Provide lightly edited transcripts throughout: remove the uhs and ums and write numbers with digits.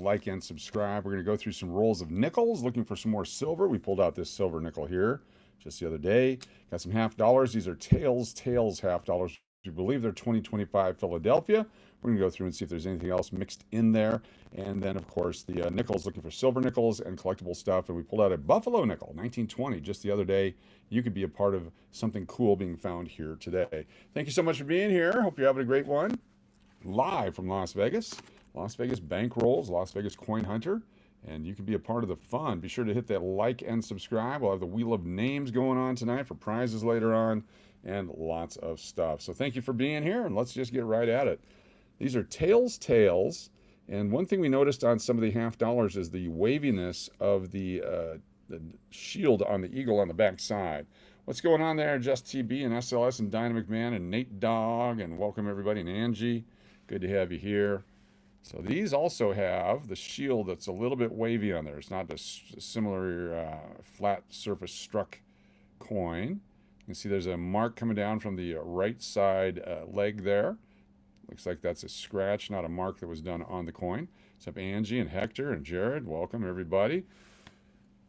like and subscribe. We're going to go through some rolls of nickels, looking for some more silver. We pulled out this silver nickel here just the other day. Got some half dollars. These are tails half dollars. We believe they're 2025 Philadelphia. We're going to go through and see if there's anything else mixed in there. And then, of course, the nickels, looking for silver nickels and collectible stuff. And we pulled out a Buffalo nickel, 1920, just the other day. You could be a part of something cool being found here today. Thank you so much for being here. Hope you're having a great one. Live from Las Vegas Bank Rolls, Las Vegas Coin Hunter. And you can be a part of the fun. Be sure to hit that like and subscribe. We'll have the Wheel of Names going on tonight for prizes later on and lots of stuff. So thank you for being here, and let's just get right at it. These are tails. And one thing we noticed on some of the half dollars is the waviness of the shield on the eagle on the back side. What's going on there? Just TB and SLS and Dynamic Man and Nate Dogg, and welcome everybody, and Angie. Good to have you here. So these also have the shield that's a little bit wavy on there. It's not a similar flat surface struck coin. You can see there's a mark coming down from the right side leg there. Looks like that's a scratch, not a mark that was done on the coin. What's up, Angie and Hector and Jared? Welcome, everybody.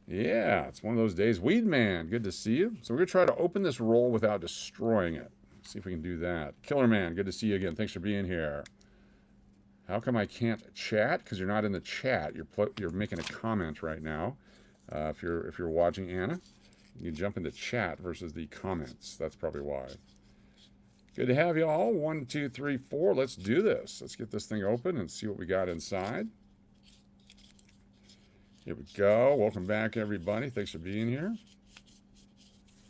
Yeah, it's one of those days. Weed Man, good to see you. So we're going to try to open this roll without destroying it. See if we can do that. Killer Man, good to see you again. Thanks for being here. How come I can't chat? Because you're not in the chat. You're making a comment right now. If you're watching, Anna, you jump into chat versus the comments. That's probably why. Good to have you all. 1, 2, 3, 4. Let's do this. Let's get this thing open and see what we got inside. Here we go. Welcome back, everybody. Thanks for being here.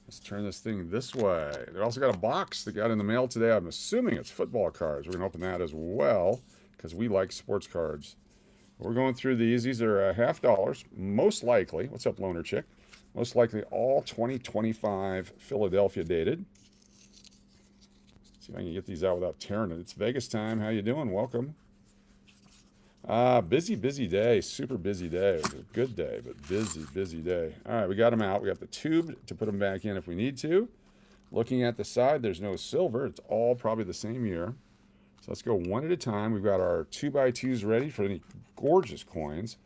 Let's turn this thing this way. They also got a box that got in the mail today. I'm assuming it's football cards. We're going to open that as well because we like sports cards. We're going through these. These are half dollars, most likely. What's up, Loner Chick? Most likely all 2025 Philadelphia dated. See if I can get these out without tearing it. It's Vegas time. How you doing? Welcome. Busy day. Super busy day. It was a good day, but busy day. All right, we got them out. We got the tube to put them back in if we need to. Looking at the side, there's no silver. It's all probably the same year. So let's go one at a time. We've got our 2x2s ready for any gorgeous coins.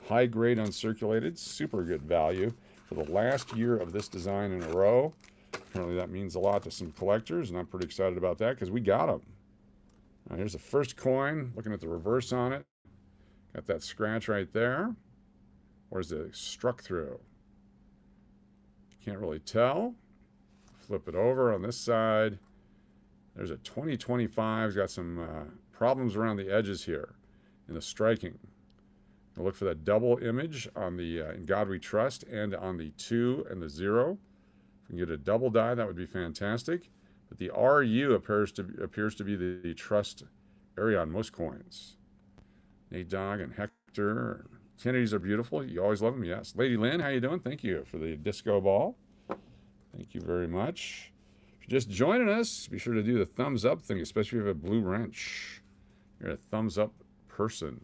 High grade uncirculated. Super good value for the last year of this design in a row. Apparently that means a lot to some collectors, and I'm pretty excited about that because we got them. All right, here's the first coin. Looking at the reverse on it. Got that scratch right there. Where's it struck through? Can't really tell. Flip it over on this side. There's a 2025. It's got some problems around the edges here in the striking. I'll look for that double image on the In God We Trust and on the 2 and the 0. If we can get a double die, that would be fantastic. But the RU appears to be the trust area on most coins. Nate Dogg and Hector. Kennedys are beautiful. You always love them, yes. Lady Lynn, how you doing? Thank you for the disco ball. Thank you very much. If you're just joining us, be sure to do the thumbs up thing, especially if you have a blue wrench. You're a thumbs up person.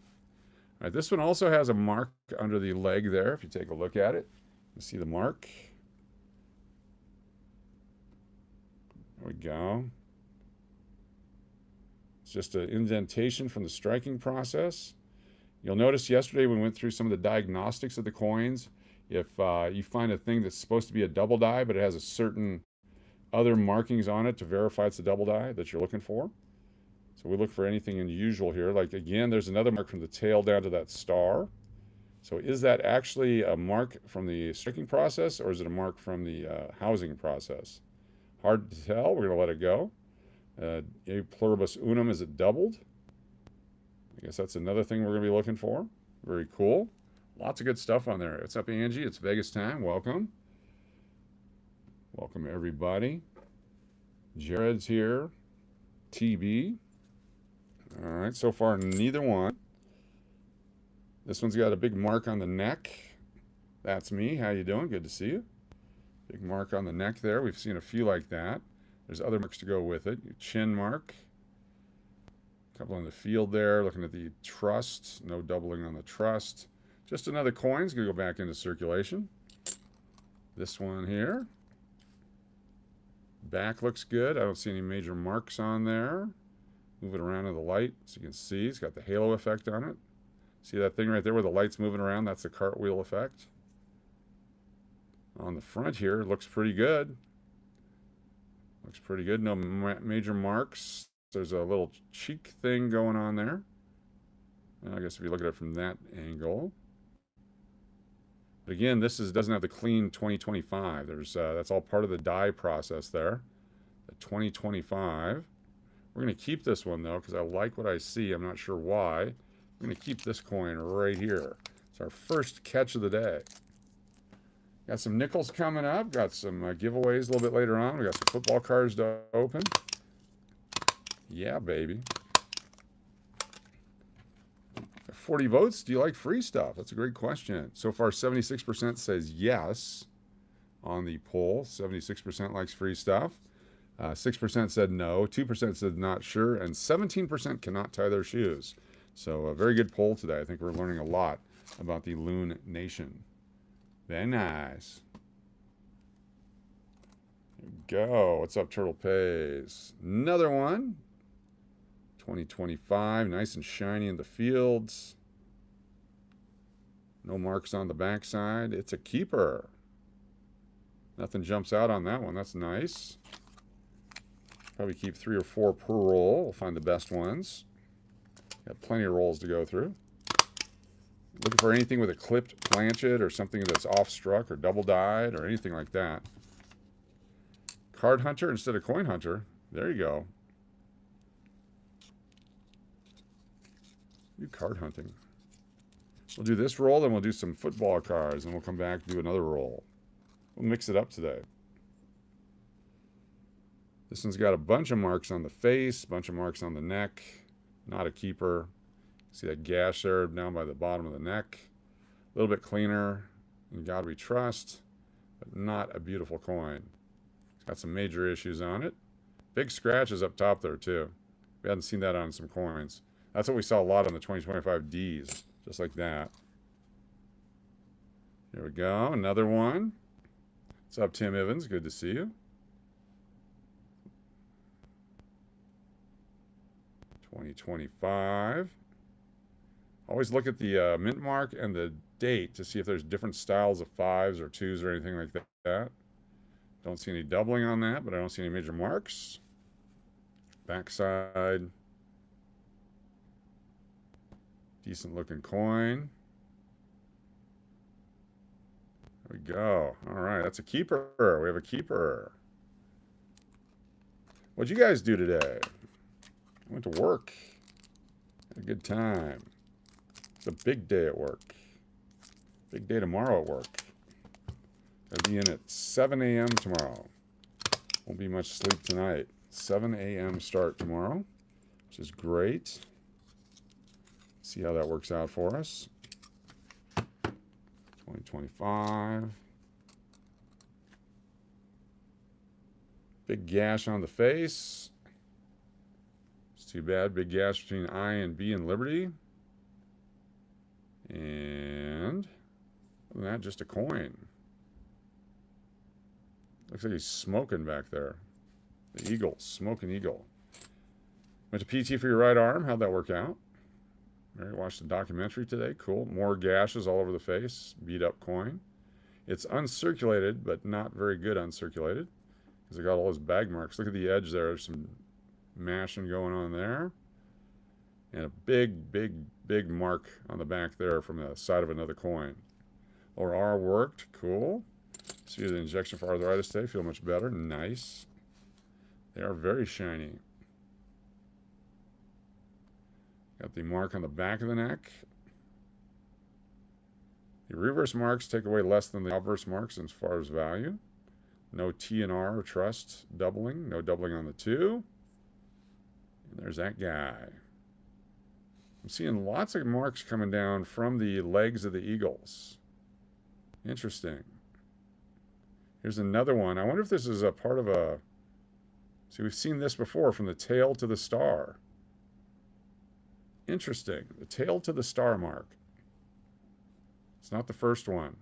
All right, this one also has a mark under the leg there. If you take a look at it, you see the mark. There we go. It's just an indentation from the striking process. You'll notice yesterday when we went through some of the diagnostics of the coins, if you find a thing that's supposed to be a double die, but it has a certain other markings on it to verify it's a double die that you're looking for. So we look for anything unusual here. Like again, there's another mark from the tail down to that star. So is that actually a mark from the striking process, or is it a mark from the housing process? Hard to tell. We're going to let it go. A pluribus unum, is it doubled? I guess that's another thing we're going to be looking for. Very cool. Lots of good stuff on there. What's up, Angie? It's Vegas time. Welcome. Welcome, everybody. Jared's here. TB. All right, so far, neither one. This one's got a big mark on the neck. That's me. How you doing? Good to see you. Big mark on the neck there. We've seen a few like that. There's other marks to go with it. Your chin mark. A couple in the field there. Looking at the trust. No doubling on the trust. Just another coin. It's going to go back into circulation. This one here. Back looks good. I don't see any major marks on there. Move it around in the light so you can see. It's got the halo effect on it. See that thing right there where the light's moving around? That's the cartwheel effect. On the front here, looks pretty good. Looks pretty good. No major marks. There's a little cheek thing going on there. I guess if you look at it from that angle. But again, this doesn't have the clean 2025. That's all part of the dye process there. The 2025. We're going to keep this one though because I like what I see. I'm not sure why. I'm going to keep this coin right here. It's our first catch of the day. Got some nickels coming up. Got some giveaways a little bit later on. We got some football cards to open. Yeah, baby. 40 votes. Do you like free stuff? That's a great question. So far, 76% says yes on the poll. 76% likes free stuff. 6% said no. 2% said not sure. And 17% cannot tie their shoes. So a very good poll today. I think we're learning a lot about the Loon Nation. Very nice. There we go. What's up, Turtle Pays? Another one. 2025. Nice and shiny in the fields. No marks on the backside. It's a keeper. Nothing jumps out on that one. That's nice. Probably keep 3 or 4 per roll. We'll find the best ones. Got plenty of rolls to go through. Looking for anything with a clipped planchet or something that's off-struck or double-dyed or anything like that. Card Hunter instead of Coin Hunter. There you go. Do card hunting. We'll do this roll, then we'll do some football cards, and we'll come back and do another roll. We'll mix it up today. This one's got a bunch of marks on the face, a bunch of marks on the neck. Not a keeper. See that gash there down by the bottom of the neck. A little bit cleaner. In God we trust, but not a beautiful coin. It's got some major issues on it. Big scratches up top there too. We hadn't seen that on some coins. That's what we saw a lot on the 2025 Ds, just like that. Here we go, another one. What's up, Tim Evans? Good to see you. 2025. Always look at the mint mark and the date to see if there's different styles of 5s or 2s or anything like that. Don't see any doubling on that, but I don't see any major marks. Backside. Decent looking coin. There we go. All right, that's a keeper. We have a keeper. What'd you guys do today? I went to work. Had a good time. It's a big day at work. Big day tomorrow at work. I'll be in at 7 a.m. tomorrow. Won't be much sleep tonight. 7 a.m. start tomorrow, which is great. See how that works out for us. 2025. Big gash on the face. It's too bad. Big gash between I and B and Liberty. And other than that, just a coin. Looks like he's smoking back there. The eagle, smoking eagle. Went to PT for your right arm. How'd that work out? All right, watched the documentary today. Cool. More gashes all over the face. Beat up coin. It's uncirculated, but not very good uncirculated because I got all those bag marks. Look at the edge there. There's some mashing going on there. And a big, big, big mark on the back there from the side of another coin. Lower R worked. Cool. See the injection for arthritis today. Feel much better. Nice. They are very shiny. Got the mark on the back of the neck. The reverse marks take away less than the obverse marks as far as value. No T and R trust doubling. No doubling on the 2. And there's that guy. I'm seeing lots of marks coming down from the legs of the eagles. Interesting. Here's another one. I wonder if this is a part of a... See, we've seen this before, from the tail to the star. Interesting. The tail to the star mark. It's not the first one.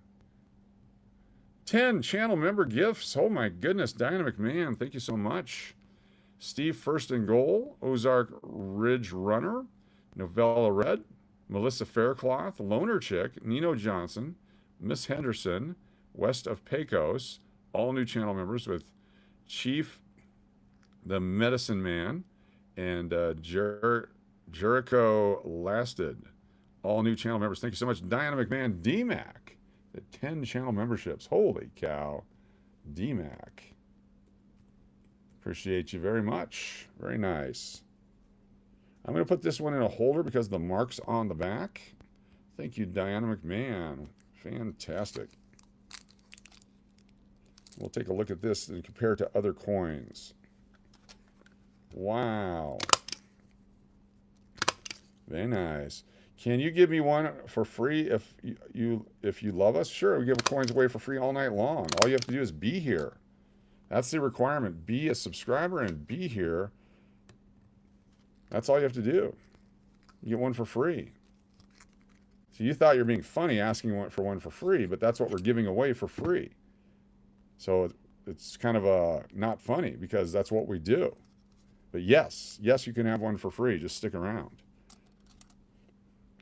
10 channel member gifts. Oh my goodness, Dynamic Man. Thank you so much. Steve First and Goal. Ozark Ridge Runner. Novella Red. Melissa Faircloth, Loner Chick, Nino Johnson, Miss Henderson, West of Pecos, all new channel members with Chief the Medicine Man and Jericho Lasted. All new channel members. Thank you so much. Diana McMahon, DMAC, the 10 channel memberships. Holy cow. DMAC. Appreciate you very much. Very nice. I'm going to put this one in a holder because of the marks on the back. Thank you, Diana McMahon. Fantastic. We'll take a look at this and compare it to other coins. Wow. Very nice. Can you give me one for free if you love us? Sure, we give coins away for free all night long. All you have to do is be here. That's the requirement. Be a subscriber and be here. That's all you have to do. You get one for free. So you thought you were being funny asking for one for free, but that's what we're giving away for free. So it's kind of not funny because that's what we do. But yes, you can have one for free. Just stick around.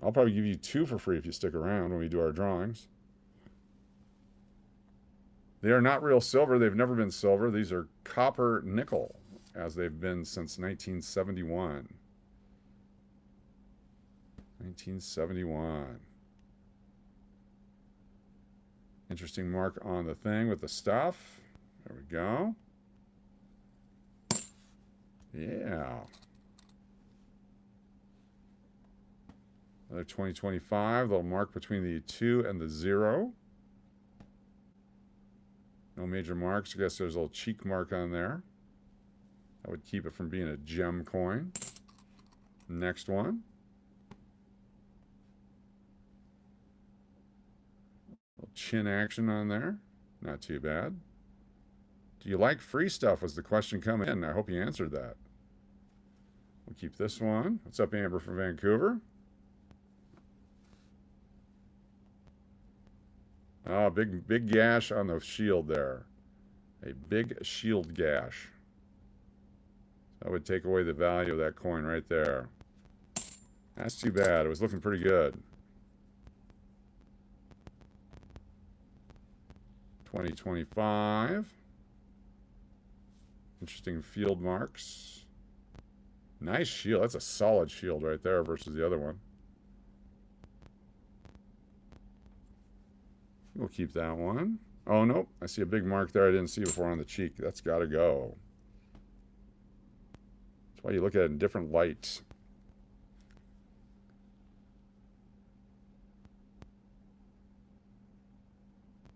I'll probably give you two for free if you stick around when we do our drawings. They are not real silver. They've never been silver. These are copper nickel, as they've been since 1971. 1971. Interesting mark on the thing with the stuff. There we go. Yeah. Another 2025, little mark between the 2 and the 0. No major marks. I guess there's a little cheek mark on there. That would keep it from being a gem coin. Next one. Little chin action on there. Not too bad. Do you like free stuff was the question coming in. I hope you answered that. We'll keep this one. What's up, Amber from Vancouver? Oh, big gash on the shield there. A big shield gash. That would take away the value of that coin right there. That's too bad. It was looking pretty good. 2025. Interesting field marks. Nice shield. That's a solid shield right there versus the other one. We'll keep that one. Oh, nope. I see a big mark there I didn't see before on the cheek. That's got to go. That's why you look at it in different lights.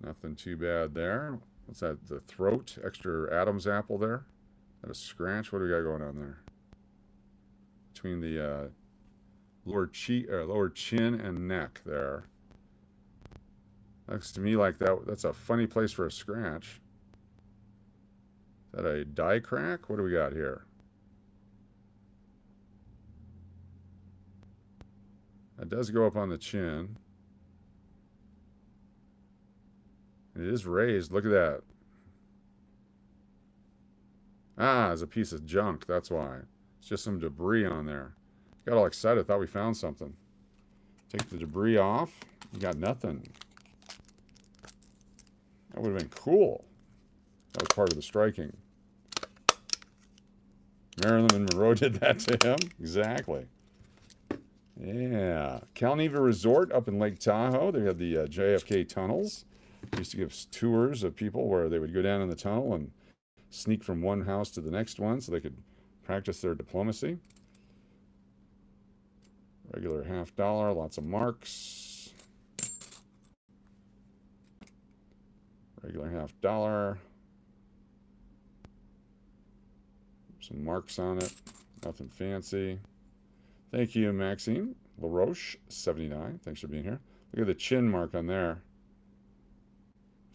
Nothing too bad there. What's that? The throat? Extra Adam's apple there? Is that a scratch? What do we got going on there? Between the lower chin and neck there. Looks to me like that's a funny place for a scratch. Is that a die crack? What do we got here? That does go up on the chin. And it is raised. Look at that. Ah, there's a piece of junk. That's why. It's just some debris on there. Got all excited. Thought we found something. Take the debris off. You got nothing. That would have been cool. That was part of the striking. Marilyn Monroe did that to him. Exactly. Yeah. Calneva Resort up in Lake Tahoe. They had the JFK tunnels. They used to give tours of people where they would go down in the tunnel and sneak from one house to the next one so they could practice their diplomacy. Regular $50. Lots of marks. Regular $50. Some marks on it. Nothing fancy. Thank you, Maxine LaRoche, 79. Thanks for being here. Look at the chin mark on there.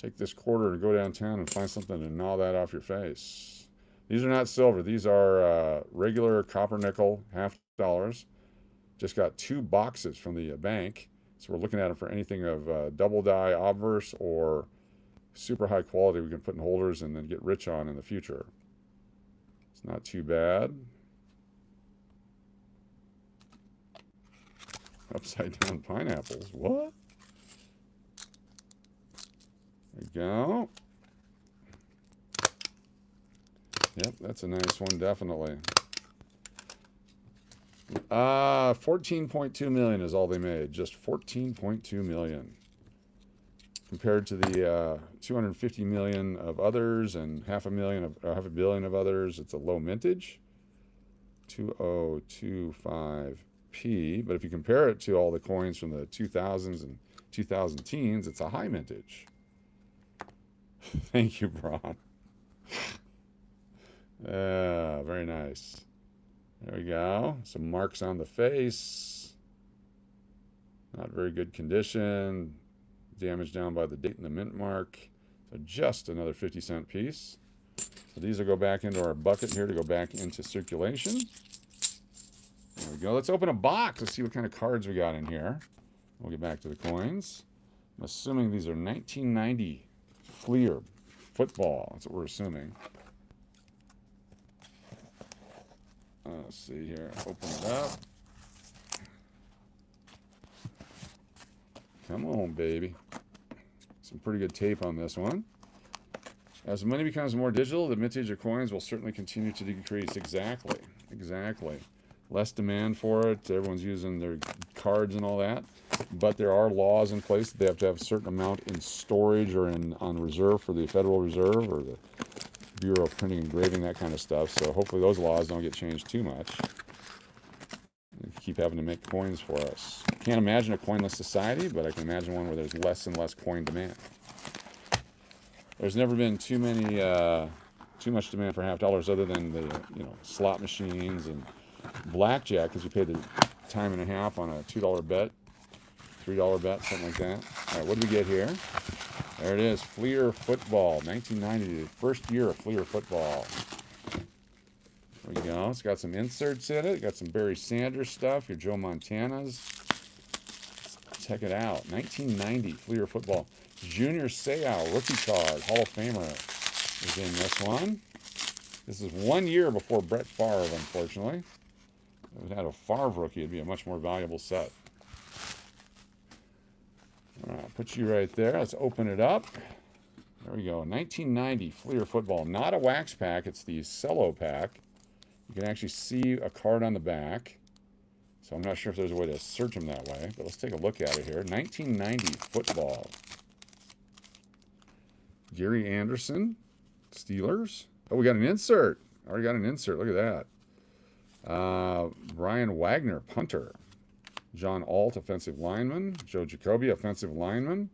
Take this quarter and go downtown and find something to gnaw that off your face. These are not silver. These are regular copper nickel, $50. Just got 2 boxes from the bank. So we're looking at them for anything of double die obverse or super high quality we can put in holders and then get rich on in the future. It's not too bad. Upside down pineapples. What? There we go. Yep, that's a nice one, definitely. 14.2 million is all they made. Just 14.2 million. Compared to the 250 million of others and half a billion of others, it's a low mintage. 2025P. But if you compare it to all the coins from the 2000s and 2000 teens, it's a high mintage. Thank you, Braun. Very nice. There we go. Some marks on the face. Not very good condition. Damage down by the date and the mint mark. So just another 50-cent piece. So these will go back into our bucket here to go back into circulation. There we go. Let's open a box. Let's see what kind of cards we got in here. We'll get back to the coins. I'm assuming these are 1990 Fleer football. That's what we're assuming. Let's see here. Open it up. Come on, baby. Some pretty good tape on this one. As money becomes more digital, the mintage of coins will certainly continue to decrease. Exactly. Exactly. Less demand for it. Everyone's using their cards and all that. But there are laws in place that they have to have a certain amount in storage or on reserve for the Federal Reserve or the Bureau of Printing and Engraving, that kind of stuff. So hopefully those laws don't get changed too much. They keep having to make coins for us. Can't imagine a coinless society, but I can imagine one where there's less and less coin demand. There's never been too much demand for half dollars, other than the slot machines and blackjack, because you pay the time and a half on a $2 bet, $3 bet, something like that. All right, what do we get here? There it is, Fleer football, 1990, the first year of Fleer football. There we go. It's got some inserts in it. Got some Barry Sanders stuff. Your Joe Montanas. Check it out. 1990 Fleer football. Junior Seau rookie card. Hall of Famer is in this one. This is 1 year before Brett Favre, unfortunately. If it had a Favre rookie, it'd be a much more valuable set. All right, put you right there. Let's open it up. There we go. 1990 Fleer football. Not a wax pack. It's the cello pack. You can actually see a card on the back. So I'm not sure if there's a way to search them that way, but let's take a look at it here. 1990 football. Gary Anderson, Steelers. Oh, we got an insert. Already got an insert. Look at that. Brian Wagner, punter. John Alt, offensive lineman. Joe Jacoby, offensive lineman.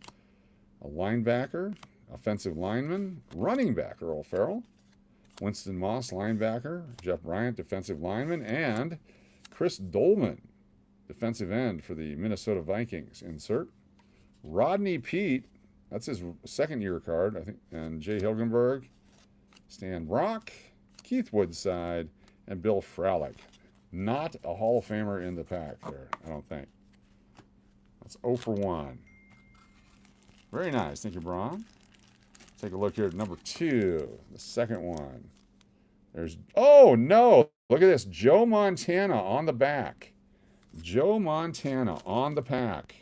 A linebacker, offensive lineman. Running back, Earl Farrell. Winston Moss, linebacker. Jeff Bryant, defensive lineman. And Chris Dolman, defensive end for the Minnesota Vikings. Insert. Rodney Peete, that's his second year card, I think. And Jay Hilgenberg, Stan Brock, Keith Woodside, and Bill Fralick. Not a Hall of Famer in the pack there, I don't think. That's 0 for 1. Very nice. Thank you, Braun. Take a look here at number 2, the second one. There's, oh, no. Look at this. Joe Montana on the back. Joe Montana on the pack.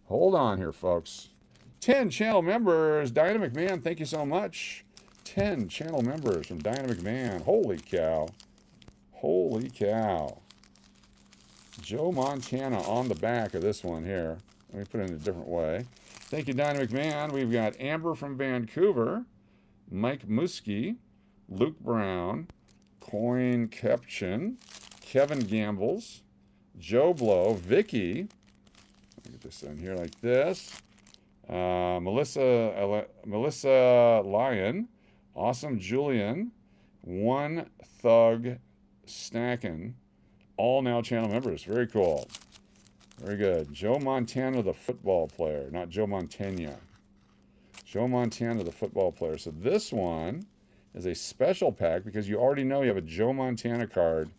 Hold on here, folks. 10 channel members. Dynamic Man, thank you so much. 10 channel members from Dynamic Man. Holy cow. Holy cow. Joe Montana on the back of this one here. Let me put it in a different way. Thank you, Dynamic Man. We've got Amber from Vancouver, Mike Muskie, Luke Brown, Coin Kepchen, Kevin Gambles, Joe Blow, Vicky. Let me get this in here like this. Melissa Lyon, Awesome Julian, One Thug Snackin', all now channel members. Very cool. Very good. Joe Montana, the football player, not Joe Montana. Joe Montana, the football player. So this one is a special pack because you already know you have a Joe Montana card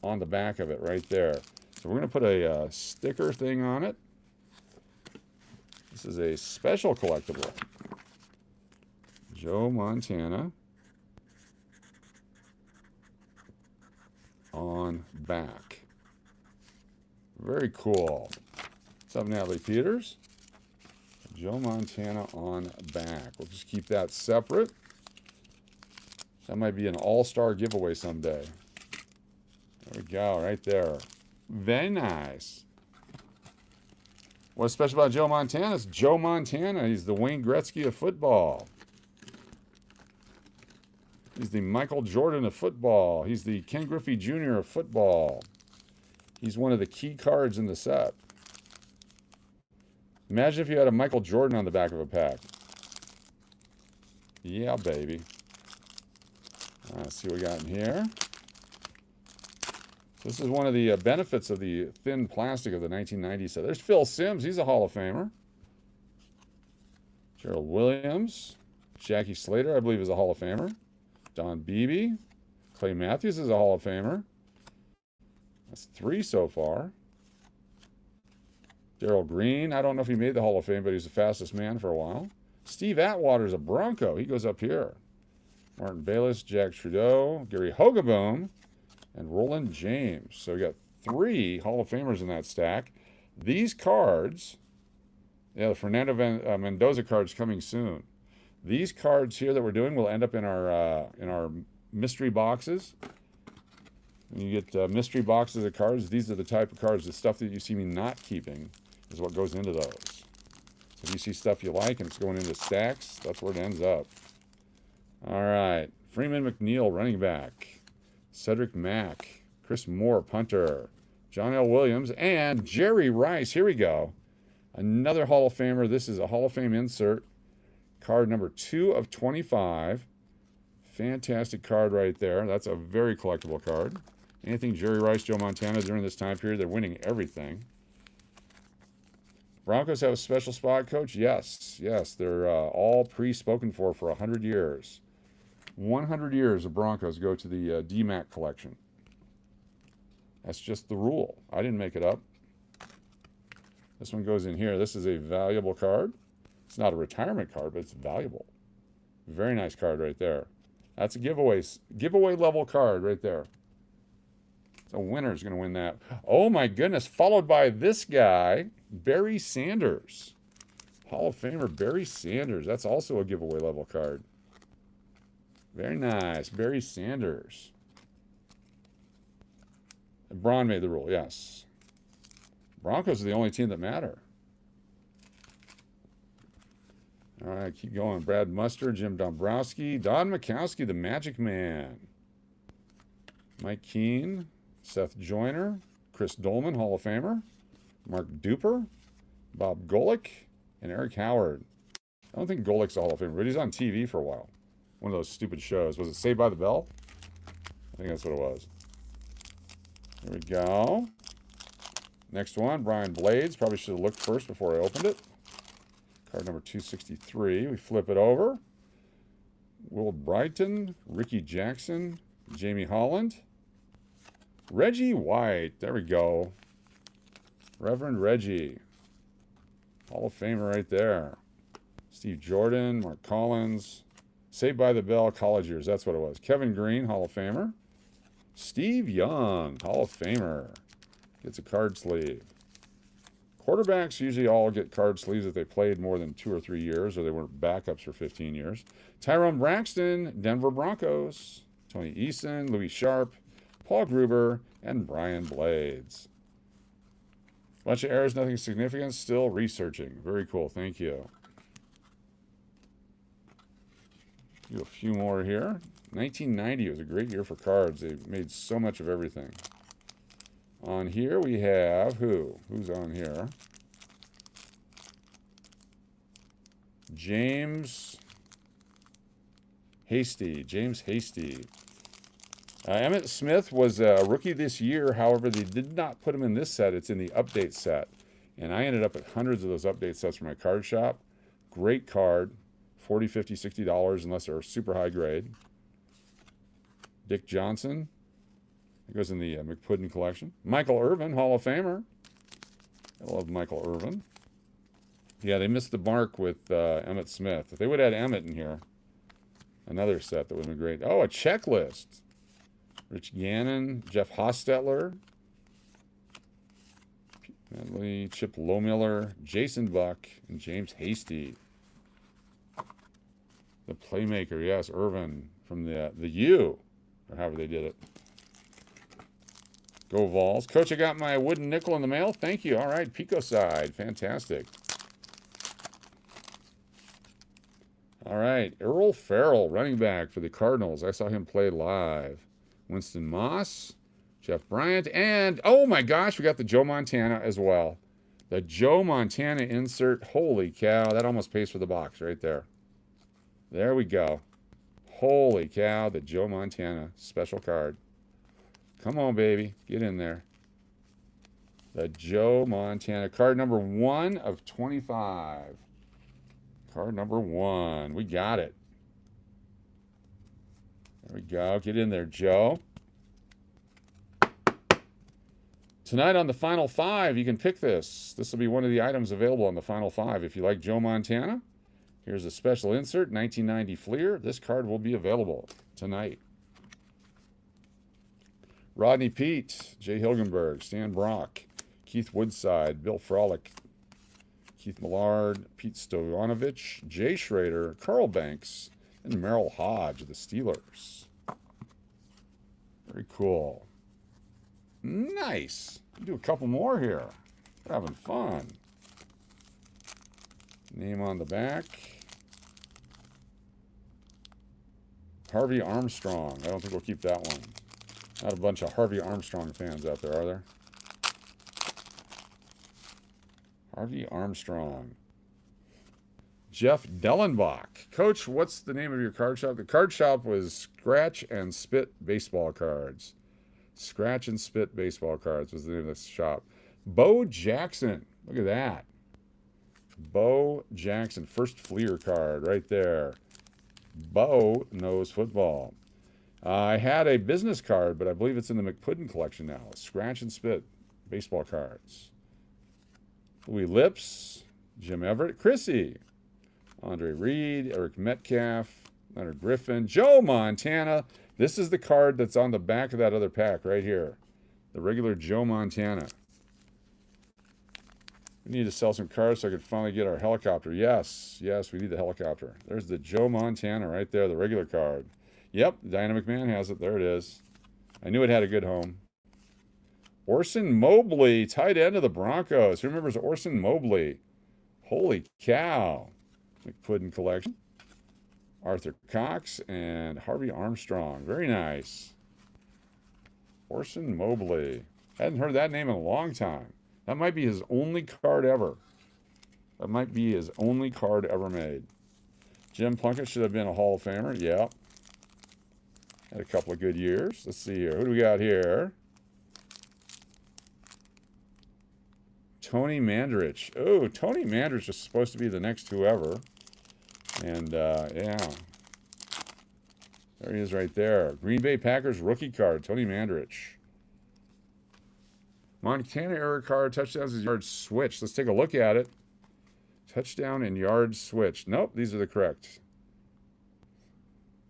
on the back of it right there. So we're going to put a sticker thing on it. This is a special collectible. Joe Montana on back. Very cool. What's up, Natalie Peters? Joe Montana on back. We'll just keep that separate. That might be an all-star giveaway someday. There we go, right there. Very nice. What's special about Joe Montana? It's Joe Montana. He's the Wayne Gretzky of football. He's the Michael Jordan of football. He's the Ken Griffey Jr. of football. He's one of the key cards in the set. Imagine if you had a Michael Jordan on the back of a pack. Yeah, baby. Let's see what we got in here. So this is one of the benefits of the thin plastic of the 1990s set. There's Phil Simms. He's a Hall of Famer. Gerald Williams. Jackie Slater, I believe, is a Hall of Famer. Don Beebe. Clay Matthews is a Hall of Famer. That's 3 so far. Darrell Green, I don't know if he made the Hall of Fame, but he was the fastest man for a while. Steve Atwater's a Bronco. He goes up here. Martin Bayless, Jack Trudeau, Gary Hogeboom, and Roland James. So we got 3 Hall of Famers in that stack. These cards, yeah, the Fernando Mendoza cards coming soon. These cards here that we're doing will end up in our mystery boxes. When you get mystery boxes of cards, these are the type of cards, the stuff that you see me not keeping is what goes into those. So if you see stuff you like and it's going into stacks, that's where it ends up. All right, Freeman McNeil, running back. Cedric Mack, Chris Moore, punter. John L. Williams, and Jerry Rice. Here we go. Another Hall of Famer. This is a Hall of Fame insert. Card number 2 of 25. Fantastic card right there. That's a very collectible card. Anything Jerry Rice, Joe Montana during this time period, they're winning everything. Broncos have a special spot coach? Yes. Yes, they're all pre-spoken for 100 years. 100 years of Broncos go to the DMAC collection. That's just the rule. I didn't make it up. This one goes in here. This is a valuable card. It's not a retirement card, but it's valuable. Very nice card right there. That's a giveaway level card right there. So winner's going to win that. Oh my goodness, followed by this guy, Barry Sanders. Hall of Famer Barry Sanders. That's also a giveaway level card. Very nice, Barry Sanders. Braun made the rule, yes. Broncos are the only team that matter. All right, keep going. Brad Muster, Jim Dombrowski, Don Mikowski, the Magic Man. Mike Keene, Seth Joyner, Chris Dolman, Hall of Famer, Mark Duper, Bob Golick, and Eric Howard. I don't think Golick's a Hall of Famer, but he's on TV for a while. One of those stupid shows. Was it Saved by the Bell? I think that's what it was. Here we go. Next one, Brian Blades. Probably should have looked first before I opened it. Card number 263. We flip it over. Will Brighton, Ricky Jackson, Jamie Holland, Reggie White. There we go. Reverend Reggie. Hall of Famer right there. Steve Jordan, Mark Collins. Saved by the Bell, college years. That's what it was. Kevin Green, Hall of Famer. Steve Young, Hall of Famer. Gets a card sleeve. Quarterbacks usually all get card sleeves if they played more than 2 or 3 years or they were backups for 15 years. Tyrone Braxton, Denver Broncos. Tony Eason, Louis Sharp, Paul Gruber, and Brian Blades. Bunch of errors, nothing significant. Still researching. Very cool. Thank you. Do a few more here. 1990 was a great year for cards. They made so much of everything. On here we have who? Who's on here? James Hasty. James Hasty. Emmett Smith was a rookie this year. However, they did not put him in this set. It's in the update set. And I ended up with hundreds of those update sets for my card shop. Great card. $40, $50, $60 unless they're super high grade. Dick Johnson. It goes in the McPuddin collection. Michael Irvin, Hall of Famer. I love Michael Irvin. Yeah, they missed the mark with Emmett Smith. If they would have had Emmett in here, another set that would have been great. Oh, a checklist. Rich Gannon, Jeff Hostetler, Medley, Chip Lowmiller, Jason Buck, and James Hasty. The playmaker, yes, Irvin from the U, or however they did it. Go Vols. Coach, I got my wooden nickel in the mail. Thank you. All right, Pico side. Fantastic. All right, Earl Farrell, running back for the Cardinals. I saw him play live. Winston Moss, Jeff Bryant, and, oh my gosh, we got the Joe Montana as well. The Joe Montana insert. Holy cow, that almost pays for the box right there. There we go. Holy cow, the Joe Montana special card. Come on, baby. Get in there. The Joe Montana. Card number 1 of 25. Card number 1. We got it. There we go. Get in there, Joe. Tonight on the Final 5, you can pick this. This will be one of the items available on the Final 5. If you like Joe Montana, here's a special insert, 1990 Fleer. This card will be available tonight. Rodney Peete, Jay Hilgenberg, Stan Brock, Keith Woodside, Bill Frolic, Keith Millard, Pete Stoyanovich, Jay Schrader, Carl Banks, and Merrill Hodge of the Steelers. Very cool. Nice. We'll do a couple more here. We're having fun. Name on the back. Harvey Armstrong. I don't think we'll keep that one. Not a bunch of Harvey Armstrong fans out there, are there? Harvey Armstrong. Jeff Dellenbach. Coach, what's the name of your card shop? The card shop was Scratch and Spit Baseball Cards. Scratch and Spit Baseball Cards was the name of the shop. Bo Jackson. Look at that. Bo Jackson. First Fleer card right there. Bo knows football. I had a business card, but I believe it's in the McPuddin collection now. Scratch and Spit baseball cards. Louis Lips, Jim Everett, Chrissy, Andre Reed, Eric Metcalf, Leonard Griffin, Joe Montana. This is the card that's on the back of that other pack right here. The regular Joe Montana. We need to sell some cards so I can finally get our helicopter. Yes, we need the helicopter. There's the Joe Montana right there, the regular card. Yep, the Dynamic Man has it. There it is. I knew it had a good home. Orson Mobley, tight end of the Broncos. Who remembers Orson Mobley? Holy cow. McPuddin collection. Arthur Cox and Harvey Armstrong. Very nice. Orson Mobley. Hadn't heard that name in a long time. That might be his only card ever. That might be his only card ever made. Jim Plunkett should have been a Hall of Famer. Yep. Had a couple of good years. Let's see here. Who do we got here? Tony Mandarich. Oh, Tony Mandarich is supposed to be the next whoever. And, yeah. There he is right there. Green Bay Packers rookie card, Tony Mandarich. Montana error card, touchdowns and yards switched. Let's take a look at it. Touchdown and yards switched. Nope, these are the correct.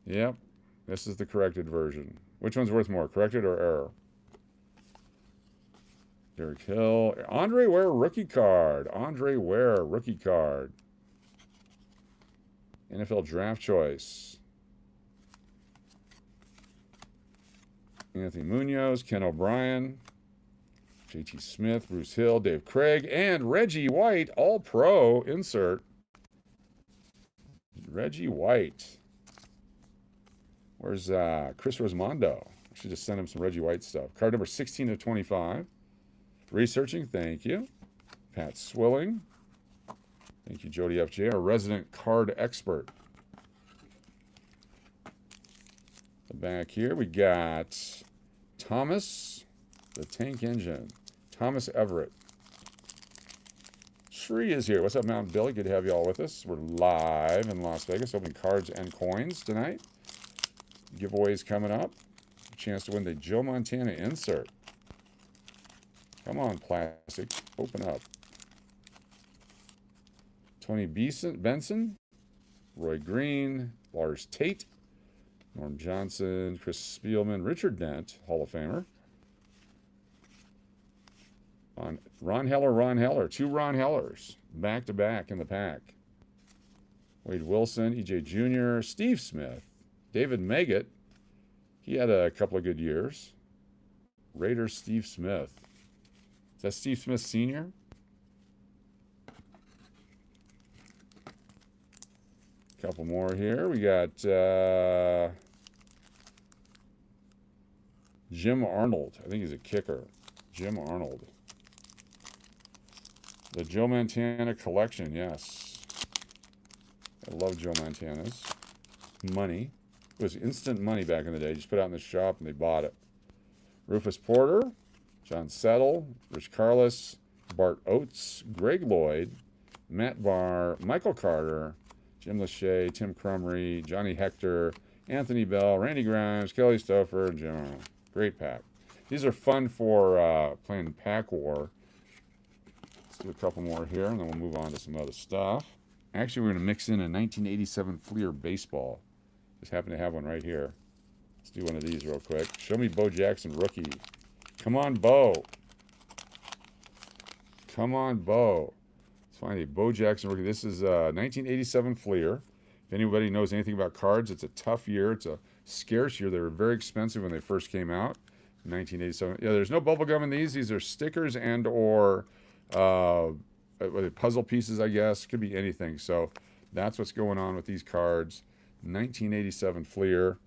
Yep, this is the corrected version. Which one's worth more, corrected or error? Derek Hill. Andre Ware rookie card. Andre Ware rookie card. NFL draft choice. Anthony Munoz, Ken O'Brien, JT Smith, Bruce Hill, Dave Craig, and Reggie White, all-pro insert. Reggie White. Where's Chris Rosmondo? I should just send him some Reggie White stuff. Card number 16 of 25. Researching, thank you. Pat Swilling. Thank you, Jody FJ, our resident card expert. The back here, we got Thomas, the Tank Engine. Thomas Everett. Shree is here. What's up, Mountain Billy? Good to have you all with us. We're live in Las Vegas, opening cards and coins tonight. Giveaways coming up. A chance to win the Joe Montana insert. Come on, plastic. Open up. Tony Benson, Roy Green, Lars Tate, Norm Johnson, Chris Spielman, Richard Dent, Hall of Famer. Ron Heller. Two Ron Hellers back to back in the pack. Wade Wilson, EJ Jr., Steve Smith, David Maggott. He had a couple of good years. Raiders Steve Smith. Is that Steve Smith Sr.? Couple more here. We got Jim Arnold. I think he's a kicker. Jim Arnold. The Joe Montana collection, yes. I love Joe Montana's. Money. It was instant money back in the day. Just put it out in the shop and they bought it. Rufus Porter, John Settle, Rich Carlos, Bart Oates, Greg Lloyd, Matt Barr, Michael Carter, Jim Lachey, Tim Crumry, Johnny Hector, Anthony Bell, Randy Grimes, Kelly Stouffer, and Jim Arnold. Great pack. These are fun for playing Pack War. Let's do a couple more here, and then we'll move on to some other stuff. Actually, we're going to mix in a 1987 Fleer baseball. Just happen to have one right here. Let's do one of these real quick. Show me Bo Jackson rookie. Come on, Bo. Come on, Bo. Let's find a Bo Jackson rookie. This is 1987 Fleer. If anybody knows anything about cards, it's a tough year. It's a scarce year. They were very expensive when they first came out. 1987. Yeah, there's no bubble gum in these. These are stickers and or puzzle pieces, I guess. Could be anything. So that's what's going on with these cards. 1987 Fleer.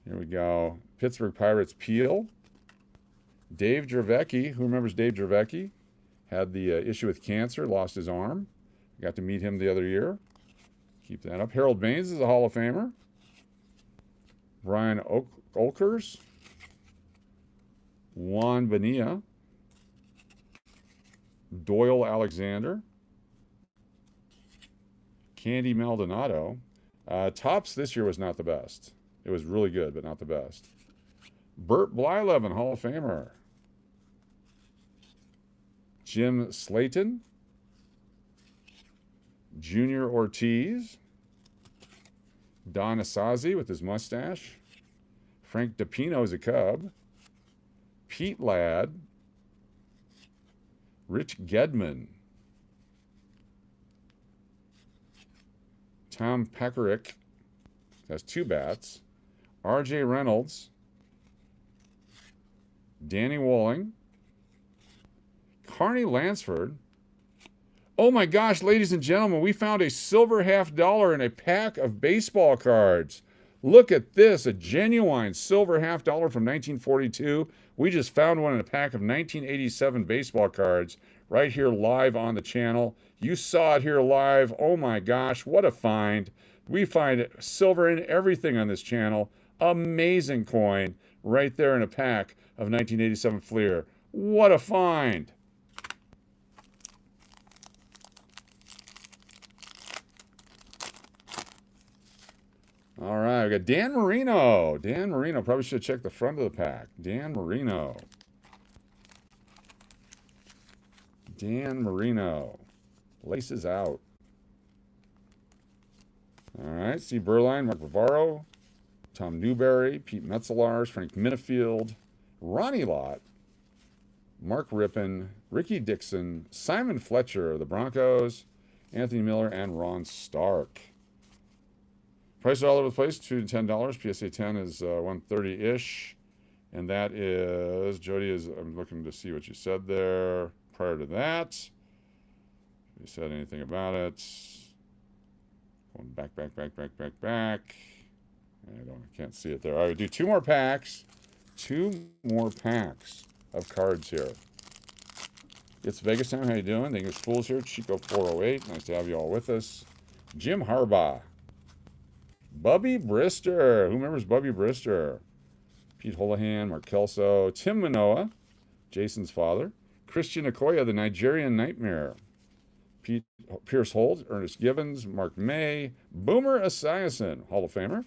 Here we go. Pittsburgh Pirates Peel. Dave Dravecki. Who remembers Dave Dravecki? Had the issue with cancer, lost his arm. Got to meet him the other year. Keep that up. Harold Baines is a Hall of Famer. Brian Olkers. Juan Bonilla. Doyle Alexander. Candy Maldonado. Topps this year was not the best. It was really good, but not the best. Burt Blyleven, Hall of Famer. Jim Slayton. Junior Ortiz. Don Asazi with his mustache. Frank DePino is a Cub. Pete Ladd. Rich Gedman. Tom Pekaric has two bats. R.J. Reynolds. Danny Walling. Carney Lansford. Oh my gosh, ladies and gentlemen, we found a silver $50 in a pack of baseball cards. Look at this, a genuine silver $50 from 1942. We just found one in a pack of 1987 baseball cards right here live on the channel. You saw it here live. Oh my gosh, what a find. We find silver in everything on this channel. Amazing coin right there in a pack of 1987 Fleer. What a find. All right, we got Dan Marino. Dan Marino. Probably should check the front of the pack. Dan Marino. Dan Marino. Laces out. All right, Steve Berline, Mark Bavaro, Tom Newberry, Pete Metzelaars, Frank Minifield, Ronnie Lott, Mark Rippon, Ricky Dixon, Simon Fletcher of the Broncos, Anthony Miller, and Ron Stark. Prices are all over the place, $2 to $10. PSA 10 is $130-ish. And that is, Jody is, I'm looking to see what you said there prior to that. If you said anything about it. Going back. I can't see it there. All right, we do two more packs. Two more packs of cards here. It's Vegas time. How you doing? The English Fools here. Chico 408. Nice to have you all with us. Jim Harbaugh. Bubby Brister. Who remembers Bubby Brister? Pete Holohan, Mark Kelso, Tim Manoa, Jason's father, Christian Okoye, the Nigerian Nightmare, Pierce Holt, Ernest Givens, Mark May, Boomer Esiason, Hall of Famer,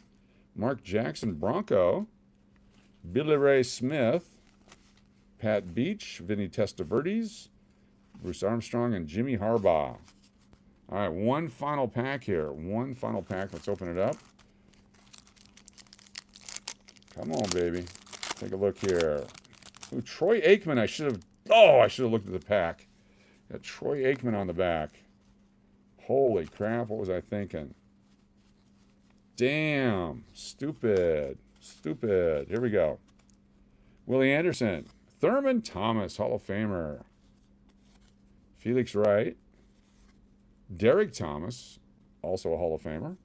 Mark Jackson Bronco, Billy Ray Smith, Pat Beach, Vinny Testaverdes, Bruce Armstrong, and Jimmy Harbaugh. All right, one final pack here. One final pack. Let's open it up. Come on, baby. Take a look here. Ooh, Troy Aikman. I should have Oh, I should have looked at the pack. Got Troy Aikman on the back. Holy crap, what was I thinking? Damn. Stupid. Stupid. Here we go. Willie Anderson. Thurman Thomas, Hall of Famer. Felix Wright. Derek Thomas, also a Hall of Famer.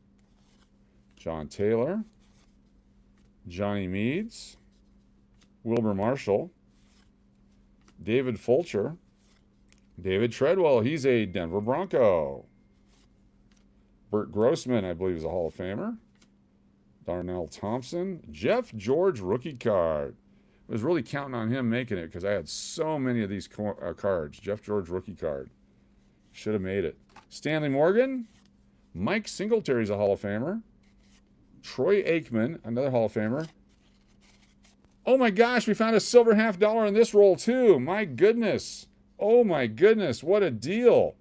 John Taylor. Johnny Meads. Wilbur Marshall. David Fulcher. David Treadwell, he's a Denver Bronco. Burt Grossman, I believe, is a Hall of Famer. Darnell Thompson. Jeff George rookie card. I was really counting on him making it because I had so many of these cards. Jeff George rookie card. Should have made it. Stanley Morgan. Mike Singletary's a Hall of Famer. Troy Aikman, another Hall of Famer. Oh my gosh, we found a silver $50 in this roll too. My goodness. Oh my goodness, what a deal.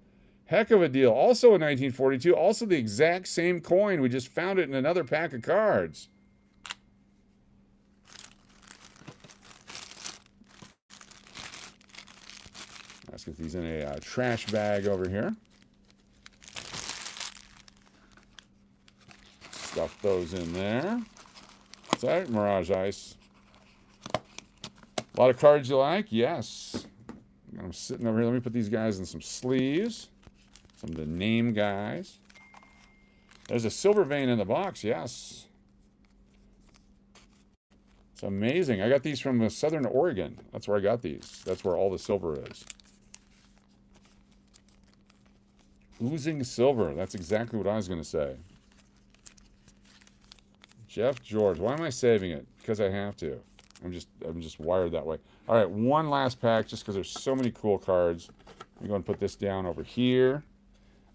Heck of a deal. Also in 1942, also the exact same coin. We just found it in another pack of cards. Let's get these in a trash bag over here. Stuff those in there. What's that? Mirage Ice. A lot of cards you like? Yes. I'm sitting over here. Let me put these guys in some sleeves. Some of the name guys. There's a silver vein in the box. Yes. It's amazing. I got these from Southern Oregon. That's where I got these. That's where all the silver is. Oozing silver. That's exactly what I was going to say. Jeff George. Why am I saving it? Because I have to. I'm just wired that way. All right, one last pack just because there's so many cool cards. I'm going to put this down over here.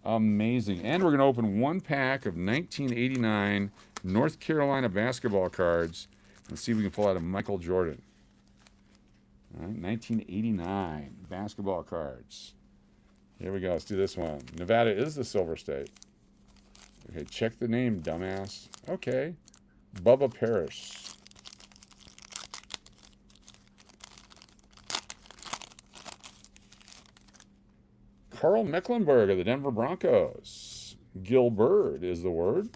Amazing. And we're going to open one pack of 1989 North Carolina basketball cards and see if we can pull out a Michael Jordan. All right, 1989 basketball cards. Here we go. Let's do this one. Nevada is the silver state. Okay, check the name, dumbass. Okay. Bubba Parrish. Carl Mecklenburg of the Denver Broncos. Gil Bird is the word.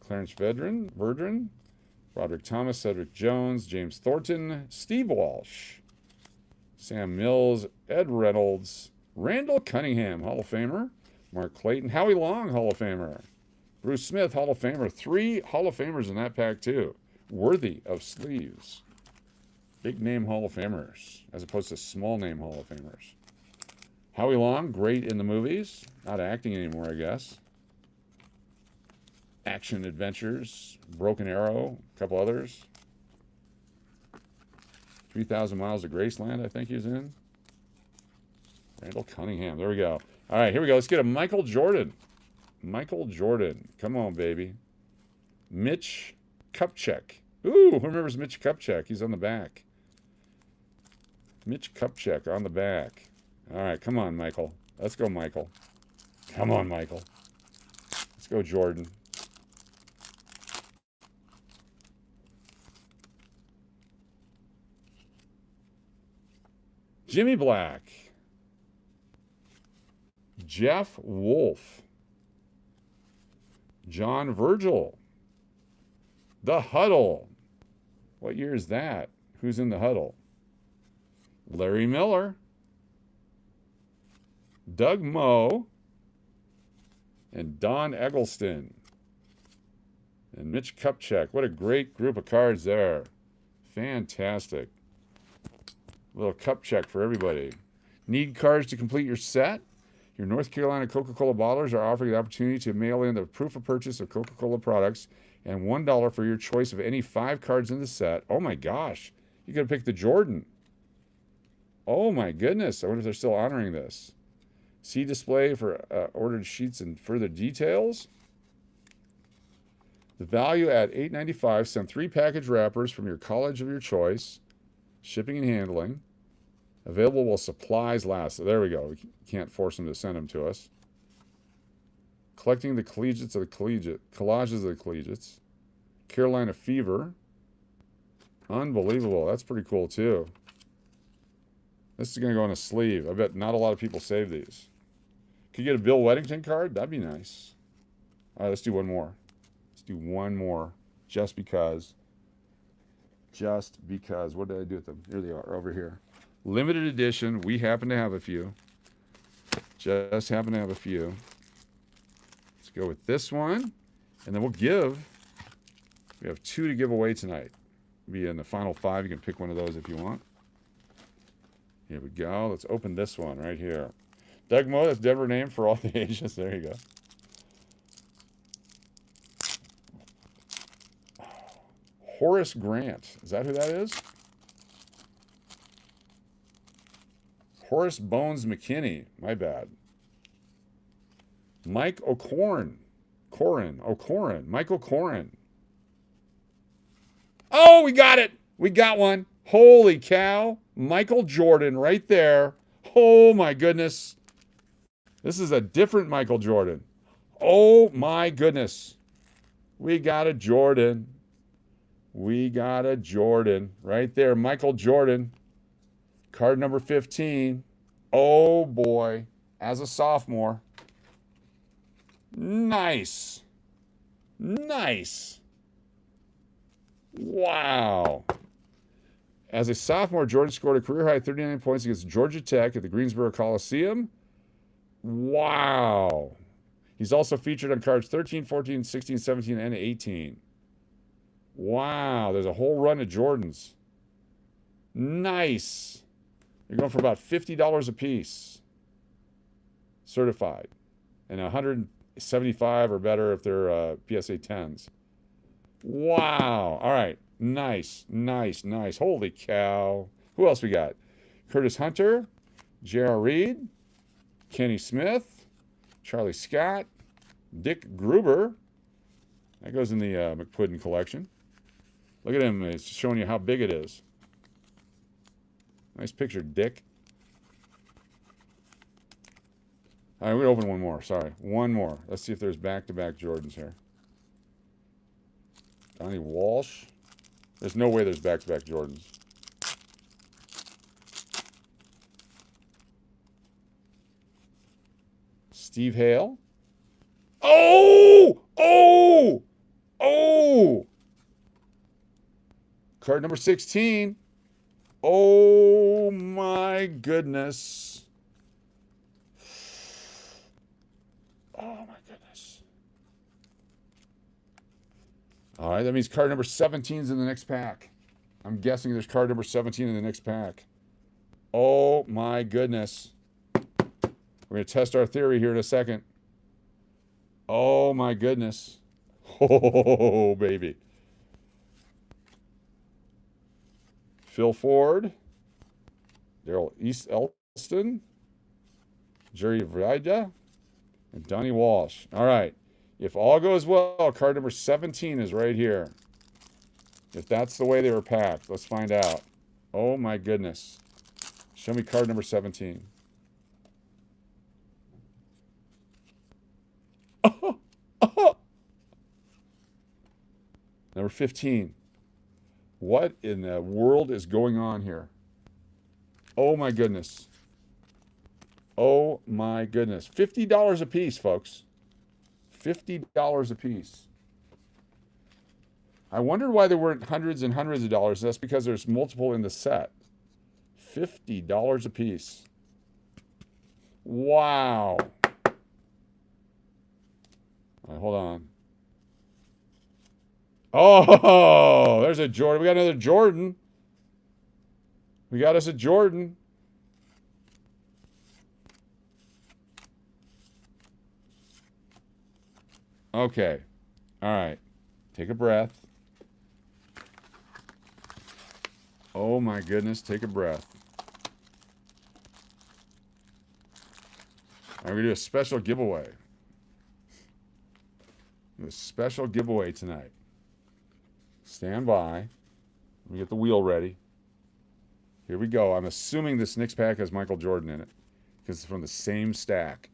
Clarence Verdrin. Broderick Thomas, Cedric Jones, James Thornton, Steve Walsh, Sam Mills, Ed Reynolds, Randall Cunningham, Hall of Famer. Mark Clayton, Howie Long, Hall of Famer. Bruce Smith, Hall of Famer. 3 Hall of Famers in that pack, too. Worthy of sleeves. Big name Hall of Famers, as opposed to small name Hall of Famers. Howie Long, great in the movies. Not acting anymore, I guess. Action Adventures, Broken Arrow, a couple others. 3,000 Miles of Graceland, I think he's in. Randall Cunningham, there we go. All right, here we go. Let's get a Michael Jordan. Michael Jordan, come on, baby. Mitch Kupchak. Ooh, who remembers Mitch Kupchak? He's on the back. Mitch Kupchak on the back. All right, come on, Michael. Let's go, Michael. Come on, Michael. Let's go, Jordan. Jimmy Black. Jeff Wolf. John Virgil. The Huddle. What year is that? Who's in the Huddle? Larry Miller. Doug Moe. And Don Eggleston. And Mitch Kupchak. What a great group of cards there. Fantastic. A little Kupchak for everybody. Need cards to complete your set? Your North Carolina Coca-Cola bottlers are offering the opportunity to mail in the proof of purchase of Coca-Cola products and $1 for your choice of any 5 cards in the set. Oh my gosh. You could pick the Jordan. Oh my goodness. I wonder if they're still honoring this. See display for ordered sheets and further details. The value at $8.95. Send 3 package wrappers from your college of your choice. Shipping and handling. Available while supplies last. So there we go. We can't force them to send them to us. Collecting the collegiates of the collages of the collegiates. Carolina Fever. Unbelievable. That's pretty cool too. This is going to go on a sleeve. I bet not a lot of people save these. Could you get a Bill Weddington card? That'd be nice. All right, let's do one more. Let's do one more just because. Just because. What did I do with them? Here they are, over here. Limited edition. We happen to have a few. Just happen to have a few. Let's go with this one. And then we'll give. We have 2 to give away tonight. Be in the final 5. You can pick one of those if you want. Here we go. Let's open this one right here. Doug Moe, that's Denver name for all the ages. There you go. Horace Grant. Is that who that is? Horace Bones McKinney. My bad. Mike O'Corn. O'Corn. Michael Corrin. Oh, we got it. We got one. Holy cow. Michael Jordan right there. Oh, my goodness. This is a different Michael Jordan. Oh, my goodness. We got a Jordan. We got a Jordan right there. Michael Jordan. Card number 15. Oh, boy. As a sophomore. Nice. Nice. Wow. As a sophomore, Jordan scored a career-high 39 points against Georgia Tech at the Greensboro Coliseum. Wow. He's also featured on cards 13, 14, 16, 17, and 18. Wow. There's a whole run of Jordans. Nice. You're going for about $50 a piece. Certified. And $175 or better if they're PSA 10s. Wow. All right. Nice. Holy cow. Who else we got? Curtis Hunter, J.R. Reed, Kenny Smith, Charlie Scott, Dick Gruber. That goes in the McPuddin collection. Look at him. It's showing you how big it is. Nice picture, Dick. All right, we're going to open one more. Sorry. One more. Let's see if there's back-to-back Jordans here. Donnie Walsh. There's no way there's back-to-back Jordans. Steve Hale. Oh! Card number 16. Oh, my goodness. Oh, my goodness. All right, that means card number 17 is in the next pack. I'm guessing there's card number 17 in the next pack. Oh, my goodness. We're going to test our theory here in a second. Oh, my goodness. Oh, baby. Phil Ford. Daryl East Elston. Jerry Vida. And Donnie Walsh. All right. If all goes well, card number 17 is right here. If that's the way they were packed, let's find out. Oh, my goodness. Show me card number 17. Number 15. What in the world is going on here? Oh, my goodness. Oh, my goodness. $50 a piece, folks. $50 a piece. I wondered why there weren't hundreds and hundreds of dollars. That's because there's multiple in the set. $50 a piece. Wow. All right, hold on. Oh, there's a Jordan. We got another Jordan. We got us a Jordan. Okay. All right. Take a breath. Oh, my goodness. Take a breath. All right, we're going to do a special giveaway. A special giveaway tonight. Stand by. Let me get the wheel ready. Here we go. I'm assuming this next pack has Michael Jordan in it because it's from the same stack.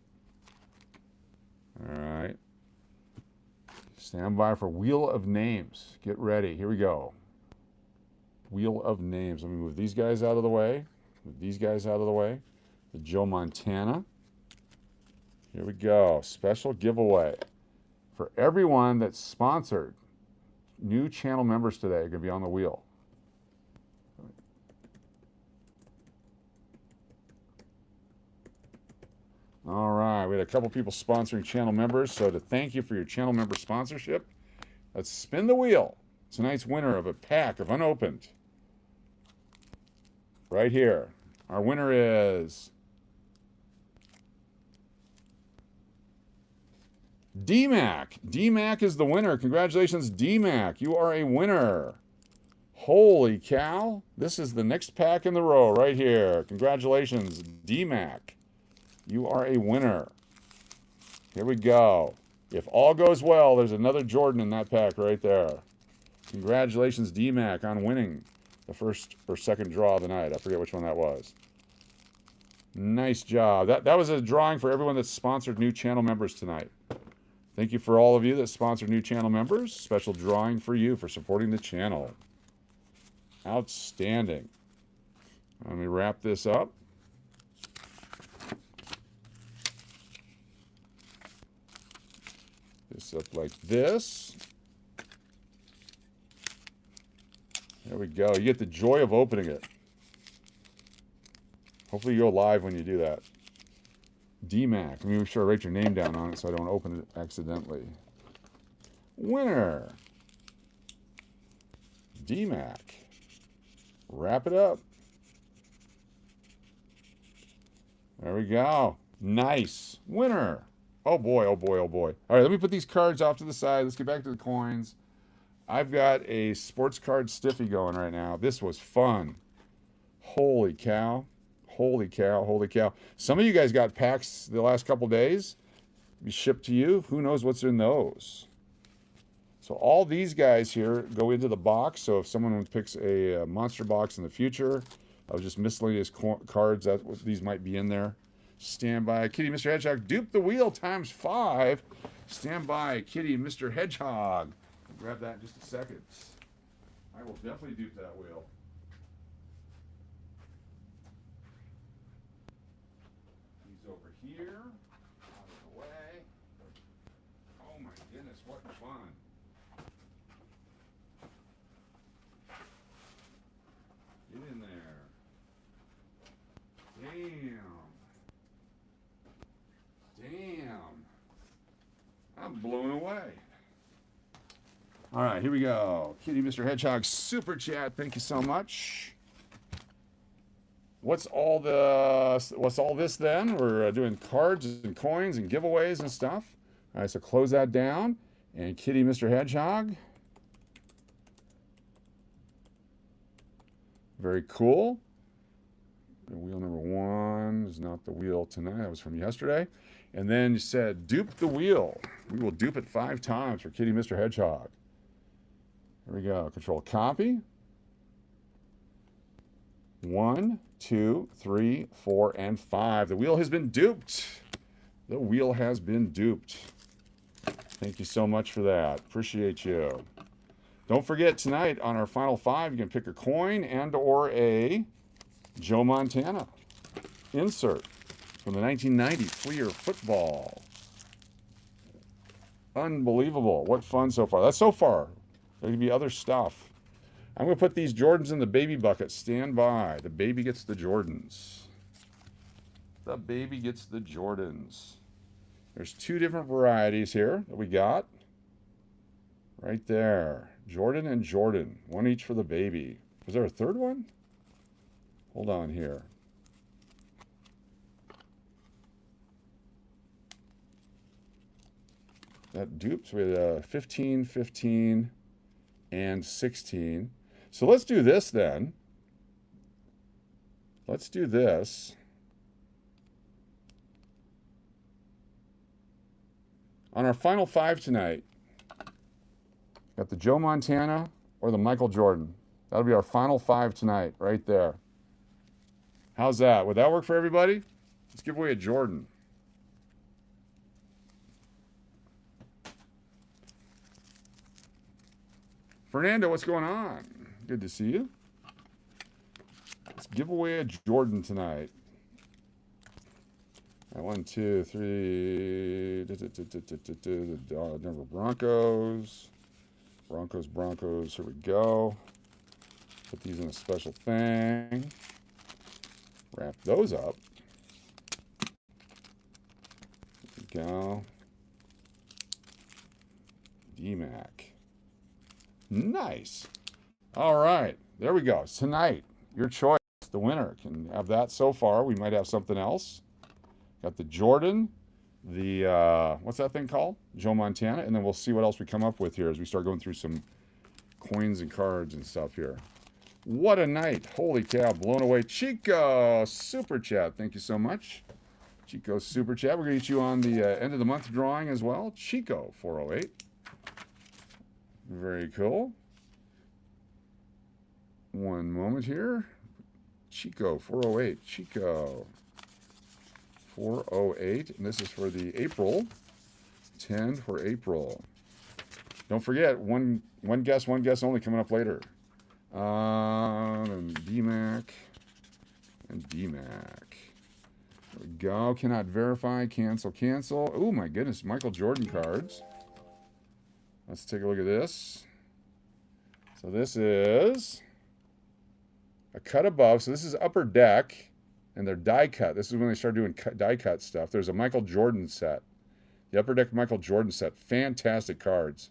All right. Stand by for Wheel of Names. Get ready. Here we go. Wheel of Names. Let me move these guys out of the way. Move these guys out of the way. The Joe Montana. Here we go. Special giveaway for everyone that's sponsored. New channel members today are going to be on the wheel. All right, we had a couple people sponsoring channel members, so to thank you for your channel member sponsorship, let's spin the wheel. Tonight's winner of a pack of unopened. Right here. Our winner is D-Mac. D-Mac is the winner. Congratulations, D-Mac. You are a winner. Holy cow. This is the next pack in the row right here. Congratulations, D-Mac. You are a winner. Here we go. If all goes well, there's another Jordan in that pack right there. Congratulations, D-Mac, on winning the first or second draw of the night. I forget which one that was. Nice job. That was a drawing for everyone that's sponsored new channel members tonight. Thank you for all of you that sponsored new channel members. Special drawing for you for supporting the channel. Outstanding. Let me wrap this up. This up like this. There we go. You get the joy of opening it. Hopefully you're live when you do that. D-Mac. Let me make sure I write your name down on it so I don't open it accidentally. Winner. D-Mac. Wrap it up. There we go. Nice. Winner. Oh boy, oh boy, oh boy. All right, let me put these cards off to the side. Let's get back to the coins. I've got a sports card stiffy going right now. This was fun. Holy cow. Holy cow, holy cow. Some of you guys got packs the last couple days. Be shipped to you. Who knows what's in those? So all these guys here go into the box. So if someone picks a monster box in the future of just miscellaneous cards, these might be in there. Stand by, Kitty, Mr. Hedgehog. Dupe the wheel times 5. Stand by, Kitty, Mr. Hedgehog. I'll grab that in just a second. I will definitely dupe that wheel. He's over here. Out of the way. Oh my goodness, what fun. Get in there. Damn. Damn. I'm blown away. All right, here we go. Kitty Mr. Hedgehog Super Chat. Thank you so much. What's all this then? We're doing cards and coins and giveaways and stuff. All right, so close that down. And Kitty Mr. Hedgehog. Very cool. Wheel number 1 is not the wheel tonight. That was from yesterday. And then you said, dupe the wheel. We will dupe it 5 times for Kitty Mr. Hedgehog. Here we go. Control copy. 1, 2, 3, 4, and 5. The wheel has been duped. The wheel has been duped. Thank you so much for that. Appreciate you. Don't forget tonight on our final 5, you can pick a coin and or a Joe Montana insert from the 1990 Fleer football. Unbelievable. What fun so far. That's so far. There could be other stuff. I'm going to put these Jordans in the baby bucket. Stand by. The baby gets the Jordans. The baby gets the Jordans. There's 2 different varieties here that we got. Right there. Jordan and Jordan. 1 each for the baby. Was there a third one? Hold on here. That dupes. We had 15, 15, and 16. So let's do this then. Let's do this. On our final 5 tonight, got the Joe Montana or the Michael Jordan. That'll be our final 5 tonight, right there. How's that? Would that work for everybody? Let's give away a Jordan. Fernando, what's going on? Good to see you. Let's give away a Jordan tonight. All right, 1, 2, 3. The Denver Broncos. Broncos. Here we go. Put these in a special thing. Wrap those up. There we go. D-Mac. Nice. All right. There we go. Tonight, your choice. The winner can have that so far. We might have something else. Got the Jordan, the, what's that thing called? Joe Montana. And then we'll see what else we come up with here as we start going through some coins and cards and stuff here. What a night. Holy cow. Blown away. Chico, Super Chat. Thank you so much. Chico, Super Chat. We're going to get you on the end of the month drawing as well. Chico, 408. Very cool. One moment here. Chico, 408. Chico, 408. And this is for the April. 10 for April. Don't forget, one guess only coming up later. And D-Mac. There we go. Cannot verify. Cancel. Oh my goodness. Michael Jordan cards. Let's take a look at this. So this is a cut above. So this is upper deck, and they're die cut. This is when they start doing die cut stuff. There's a Michael Jordan set. The upper deck Michael Jordan set. Fantastic cards.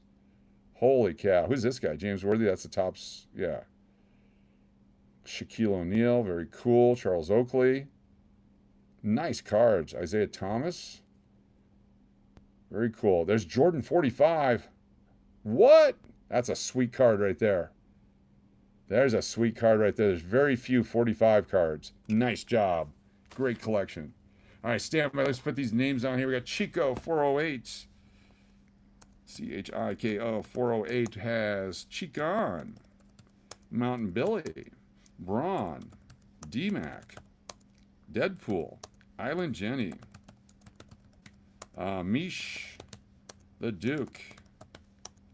Holy cow. Who's this guy? James Worthy. That's the tops. Yeah. Shaquille O'Neal. Very cool. Charles Oakley. Nice cards. Isaiah Thomas. Very cool. There's Jordan 45. What? That's a sweet card right there. There's a sweet card right there. There's very few 45 cards. Nice job. Great collection. All right, stand by. Let's put these names on here. We got Chico, 408. Chico, 408 has Chicon. Mountain Billy. Braun. D-Mac. Deadpool. Island Jenny. Mish. The Duke.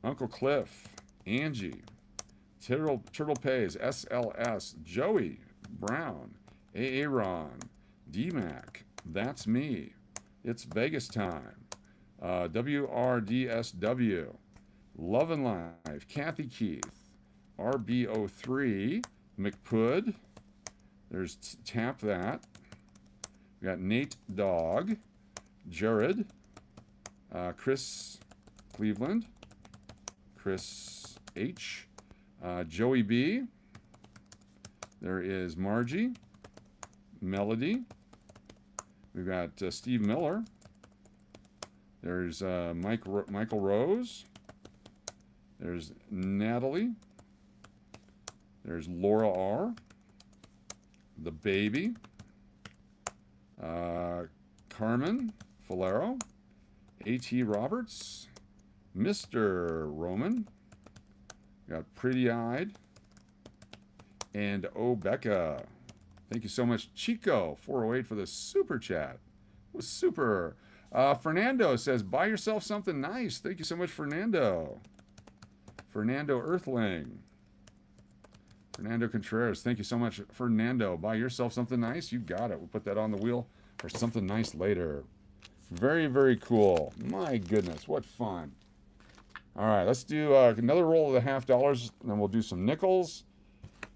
Uncle Cliff. Angie. Turtle Pays. SLS. Joey. Brown. Aaron. D-Mac. That's me. It's Vegas time. WRDSW. Love and Life. Kathy Keith. RB03. McPud. There's Tap That. We got Nate Dog. Jared. Chris Cleveland. Chris H. Joey B. There is Margie. Melody. We've got Steve Miller. There's Michael Rose. There's Natalie. There's Laura R. The Baby. Carmen Falero. A.T. Roberts. Mr. Roman. Got Pretty Eyed. And Oh Becca. Thank you so much, Chico, 408 for the super chat. It was super. Fernando says, buy yourself something nice. Thank you so much, Fernando. Fernando Earthling. Fernando Contreras. Thank you so much, Fernando. Buy yourself something nice. You got it. We'll put that on the wheel for something nice later. Very, very cool. My goodness, what fun. All right, let's do another roll of the $50, and then we'll do some nickels.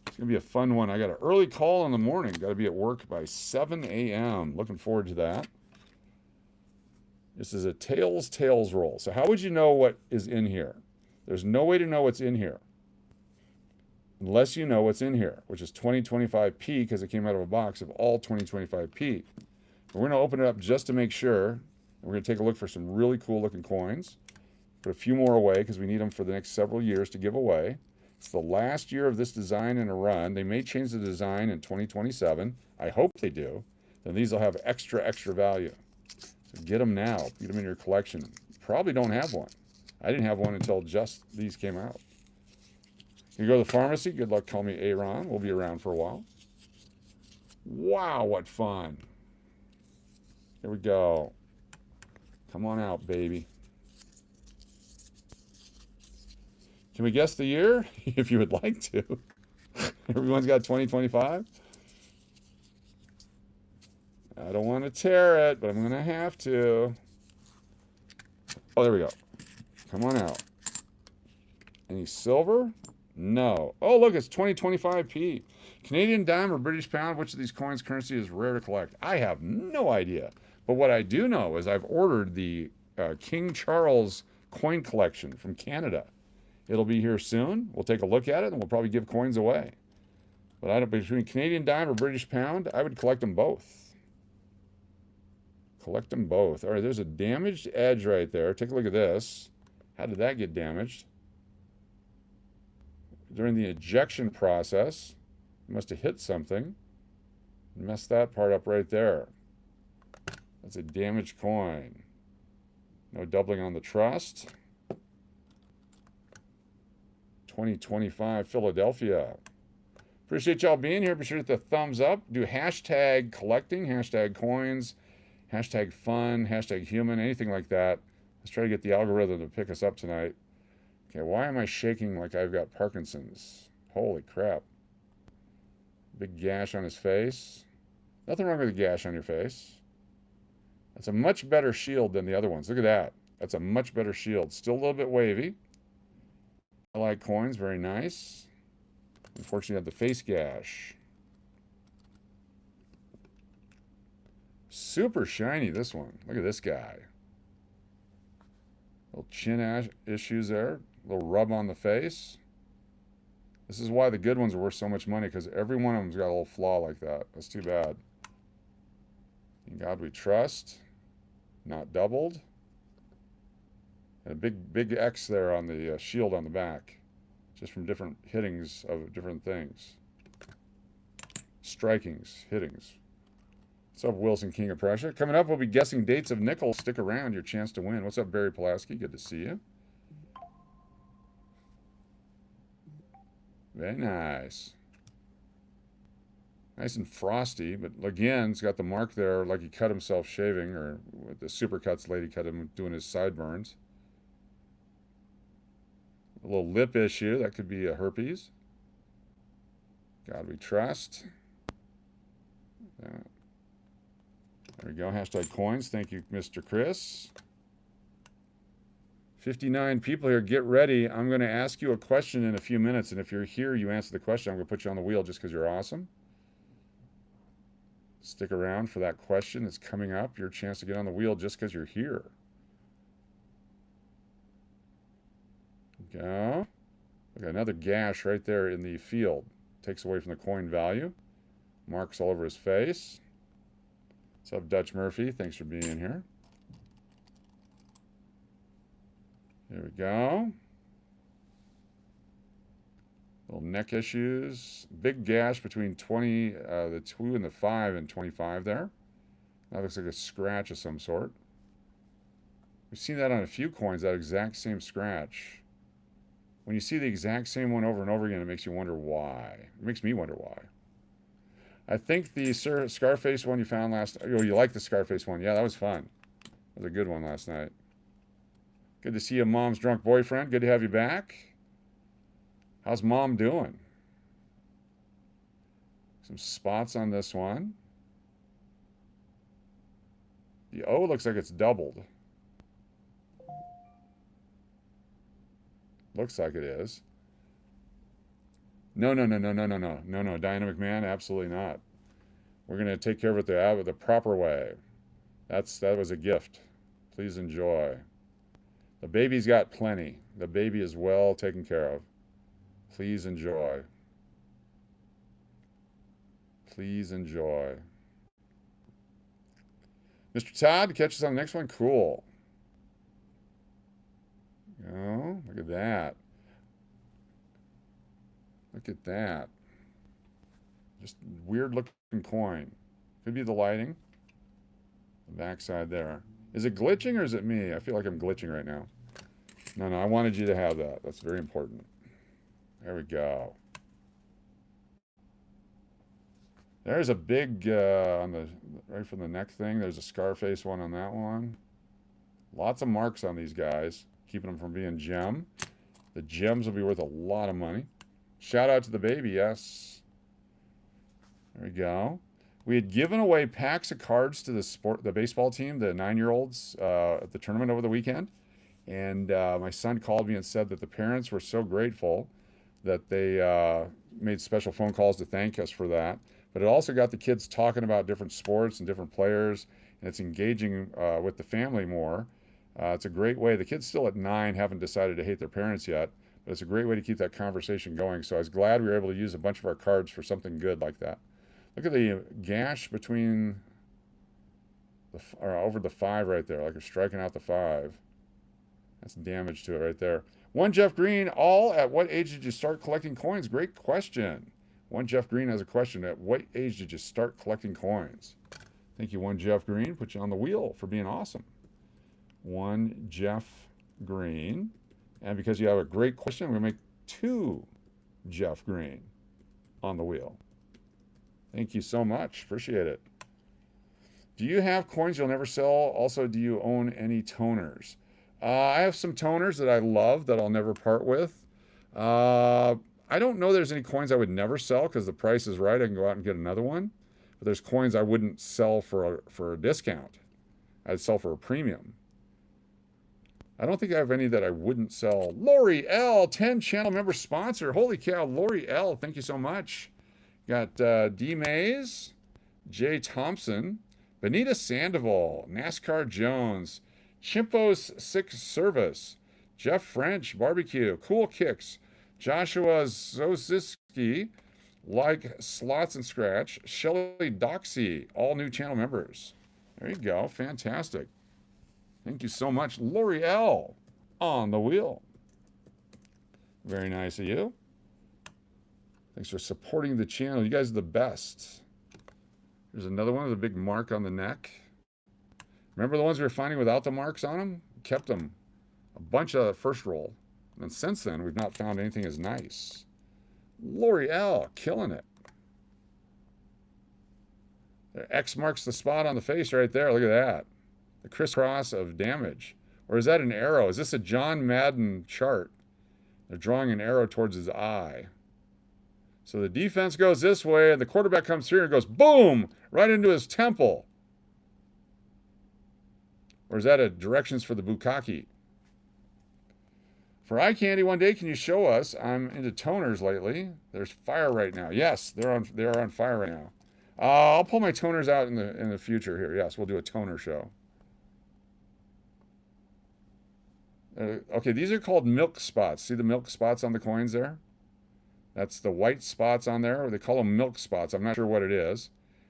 It's going to be a fun one. I got an early call in the morning. Got to be at work by 7 a.m. Looking forward to that. This is a tails roll. So how would you know what is in here? There's no way to know what's in here unless you know what's in here, which is 2025p because it came out of a box of all 2025p. But we're going to open it up just to make sure. And we're going to take a look for some really cool looking coins. Put a few more away because we need them for the next several years to give away. It's the last year of this design in a run. They may change the design in 2027. I hope they do. Then these will have extra value. So get them now. Get them in your collection. You probably don't have one. I didn't have one until just these came out. You go to the pharmacy. Good luck. Call me Aaron. We'll be around for a while. Wow, what fun. Here we go. Come on out, baby. Can we guess the year? If you would like to. Everyone's got 2025. I don't want to tear it, but I'm going to have to. Oh, there we go. Come on out. Any silver? No. Oh, look, it's 2025p. Canadian dime or British pound, which of these coins currency is rare to collect? I have no idea. But what I do know is I've ordered the King Charles coin collection from Canada. It'll be here soon. We'll take a look at it, and we'll probably give coins away. But I don't, between Canadian dime or British pound, I would collect them both. Collect them both. All right, there's a damaged edge right there. Take a look at this. How did that get damaged? During the ejection process, it must have hit something. Messed that part up right there. That's a damaged coin. No doubling on the trust. 2025 Philadelphia. Appreciate y'all being here. Be sure to hit the thumbs up. Do hashtag collecting, hashtag coins, hashtag fun, hashtag human, anything like that. Let's try to get the algorithm to pick us up tonight. Okay, why am I shaking like I've got Parkinson's? Holy crap. Big gash on his face. Nothing wrong with a gash on your face. That's a much better shield than the other ones. Look at that. That's a much better shield. Still a little bit wavy. I like coins. Very nice. Unfortunately, I have the face gash. Super shiny, this one. Look at this guy. Little chin issues there. Little rub on the face. This is why the good ones are worth so much money, because every one of them's got a little flaw like that. That's too bad. In God we trust. Not doubled. And a big X there on the shield on the back. Just from different hittings of different things. Strikings, hittings. What's up, Wilson, King of Prussia? Coming up, we'll be guessing dates of nickels. Stick around, your chance to win. What's up, Barry Pulaski? Good to see you. Very nice. Nice and frosty, but again, it's got the mark there like he cut himself shaving, or with the Supercuts lady cut him doing his sideburns. A little lip issue, that could be a herpes. God we trust. There we go, hashtag coins. Thank you, Mr. Chris. 59 people here. Get ready. I'm going to ask you a question in a few minutes, and if you're here, you answer the question. I'm going to put you on the wheel just because you're awesome. Stick around for that question. It's coming up. Your chance to get on the wheel just because you're here. Go. Look, another gash right there in the field. Takes away from the coin value. Marks all over his face. What's up, Dutch Murphy? Thanks for being here. There we go. Little neck issues. Big gash between the 2 and the 5 and 25 there. That looks like a scratch of some sort. We've seen that on a few coins, that exact same scratch. When you see the exact same one over and over again, it makes you wonder why. It makes me wonder why. I think the Scarface one you found last... Oh, you like the Scarface one. Yeah, that was fun. That was a good one last night. Good to see you, Mom's drunk boyfriend. Good to have you back. How's Mom doing? Some spots on this one. The O looks like it's doubled. Looks like it is. No, Dynamic Man, absolutely not. We're going to take care of it the proper way. That was a gift. Please enjoy. The baby's got plenty. The baby is well taken care of. Please enjoy. Please enjoy. Mr. Todd, catch us on the next one? Cool. Oh, look at that. Look at that. Just weird looking coin. Could be the lighting. The backside there. Is it glitching or is it me? I feel like I'm glitching right now. No, I wanted you to have that. That's very important. There we go. There's a big, right from the neck thing, there's a Scarface one on that one. Lots of marks on these guys, keeping them from being gem. The gems will be worth a lot of money. Shout out to the baby, yes. There we go. We had given away packs of cards to the baseball team, the 9-year-olds, at the tournament over the weekend. And my son called me and said that the parents were so grateful that they made special phone calls to thank us for that. But it also got the kids talking about different sports and different players, and it's engaging with the family more. It's a great way. The kids still at 9 haven't decided to hate their parents yet, but it's a great way to keep that conversation going. So I was glad we were able to use a bunch of our cards for something good like that. Look at the gash between over the 5 right there, like you're striking out the 5. That's damage to it right there. One Jeff Green, all at what age did you start collecting coins? Great question. One Jeff Green has a question. At what age did you start collecting coins? Thank you, One Jeff Green. Put you on the wheel for being awesome. One Jeff Green. And because you have a great question, I'm going to make 2 Jeff Green on the wheel. Thank you so much. Appreciate it. Do you have coins you'll never sell? Also, do you own any toners? I have some toners that I love that I'll never part with. I don't know there's any coins I would never sell because the price is right. I can go out and get another one. But there's coins I wouldn't sell for a discount. I'd sell for a premium. I don't think I have any that I wouldn't sell. Lori L, 10 channel member sponsor. Holy cow, Lori L, thank you so much. Got D. Mays, Jay Thompson, Benita Sandoval, NASCAR Jones, Chimpo's Six Service, Jeff French, Barbecue, Cool Kicks, Joshua Zoziski, Like Slots and Scratch, Shelly Doxy, all new channel members. There you go. Fantastic. Thank you so much. Lori L on the wheel. Very nice of you. Thanks for supporting the channel. You guys are the best. There's another one with a big mark on the neck. Remember the ones we were finding without the marks on them? Kept them. A bunch of the first roll. And since then, we've not found anything as nice. Lori L, killing it. X marks the spot on the face right there. Look at that. The crisscross of damage. Or is that an arrow? Is this a John Madden chart? They're drawing an arrow towards his eye. So the defense goes this way, and the quarterback comes through and goes, boom, right into his temple. Or is that a directions for the bukkake? For eye candy one day, can you show us? I'm into toners lately. There's fire right now. Yes, they're on fire right now. I'll pull my toners out in the future here. Yes, we'll do a toner show. Okay, these are called milk spots. See the milk spots on the coins there? That's the white spots on there. Or they call them milk spots. I'm not sure what it is.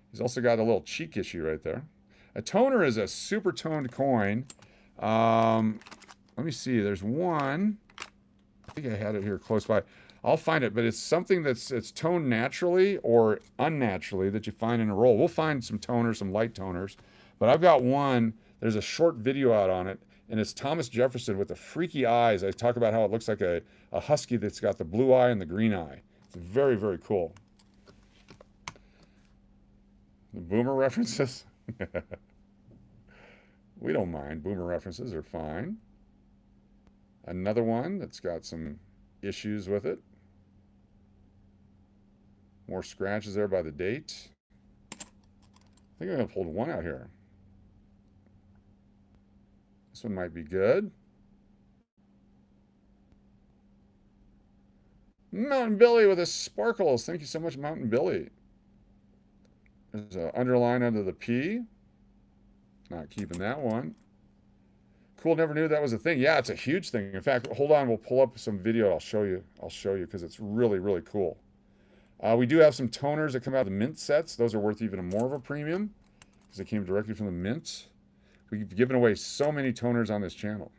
He's also got a little cheek issue right there. A toner is a super toned coin. Let me see. There's one. I think I had it here close by. I'll find it, but it's something it's toned naturally or unnaturally that you find in a roll. We'll find some toners, some light toners. But I've got one. There's a short video out on it, and it's Thomas Jefferson with the freaky eyes. I talk about how it looks like a husky that's got the blue eye and the green eye. It's very, very cool. The boomer references? We don't mind. Boomer references are fine. Another one that's got some issues with it. More scratches there by the date. I think I'm going to pull one out here. This one might be good. Mountain Billy with his sparkles. Thank you so much, Mountain Billy. There's an underline under the P. Not keeping that one. Cool, never knew that was a thing. Yeah, it's a huge thing. In fact, hold on, we'll pull up some video. I'll show you because it's really, really cool. We do have some toners that come out of the mint sets. Those are worth even more of a premium because they came directly from the mint. We've given away so many toners on this channel.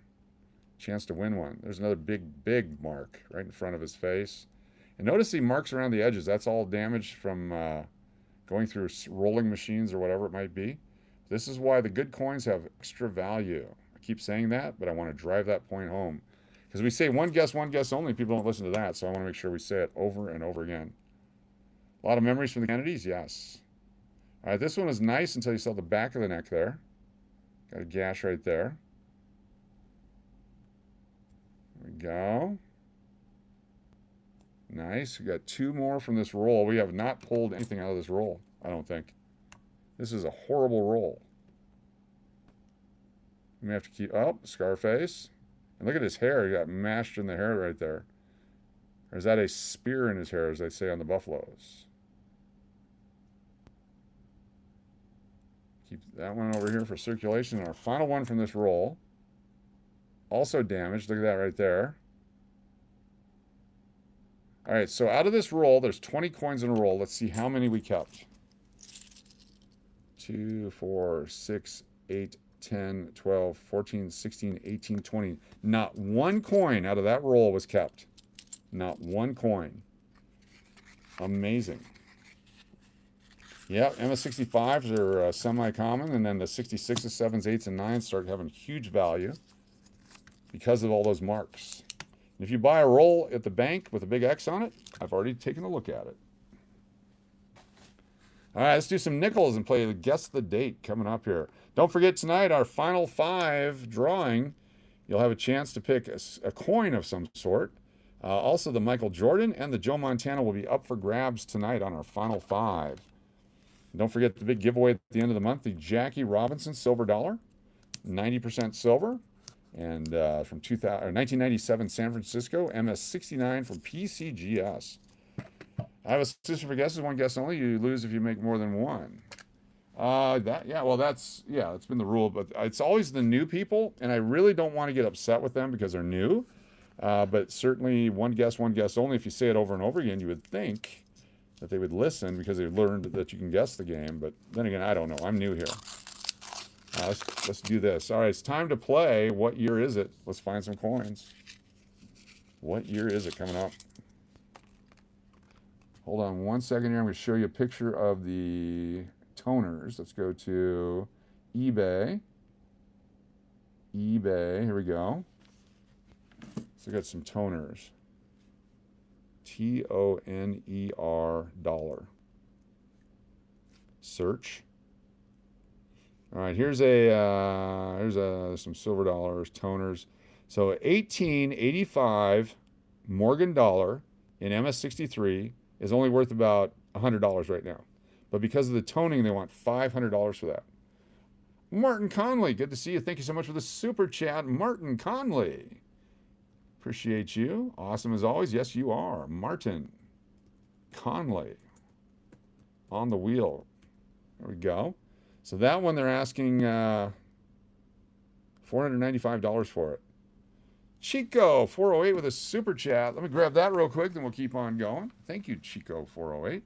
Chance to win one. There's another big, big mark right in front of his face. And notice the marks around the edges. That's all damage from going through rolling machines or whatever it might be. This is why the good coins have extra value. I keep saying that, but I want to drive that point home. Because we say one guess only. People don't listen to that, so I want to make sure we say it over and over again. A lot of memories from the Kennedys? Yes. All right, this one is nice until you saw the back of the neck there. Got a gash right there. There we go. Nice. We got 2 more from this roll. We have not pulled anything out of this roll, I don't think. This is a horrible roll. We have to keep... Oh, Scarface. And look at his hair. He got mashed in the hair right there. Or is that a spear in his hair, as they say on the Buffaloes? Keep that one over here for circulation. And our final one from this roll. Also damaged. Look at that right there. All right, so out of this roll, there's 20 coins in a roll. Let's see how many we kept. 2, 4, 6, 8, 10, 12, 14, 16, 18, 20. Not one coin out of that roll was kept. Not one coin. Amazing. Yeah, MS65s are semi-common, and then the 66s, 7s, 8s, and 9s start having huge value because of all those marks. If you buy a roll at the bank with a big X on it, I've already taken a look at it. All right, let's do some nickels and play Guess the Date coming up here. Don't forget tonight, our final 5 drawing. You'll have a chance to pick a coin of some sort. Also, the Michael Jordan and the Joe Montana will be up for grabs tonight on our final 5. And don't forget the big giveaway at the end of the month, the Jackie Robinson silver dollar, 90% silver. And from 1997 San Francisco, MS69 from PCGS. I have a system for guesses, one guess only. You lose if you make more than one. That's been the rule, but it's always the new people, and I really don't want to get upset with them because they're new. But certainly one guess only. If you say it over and over again, you would think that they would listen because they've learned that you can guess the game. But then again, I don't know. I'm new here. Let's do this. All right, it's time to play. What year is it? Let's find some coins. What year is it coming up? Hold on one second here. I'm going to show you a picture of the toners. Let's go to eBay. Here we go. So I got some toners. TONER dollar. Search. All right, here's some silver dollars, toners. So 1885 Morgan dollar in MS63 is only worth about $100 right now. But because of the toning, they want $500 for that. Martin Conley, good to see you. Thank you so much for the super chat, Martin Conley. Appreciate you. Awesome as always. Yes, you are. Martin Conley on the wheel. There we go. So that one they're asking $495 for it. Chico 408 with a super chat. Let me grab that real quick, then we'll keep on going. Thank you, Chico 408.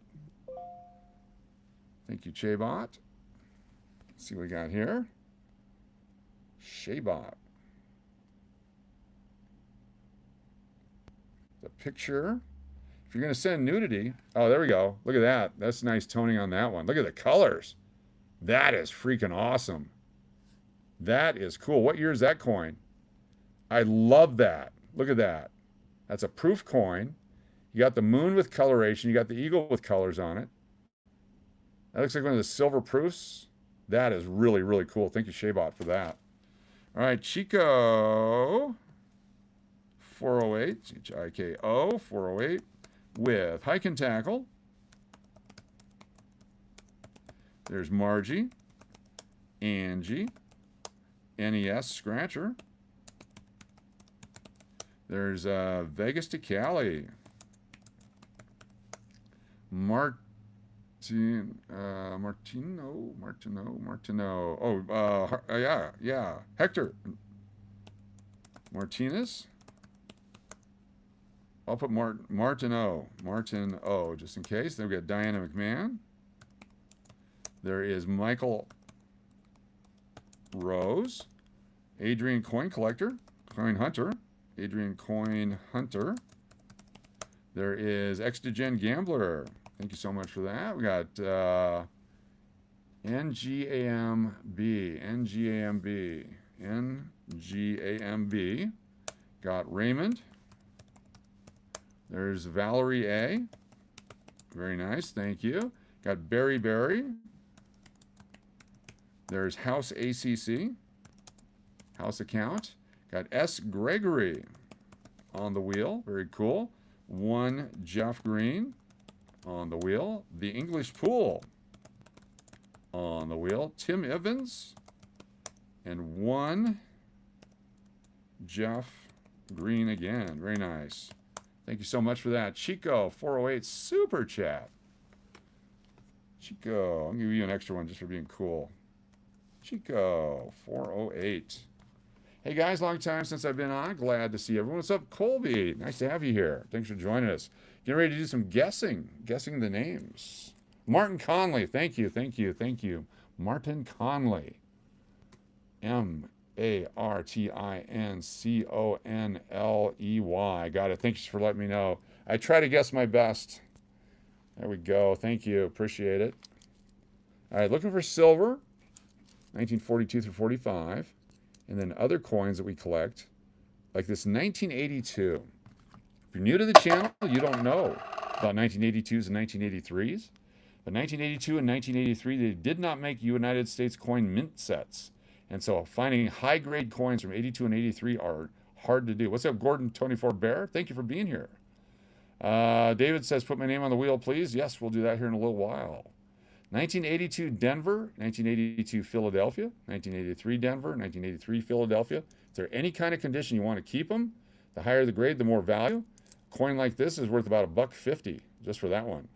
Thank you, Chabot. Let's see what we got here. Chabot. The picture. If you're going to send nudity, oh, there we go. Look at that. That's nice toning on that one. Look at the colors. That is freaking awesome. That is cool. What year is that coin? I love that. Look at that. That's a proof coin. You got the moon with coloration. You got the eagle with colors on it. That looks like one of the silver proofs. That is really, really cool. Thank you, Shabot, for that. All right, Chico 408, Chiko 408 with Hike and Tackle. There's Margie, Angie, NES Scratcher. There's Vegas to Cali. Martino. Oh, yeah. Hector Martinez. I'll put Martin O, just in case. Then we got Diana McMahon. There is Michael Rose, Adrian Coin Collector, Coin Hunter, Adrian Coin Hunter. There is Extogen Gambler. Thank you so much for that. We got NGAMB. Got Raymond. There's Valerie A. Very nice, thank you. Got Barry. There's House ACC. House Account. Got S. Gregory on the wheel. Very cool. One Jeff Green on the wheel. The English Pool. on the wheel. Tim Evans and 1 Jeff Green again. Very nice. Thank you so much for that. Chico, 408 Super Chat. Chico, I'll give you an extra one just for being cool. Chico, 408. Hey guys, long time since I've been on. Glad to see everyone. What's up, Colby? Nice to have you here. Thanks for joining us. Getting ready to do some guessing the names. Martin Conley, thank you. Martin Conley. Martinconley. Got it. Thanks for letting me know. I try to guess my best. There we go. Thank you. Appreciate it. All right, looking for silver, 1942 through 45. And then other coins that we collect, like this 1982. If you're new to the channel, you don't know about 1982s and 1983s. But 1982 and 1983, they did not make United States coin mint sets. And so finding high-grade coins from 82 and 83 are hard to do. What's up, Gordon 24 Bear? Thank you for being here. David says, put my name on the wheel, please. Yes, we'll do that here in a little while. 1982 Denver, 1982 Philadelphia, 1983 Denver, 1983 Philadelphia. If they're any kind of condition you want to keep them, the higher the grade, the more value. A coin like this is worth about $1.50 just for that one.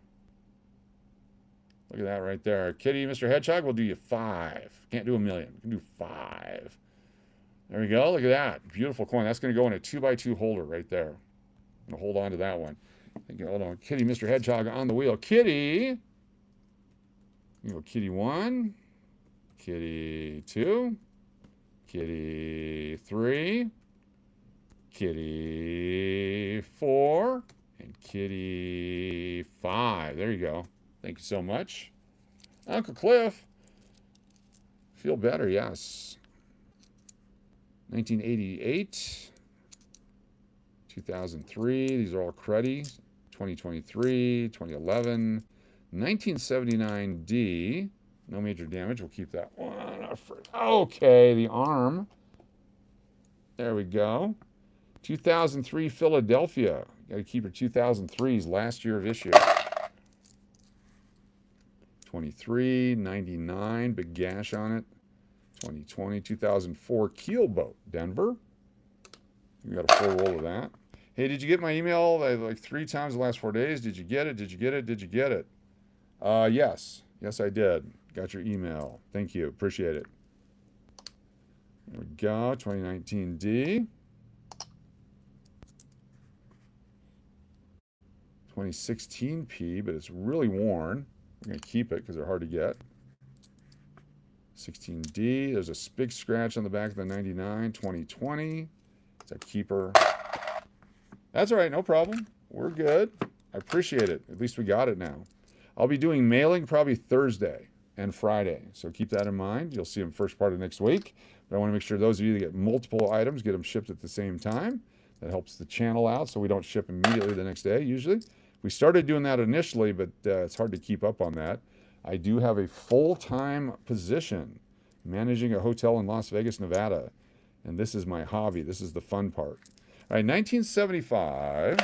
Look at that right there. Kitty, Mr. Hedgehog, we'll do you 5. Can't do a million. We can do 5. There we go. Look at that. Beautiful coin. That's going to go in a 2x2 holder right there. I'm going to hold on to that one. Hold on. Kitty, Mr. Hedgehog on the wheel. Kitty. You go Kitty 1, Kitty 2, Kitty 3, Kitty 4, and Kitty 5. There you go. Thank you so much. Uncle Cliff. Feel better, yes. 1988, 2003. These are all cruddy. 2023, 2011. 1979D, no major damage. We'll keep that one. Okay, the arm. There we go. 2003 Philadelphia. Got to keep your 2003s, last year of issue. 23, 99, big gash on it. 2020, 2004 Keelboat, Denver. We got a full roll of that. Hey, did you get my email like 3 times the last 4 days? Did you get it? Did you get it? Did you get it? Yes. Yes, I did. Got your email. Thank you. Appreciate it. There we go. 2019D. 2016P, but it's really worn. We're going to keep it because they're hard to get. 16D. There's a big scratch on the back of the 99. 2020. It's a keeper. That's all right. No problem. We're good. I appreciate it. At least we got it now. I'll be doing mailing probably Thursday and Friday, so keep that in mind. You'll see them first part of next week. But I want to make sure those of you that get multiple items get them shipped at the same time. That helps the channel out so we don't ship immediately the next day, usually. We started doing that initially, but it's hard to keep up on that. I do have a full-time position managing a hotel in Las Vegas, Nevada, and this is my hobby. This is the fun part. All right, 1975.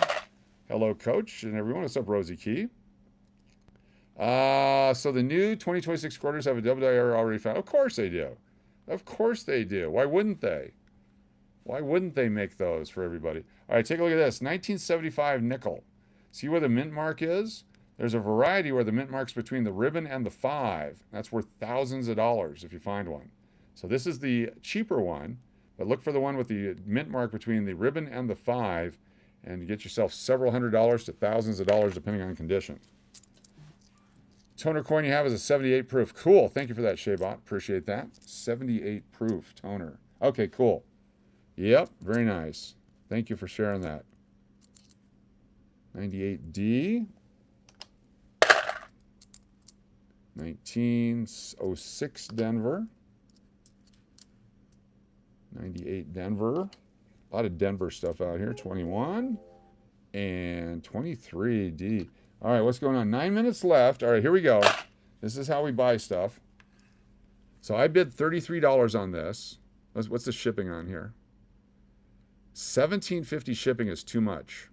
Hello, Coach, and everyone. What's up, Rosie Key? So the new 2026 quarters have a double error already found. Of course they do. Of course they do. Why wouldn't they? Why wouldn't they make those for everybody? All right, take a look at this. 1975 nickel. See where the mint mark is? There's a variety where the mint mark's between the ribbon and the 5. That's worth thousands of dollars if you find one. So this is the cheaper one, but look for the one with the mint mark between the ribbon and the 5, and you get yourself several $100s to thousands of dollars depending on condition. Toner coin you have is a 78 proof. Cool. Thank you for that, Shaybot. Appreciate that. 78 proof toner. Okay, cool. Yep, very nice. Thank you for sharing that. 98D. 1906 Denver. 98 Denver. A lot of Denver stuff out here. 21. And 23D. All right, what's going on? 9 minutes left. All right, here we go. This is how we buy stuff. So I bid $33 on this. What's the shipping on here? $17.50 shipping is too much.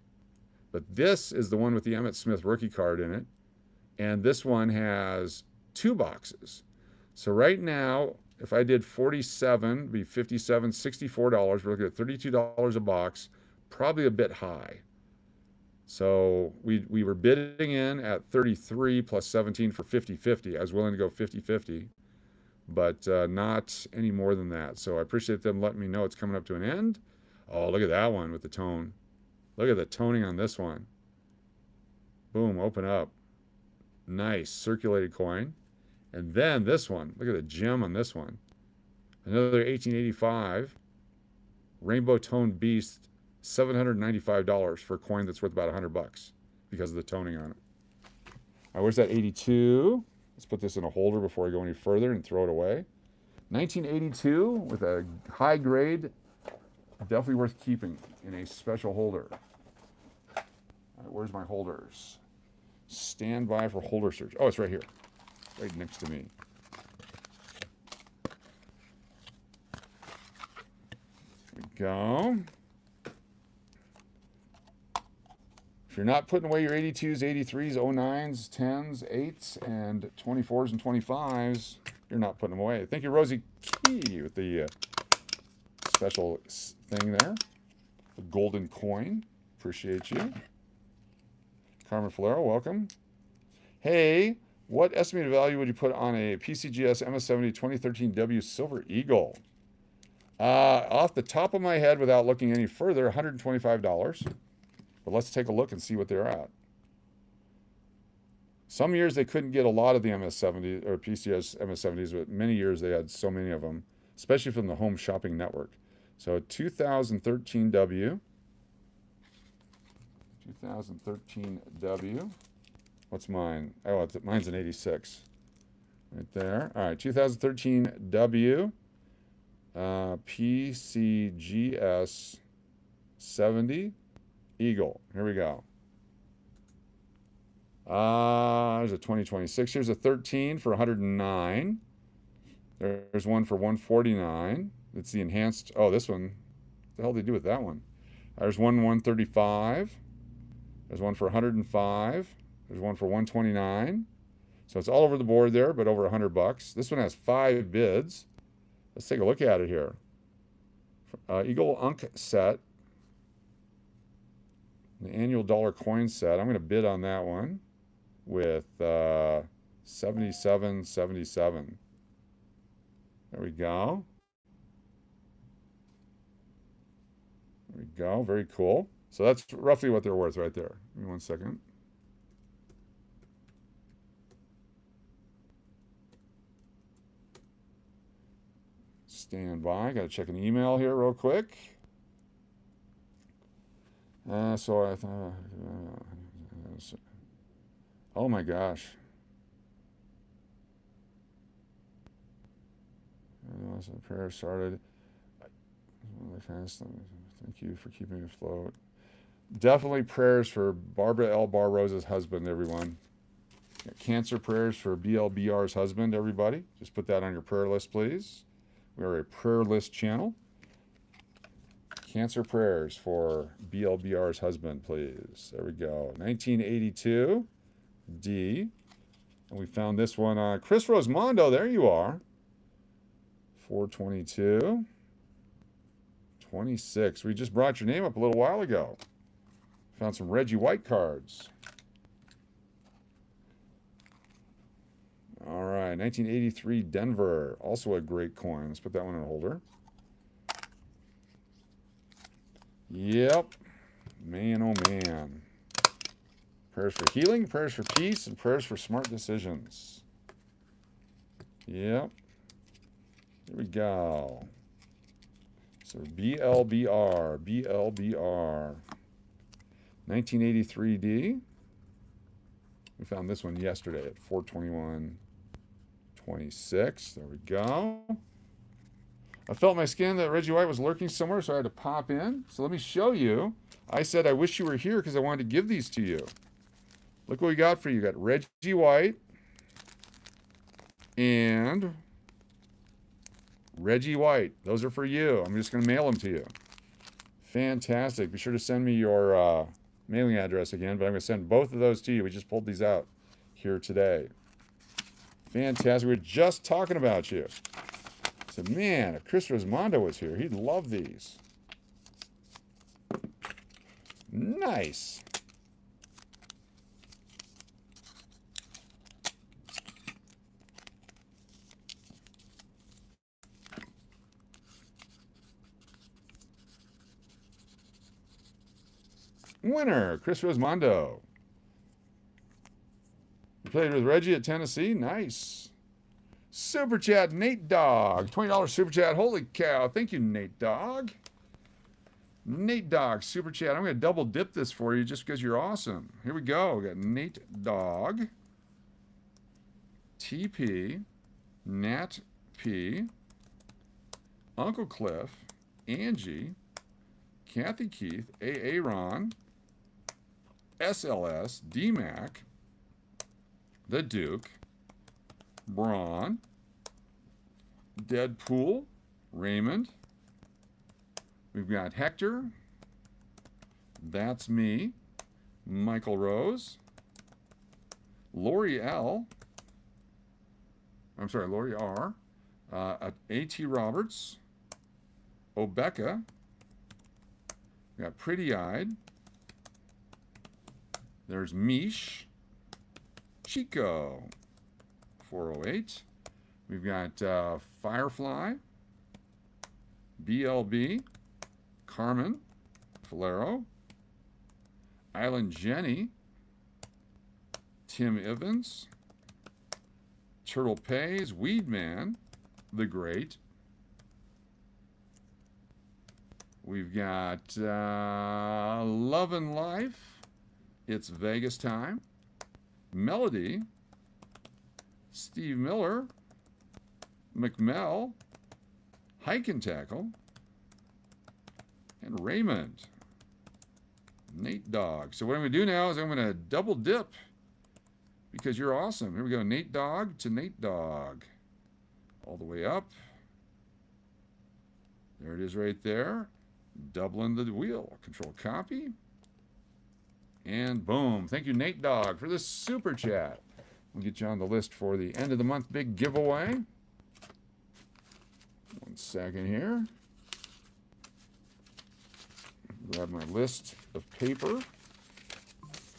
But this is the one with the Emmitt Smith rookie card in it. And this one has 2 boxes. So right now, if I did 47, it'd be 57, $64. We're looking at $32 a box, probably a bit high. So we were bidding in at 33 plus 17 for 50-50. I was willing to go 50-50, but not any more than that. So I appreciate them letting me know it's coming up to an end. Oh, look at that one with the tone. Look at the toning on this one. Boom, open up. Nice, circulated coin. And then this one, look at the gem on this one. Another 1885 rainbow toned beast, $795 for a coin that's worth about $100 because of the toning on it. All right, where's that 82? Let's put this in a holder before I go any further and throw it away. 1982 with a high grade, definitely worth keeping in a special holder. All right, where's my holders? Stand by for holder search. Oh, it's right here, right next to me. There we go. If you're not putting away your 82s, 83s, 09s, 10s, 8s, and 24s and 25s, you're not putting them away. Thank you, Rosie Key, with the special thing there. The golden coin. Appreciate you. Carmen Falero, welcome. Hey, what estimated value would you put on a PCGS MS70 2013W Silver Eagle? Off the top of my head, without looking any further, $125. But let's take a look and see what they're at. Some years they couldn't get a lot of the MS70 or PCS MS70s, but many years they had so many of them, especially from the Home Shopping Network. So 2013W. 2013W. What's mine? Oh, mine's an 86. Right there. All right, 2013W. PCGS 70. Eagle. Here we go. There's a 2026. Here's a 13 for 109. There's one for 149. It's the enhanced. Oh, this one. What the hell did they do with that one? There's one 135. There's one for 105. There's one for 129. So it's all over the board there, but over $100. This one has 5 bids. Let's take a look at it here. Eagle Unk set. The annual dollar coin set. I'm going to bid on that one with $77.77. There we go. There we go. Very cool. So that's roughly what they're worth right there. Give me 1 second. Stand by. Got to check an email here real quick. So I thought, oh my gosh. So the prayer started. Thank you for keeping me afloat. Definitely prayers for Barbara L. Barrose's husband, everyone. Cancer prayers for BLBR's husband, everybody. Just put that on your prayer list, please. We are a prayer list channel. Cancer prayers for BLBR's husband, please. There we go. 1982 D. And we found this one on Chris Rosmondo. There you are. 422. 26. We just brought your name up a little while ago. Found some Reggie White cards. All right. 1983 Denver. Also a great coin. Let's put that one in a holder. Yep. Man, oh man. Prayers for healing, prayers for peace, and prayers for smart decisions. Yep. Here we go. So BLBR. 1983D. We found this one yesterday at 421.26. There we go. I felt my skin that Reggie White was lurking somewhere, so I had to pop in. So let me show you. I said I wish you were here because I wanted to give these to you. Look what we got for you. You got Reggie White and Reggie White. Those are for you. I'm just going to mail them to you. Fantastic. Be sure to send me your mailing address again, but I'm going to send both of those to you. We just pulled these out here today. Fantastic. We were just talking about you. I said, man, if Chris Rosmondo was here, he'd love these. Nice. Winner, Chris Rosmondo. You played with Reggie at Tennessee? Nice. Super Chat, Nate Dogg. $20 Super Chat. Holy cow. Thank you, Nate Dogg. Nate Dogg, Super Chat. I'm going to double dip this for you just because you're awesome. Here we go. We got Nate Dogg, TP, Nat P, Uncle Cliff, Angie, Kathy Keith, Aaron, SLS, DMAC, The Duke, Braun, Deadpool, Raymond. We've got Hector. That's me. Michael Rose. Lori L. I'm sorry, Lori R. A.T. Roberts. Obecca. We got Pretty Eyed. There's Mish. Chico. 408. We've got Firefly. BLB. Carmen. Falero. Island Jenny. Tim Evans. Turtle Pays. Weedman. The Great. We've got Love and Life. It's Vegas Time. Melody. Steve Miller. McMell. Hike and Tackle. And Raymond. Nate Dogg. So what I'm going to do now is I'm going to double dip because you're awesome. Here we go. Nate Dogg to Nate Dogg. All the way up. There it is right there. Doubling the wheel. Control copy. And boom. Thank you, Nate Dogg, for this super chat. We'll get you on the list for the end of the month big giveaway. 1 second here. Grab my list of paper.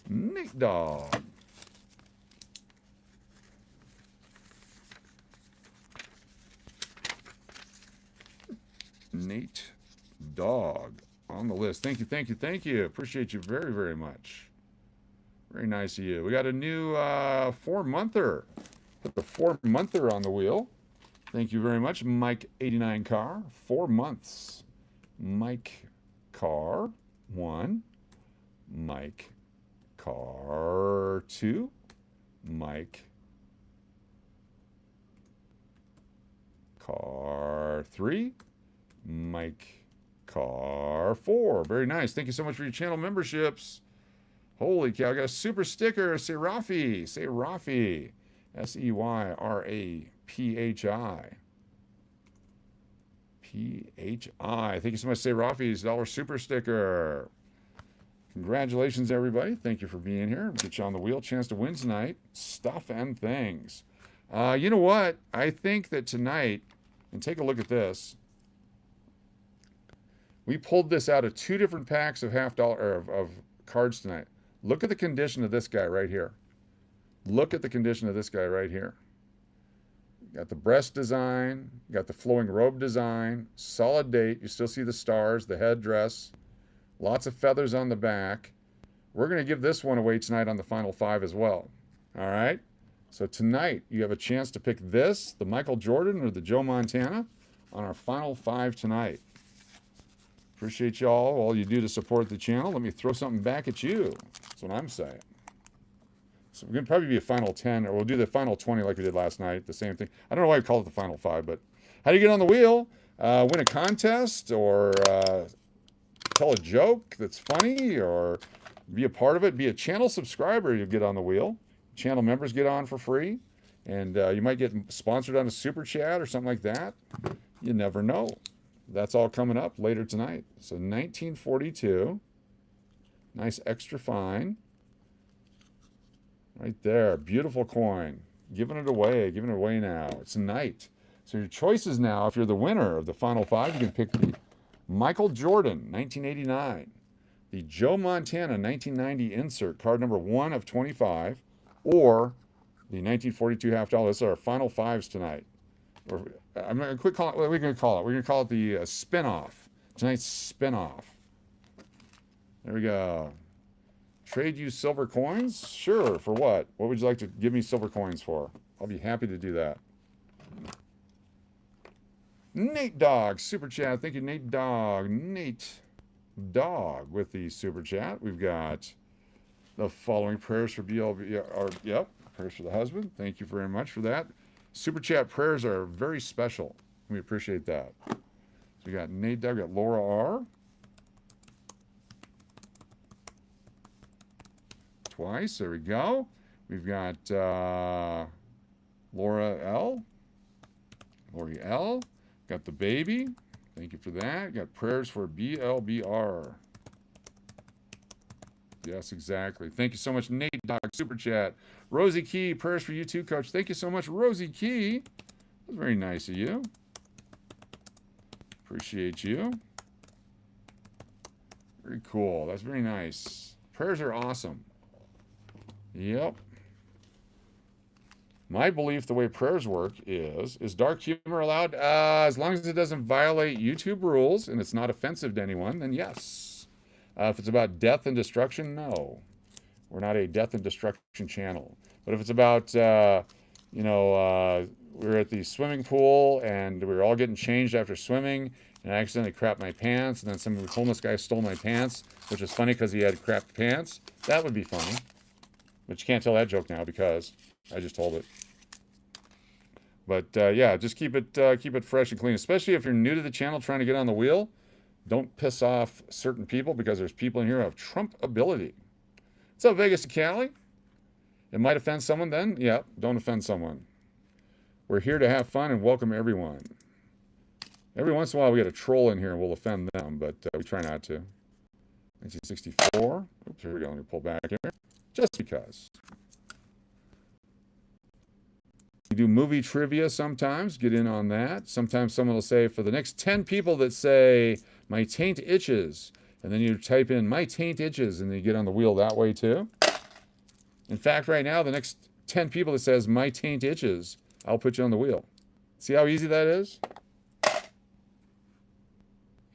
Nate Dogg. Nate Dogg on the list. Thank you, thank you, thank you. Appreciate you very, very much. Very nice of you. We got a new 4-monther. Put the 4-monther on the wheel. Thank you very much, Mike 89 Car. 4 months. Mike Car 1. Mike Car 2. Mike Car 3. Mike Car 4. Very nice. Thank you so much for your channel memberships. Holy cow, I got a super sticker. Say Rafi. Say Rafi. SEYRAPHI. PHI. Thank you so much. Say Rafi's $1 super sticker. Congratulations, everybody. Thank you for being here. Get you on the wheel. Chance to win tonight. Stuff and things. You know what? I think that tonight, and take a look at this. We pulled this out of 2 different packs of of cards tonight. Look at the condition of this guy right here. Look at the condition of this guy right here. You got the breast design, you got the flowing robe design, solid date. You still see the stars, the headdress, lots of feathers on the back. We're going to give this one away tonight on the final 5 as well. All right? So tonight, you have a chance to pick this, the Michael Jordan or the Joe Montana, on our final 5 tonight. Appreciate y'all, all you do to support the channel. Let me throw something back at you. That's what I'm saying. So we're going to probably be a final 10, or we'll do the final 20 like we did last night. The same thing. I don't know why we call it the final 5, but how do you get on the wheel? Win a contest, or tell a joke that's funny, or be a part of it. Be a channel subscriber, you'll get on the wheel. Channel members get on for free. And you might get sponsored on a super chat or something like that. You never know. That's all coming up later tonight. So 1942. Nice extra fine. Right there. Beautiful coin. Giving it away now. It's a night. So your choices now, if you're the winner of the final five, you can pick the Michael Jordan, 1989, the Joe Montana, 1990 insert, card number 1 of 25, or the 1942 half dollar. Those are our final fives tonight. Or I'm going to call it. What are we going to call it? We're going to call it the spin-off. Tonight's spin-off. There we go. Trade you silver coins? Sure. For what? What would you like to give me silver coins for? I'll be happy to do that. Nate Dog, super chat. Thank you, Nate Dog. Nate Dog with the super chat. We've got the following prayers for BLB. Yep, prayers for the husband. Thank you very much for that. Super chat prayers are very special. We appreciate that. So we got Nate Dog, we got Laura R. Twice. There we go. We've got Laura L. Lori L. Got the baby. Thank you for that. Got prayers for BLBR. Yes, exactly. Thank you so much, Nate Dog, super chat. Rosie Key, prayers for you too, Coach. Thank you so much, Rosie Key. That was very nice of you. Appreciate you. Very cool. That's very nice. Prayers are awesome. Yep. My belief, the way prayers work is dark humor allowed? As long as it doesn't violate YouTube rules and it's not offensive to anyone, then yes. If it's about death and destruction, no. We're not a death and destruction channel. But if it's about, we were at the swimming pool and we were all getting changed after swimming, and I accidentally crapped my pants, and then some homeless guy stole my pants, which is funny because he had crapped pants. That would be funny. But you can't tell that joke now because I just told it. But yeah, just keep it fresh and clean, especially if you're new to the channel trying to get on the wheel. Don't piss off certain people because there's people in here who have Trump ability. What's up, Vegas to Cali? It might offend someone then? Yeah, don't offend someone. We're here to have fun and welcome everyone. Every once in a while we get a troll in here and we'll offend them, but we try not to. 1964. Oops, here we go. Let me pull back here. Just because. We do movie trivia sometimes. Get in on that. Sometimes someone will say, for the next 10 people that say, my taint itches, and then you type in, my taint itches, and then you get on the wheel that way too. In fact, right now, the next 10 people that says, my taint itches, I'll put you on the wheel. See how easy that is?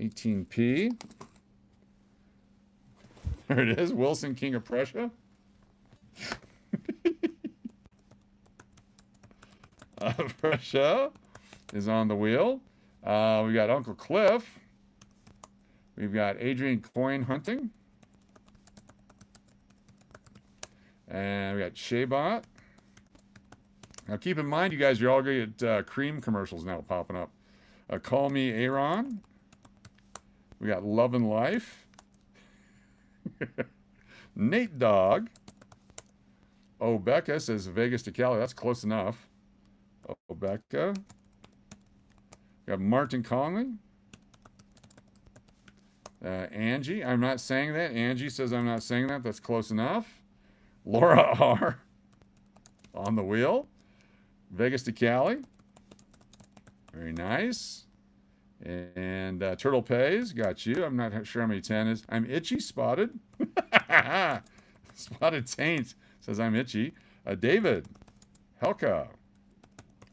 18p. There it is. Wilson, King of Prussia. Prussia is on the wheel. We got Uncle Cliff. We've got Adrian Coin Hunting. And we got Shaybot. Now keep in mind, you guys, you're all going to get cream commercials now popping up. Call Me Aaron. We got Love and Life. Nate Dog. Oh, Becca says Vegas to Cali. That's close enough. Oh, Becca. We got Martin Conley. Angie. I'm not saying that. Angie says I'm not saying that. That's close enough. Laura R. On the wheel. Vegas to Cali. Very nice. And Turtle Pays. Got you. I'm not sure how many 10 is. I'm itchy. Spotted. Spotted Taint says I'm itchy. David. Helka.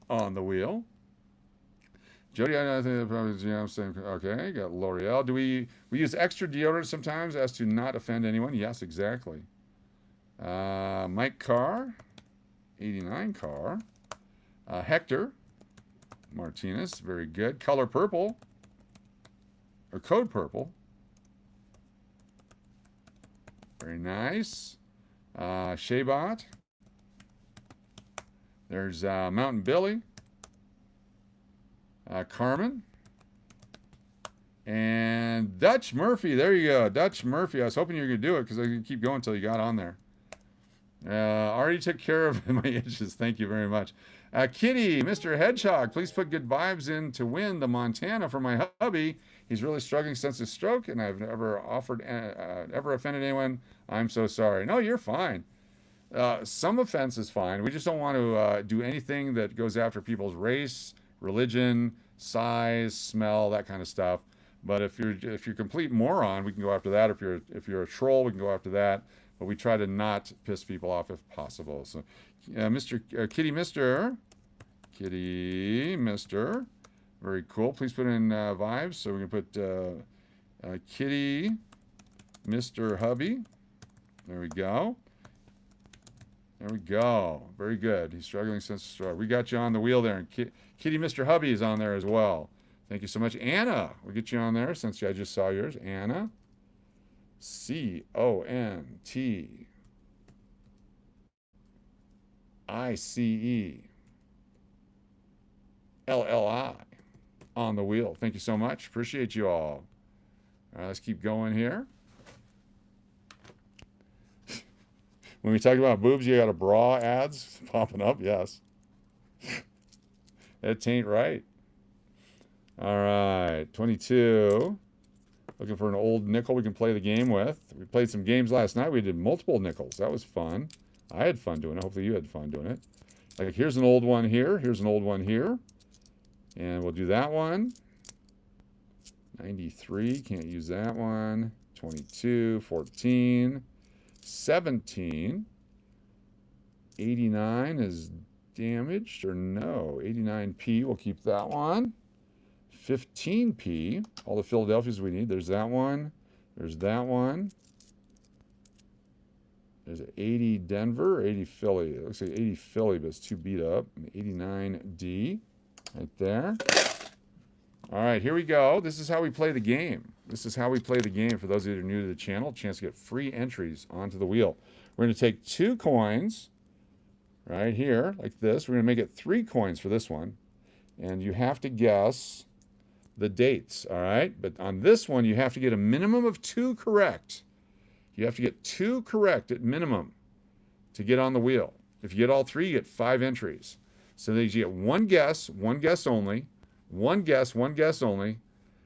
On the wheel. Jody, I think probably, I'm saying, okay, got L'Oreal. Do we use extra deodorant sometimes as to not offend anyone? Yes, exactly. Mike Carr, 89 Carr. Hector Martinez, very good. Color Purple, or Code Purple. Very nice. Shaybot. There's Mountain Billy. Carmen. And Dutch Murphy. There you go. Dutch Murphy. I was hoping you were going to do it because I could keep going until you got on there. Already took care of my issues. Thank you very much. Kitty, Mr. Hedgehog, please put good vibes in to win the Montana for my hubby. He's really struggling since his stroke, and I've never offended anyone. I'm so sorry. No, you're fine. Some offense is fine. We just don't want to do anything that goes after people's race, religion, size, smell, that kind of stuff. But if you're a complete moron, we can go after that. If you're a troll, we can go after that. But we try to not piss people off if possible. So, Mr. Kitty Mister, very cool. Please put in vibes. So we can put Kitty Mr. Hubby. There we go. There we go. Very good. He's struggling since the start. We got you on the wheel there. And Kitty Mr. Hubby is on there as well. Thank you so much. Anna, we'll get you on there since I just saw yours. Anna. CONTICELLI on the wheel. Thank you so much. Appreciate you all. All right, let's keep going here. When we talk about boobs, you got a bra ads popping up. Yes. That ain't right. All right, 22. Looking for an old nickel we can play the game with. We played some games last night. We did multiple nickels. That was fun. I had fun doing it. Hopefully you had fun doing it. Like, here's an old one here. Here's an old one here. And we'll do that one. 93. Can't use that one. 22. 14. 17. 89 is damaged, or no. 89p. We'll keep that one. 15p, all the Philadelphias we need. There's that one. There's that one. There's 80 Denver, 80 Philly. It looks like 80 Philly, but it's too beat up. And 89D, right there. All right, here we go. This is how we play the game. This is how we play the game. For those of you that are new to the channel, a chance to get free entries onto the wheel. We're going to take 2 coins right here, like this. We're going to make it 3 coins for this one. And you have to guess the dates, all right? But on this one, you have to get a minimum of 2 correct. You have to get 2 correct at minimum to get on the wheel. If you get all 3, you get 5 entries. So that you get one guess only, one guess only.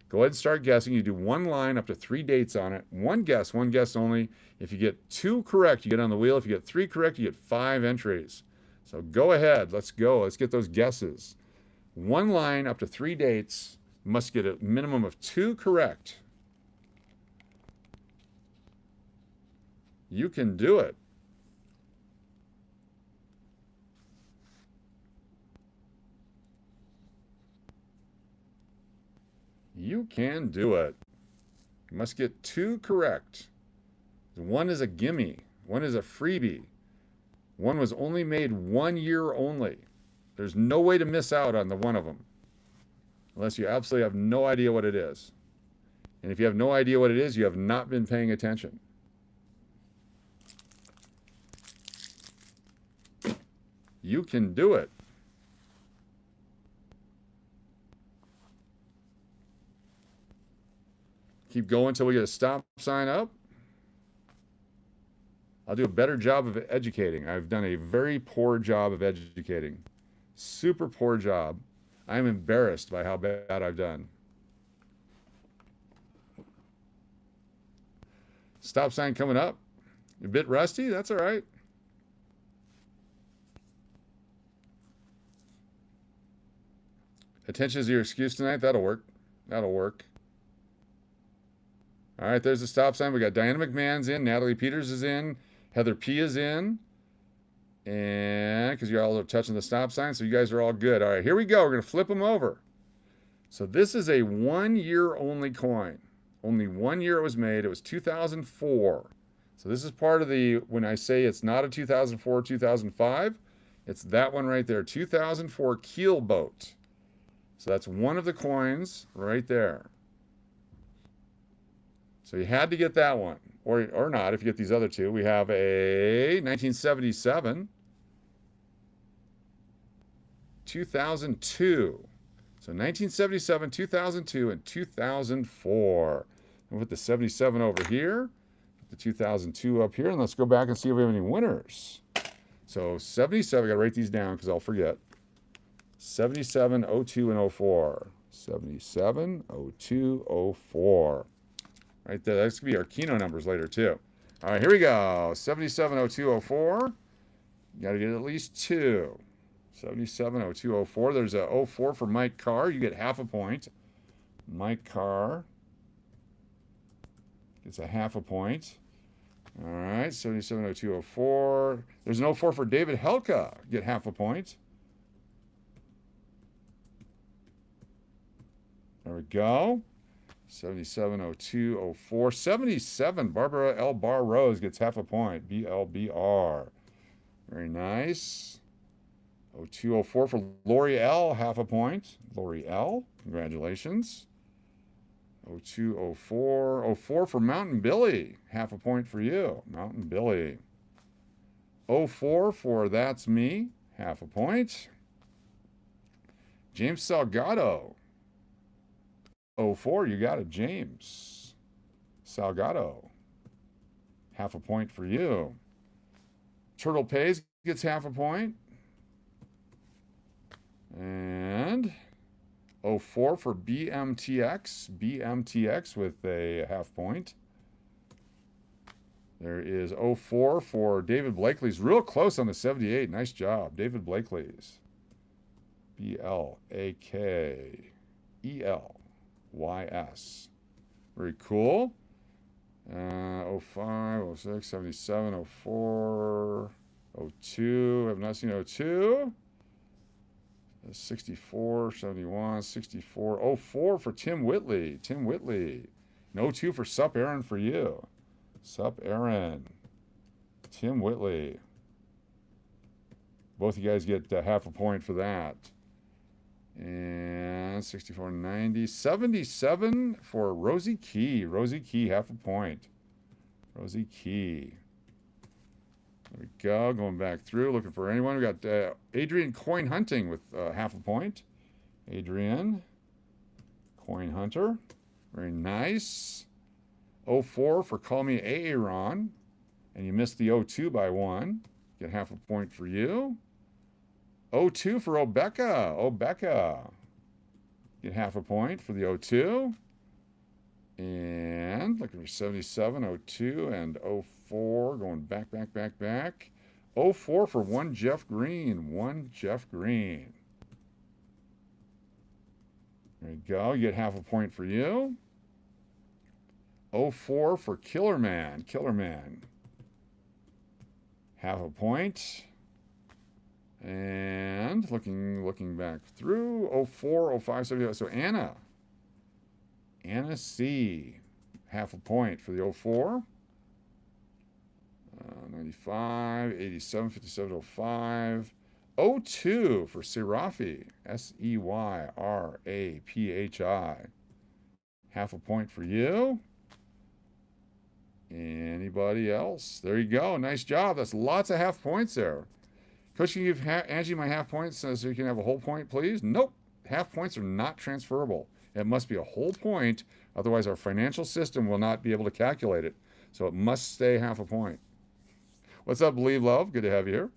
Go ahead and start guessing. You do 1 line up to 3 dates on it. One guess only. If you get 2 correct, you get on the wheel. If you get 3 correct, you get 5 entries. So go ahead. Let's go. Let's get those guesses. 1 line up to 3 dates. Must get a minimum of 2 correct. You can do it. You can do it. You must get 2 correct. 1 is a gimme. 1 is a freebie. 1 was only made 1 year only. There's no way to miss out on the one of them. Unless you absolutely have no idea what it is. And if you have no idea what it is, you have not been paying attention. You can do it. Keep going until we get a stop sign up. I'll do a better job of educating. I've done a very poor job of educating. Super poor job. I'm embarrassed by how bad I've done. Stop sign coming up. You're a bit rusty? That's all right. Attention is your excuse tonight? That'll work. That'll work. All right, there's the stop sign. We got Diana McMahon's in. Natalie Peters is in. Heather P is in. And because you all are touching the stop sign, so you guys are all good. All right, here we go. We're going to flip them over. So this is a 1 year only coin. Only 1 year it was made. It was 2004. So this is part of the, when I say it's not a 2004, 2005, it's that one right there, 2004 keel boat. So that's one of the coins right there. So you had to get that one, or not if you get these other 2. We have a 1977. 2002. So 1977, 2002, and 2004. We'll put the 77 over here, put the 2002 up here, and let's go back and see if we have any winners. So 77, I gotta write these down because I'll forget. 77, 02, and 04. 77, 02, 04. Right there, that's gonna be our Keno numbers later too. All right, here we go. 77, 02, 04. You got to get at least 2. 770204. There's a 04 for Mike Carr. You get half a point. Mike Carr gets a half a point. All right, 770204. There's an 04 for David Helka. Get half a point. There we go. 770204. 77, Barbara L. Bar Rose gets half a point. BLBR. Very nice. 0204 for Lori L, half a point. Lori L, congratulations. 0204. 04 for Mountain Billy, half a point for you. Mountain Billy. 04 for That's Me, half a point. James Salgado. 04, you got it, James Salgado. Half a point for you. Turtle Pays gets half a point. And 04 for BMTX. BMTX with a half point. There is 04 for David Blakely's. Real close on the 78. Nice job, David Blakely's. BLAKELYS. Very cool. 05, 06, 77, 04, 02. I have not seen 02. 64, 71, 64, 04 for Tim Whitley. Tim Whitley. No 02 for Sup Aaron for you. Sup Aaron. Tim Whitley. Both of you guys get half a point for that. And 64, 90, 77 for Rosie Key. Rosie Key, half a point. Rosie Key. There we go. Going back through, looking for anyone. We got Adrian Coin Hunting with half a point. Adrian Coin Hunter. Very nice. 04 for Call Me Aaron. And you missed the 02 by 1. Get half a point for you. 02 for Obeka. Obeka. Get half a point for the 02. And looking for 77, 02, and 04. Going back. 04 for one Jeff Green. One Jeff Green. There you go. You get half a point for you. 04 for Killerman. Killerman. Half a point. And looking back through 04, 05, 75. So Anna C. Half a point for the 04. 95, 87, 57, 05. 02 for Seyrafi. Seyraphhi. Half a point for you. Anybody else? There you go. Nice job. That's lots of half points there. Coach, can you give Angie my half points so you can have a whole point, please? Nope. Half points are not transferable. It must be a whole point. Otherwise, our financial system will not be able to calculate it. So it must stay half a point. What's up, Believe Love? Good to have you here.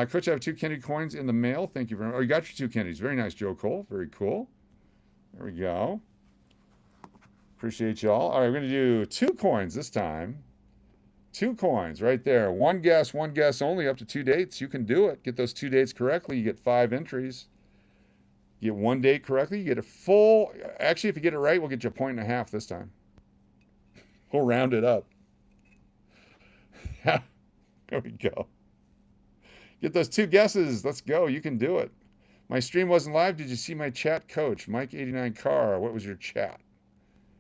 Coach, I have 2 Kennedy coins in the mail. Thank you very much. Oh, you got your 2 Kennedys. Very nice, Joe Cole. Very cool. There we go. Appreciate y'all. All right, we're going to do 2 coins this time. 2 coins right there. One guess only, up to 2 dates. You can do it. Get those 2 dates correctly. You get 5 entries. You get 1 date correctly. You get a full. Actually, if you get it right, we'll get you a 1.5 this time. We'll round it up. There we go. Get those 2 guesses. Let's go. You can do it. My stream wasn't live. Did you see my chat, Coach? Mike89 Carr. What was your chat?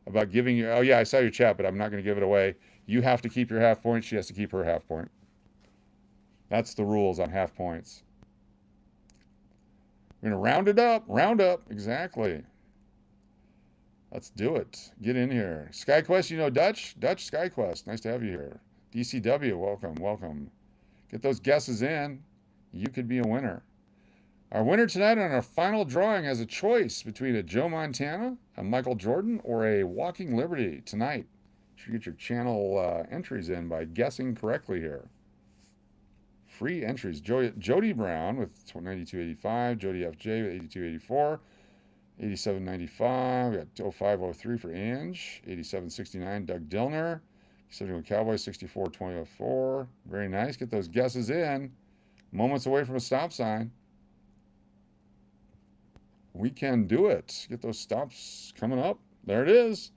About giving you. Oh, yeah, I saw your chat, but I'm not going to give it away. You have to keep your half point. She has to keep her half point. That's the rules on half points. We're going to round it up. Round up. Exactly. Let's do it. Get in here. SkyQuest, you know Dutch? Dutch SkyQuest. Nice to have you here. DCW, welcome. Get those guesses in. You could be a winner. Our winner tonight on our final drawing has a choice between a Joe Montana, a Michael Jordan, or a Walking Liberty tonight. You should get your channel entries in by guessing correctly here. Free entries. Jody Brown with 9285, Jody FJ with 8284, 8795. We got 0503 for Ange, 8769 Doug Dillner, 71 Cowboys 642004. Very nice. Get those guesses in. Moments away from a stop sign. We can do it. Get those stops coming up. There it is.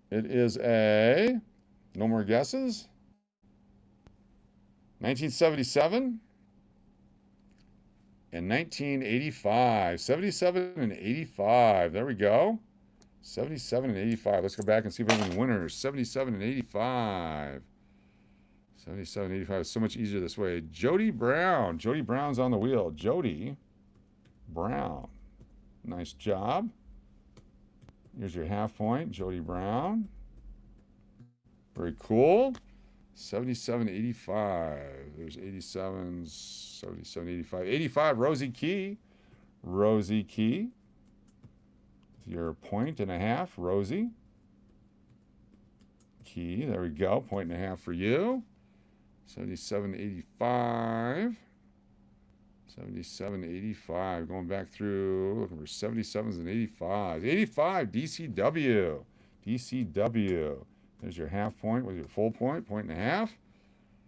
It is a, no more guesses, 1977 and 1985. 77 and 85. There we go. 77 and 85. Let's go back and see if we have any winners. 77 and 85. 77 and 85 is so much easier this way. Jody Brown. Jody Brown's on the wheel. Jody Brown. Nice job. Here's your half point. Jody Brown. Very cool. 77, 85. There's 87, 77, 85. 85, Rosie Key. Rosie Key. Your point and a half, Rosie Key. There we go. Point and a half for you. 77, 85. 77, 85. Going back through, looking for 77s and 85s. 85, DCW. DCW. There's your half point with your full point, point and a half.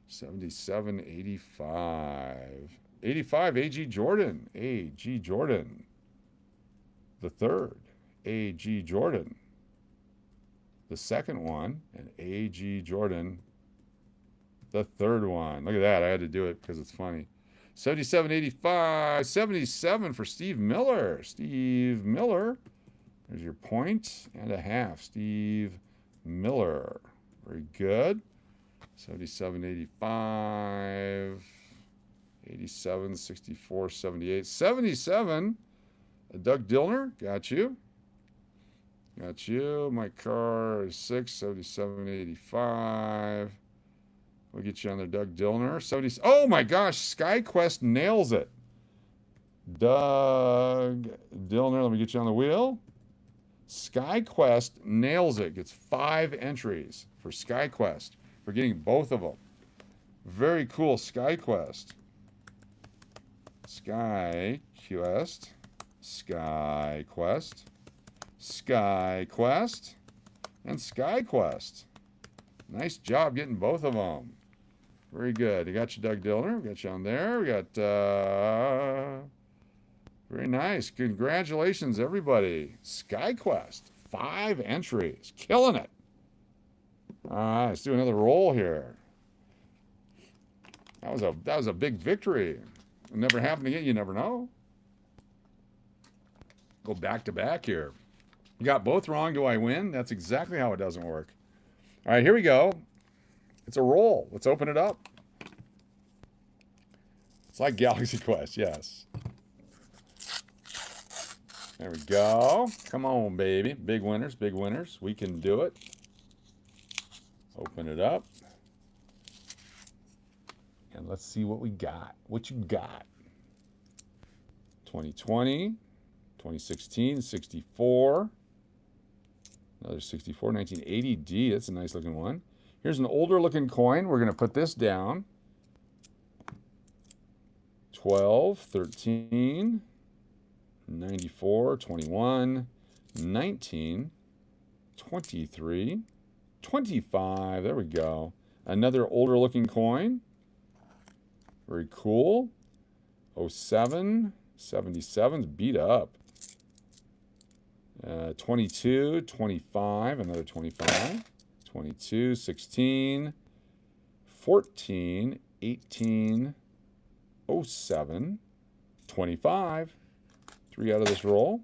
77, 85. 85, A.G. Jordan. A.G. Jordan. The third, A.G. Jordan. The second one, and A.G. Jordan. The third one. Look at that. I had to do it because it's funny. 77, 85. 77 for Steve Miller. Steve Miller. There's your point and a half. Steve Miller. Very good. 77, 85. 87, 64, 78. 77. Doug Dillner. Got you. Got you. My car is 6, 77, 85. We'll get you on there, Doug Dillner. 70. Oh my gosh, SkyQuest nails it. Doug Dillner, let me get you on the wheel. SkyQuest nails it. Gets 5 entries for SkyQuest for getting both of them. Very cool, SkyQuest. SkyQuest. SkyQuest. SkyQuest. And SkyQuest. Nice job getting both of them. Very good. I got you, Doug Dillner. We got you on there. We got, very nice. Congratulations, everybody. SkyQuest, 5 entries. Killing it. All right, let's do another roll here. That was a big victory. It never happened again. You never know. Go back to back here. You got both wrong. Do I win? That's exactly how it doesn't work. All right, here we go. It's a roll. Let's open it up. It's like Galaxy Quest, yes. There we go. Come on, baby. Big winners, big winners. We can do it. Open it up. And let's see what we got. What you got? 2020, 2016, 64. Another 64, 1980D. That's a nice looking one. Here's an older looking coin. We're going to put this down. 12, 13, 94, 21, 19, 23, 25. There we go. Another older looking coin. Very cool. 07, 77's beat up. 22, 25, another 25. 22, 16, 14, 18, 07, 25. 3 out of this roll.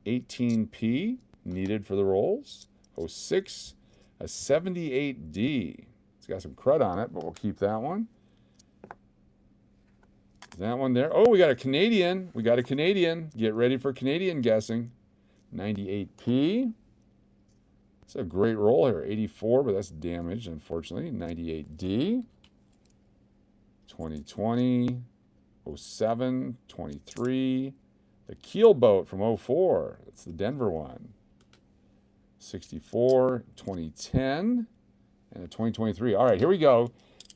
18P needed for the rolls. 06, a 78D. It's got some crud on it, but we'll keep that one. That one there. Oh, we got a Canadian. We got a Canadian. Get ready for Canadian guessing. 98P. It's a great roll here. 84, but that's damaged, unfortunately. 98D. 2020. 07. 23. The Keel Boat from 04. That's the Denver one. 64. 2010. And a 2023. All right, here we go.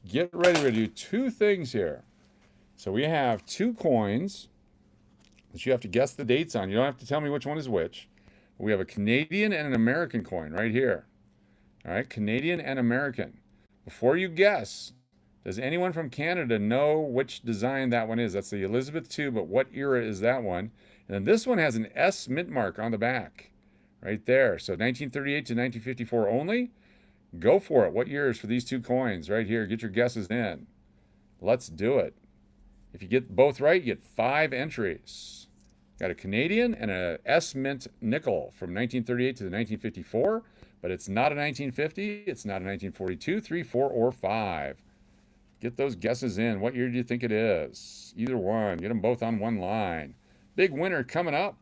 Get ready to do 2 things here. So we have 2 coins that you have to guess the dates on. You don't have to tell me which one is which. We have a Canadian and an American coin right here. All right, Canadian and American. Before you guess Does anyone from Canada know which design that one is? That's the Elizabeth II, but what era is that one? And then this one has an S mint mark on the back right there. So 1938 to 1954 only. Go for it. What years for these two coins right here? Get your guesses in. Let's do it. If you get both right, you get 5 entries. Got a Canadian and a S mint nickel from 1938 to the 1954, but it's not a 1950, it's not a 1942, 3, 4, or 5. Get those guesses in. What year do you think it is? Either one. Get them both on one line. Big winner coming up.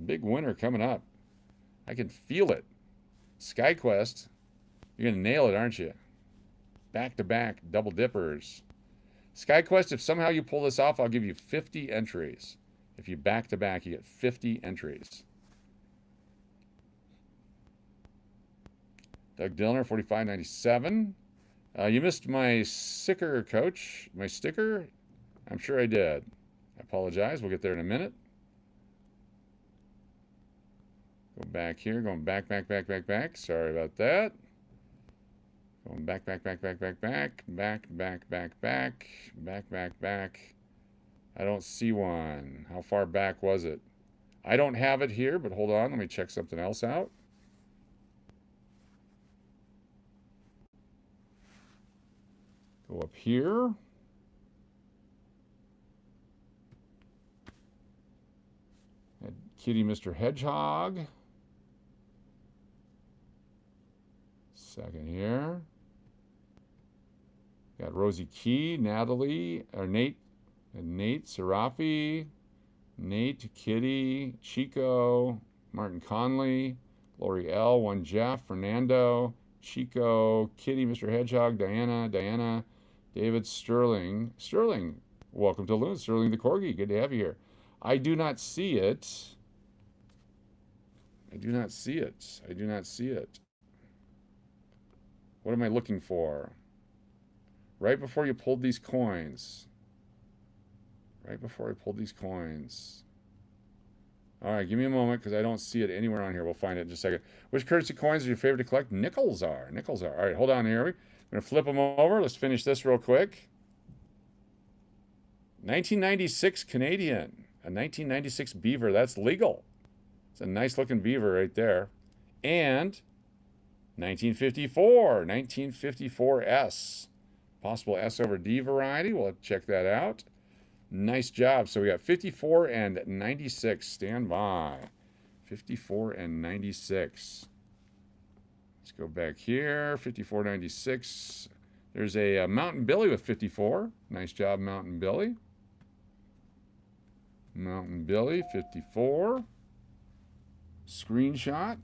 Big winner coming up. I can feel it. SkyQuest, you're going to nail it, aren't you? Back-to-back double dippers. SkyQuest, if somehow you pull this off, I'll give you 50 entries. If you back-to-back, you get 50 entries. Doug Dillner, 45.97. You missed my sticker, Coach. My sticker? I'm sure I did. I apologize. We'll get there in a minute. Go back here. Going back. Sorry about that. Going back. I don't see one. How far back was it? I don't have it here, but hold on. Let me check something else out. Go up here. Had Kitty Mr. Hedgehog. Second here. Got Rosie Key, Natalie, or Nate, and Nate, Serafi, Nate, Kitty, Chico, Martin Conley, Lori L, One Jeff, Fernando, Chico, Kitty, Mr. Hedgehog, Diana, David, Sterling, welcome to Loon, Sterling the Corgi, good to have you here. I do not see it. What am I looking for? Right before you pulled these coins. Right before I pulled these coins. All right, give me a moment because I don't see it anywhere on here. We'll find it in just a second. Which currency coins are your favorite to collect? Nickels are. All right, hold on here. I'm going to flip them over. Let's finish this real quick. 1996 Canadian. A 1996 beaver. That's legal. It's a nice looking beaver right there. And 1954 S. Possible S over D variety. We'll check that out. Nice job. So we got 54 and 96. Stand by. 54 and 96. Let's go back here. 54.96. There's a Mountain Billy with 54. Nice job, Mountain Billy. Mountain Billy, 54. Screenshot.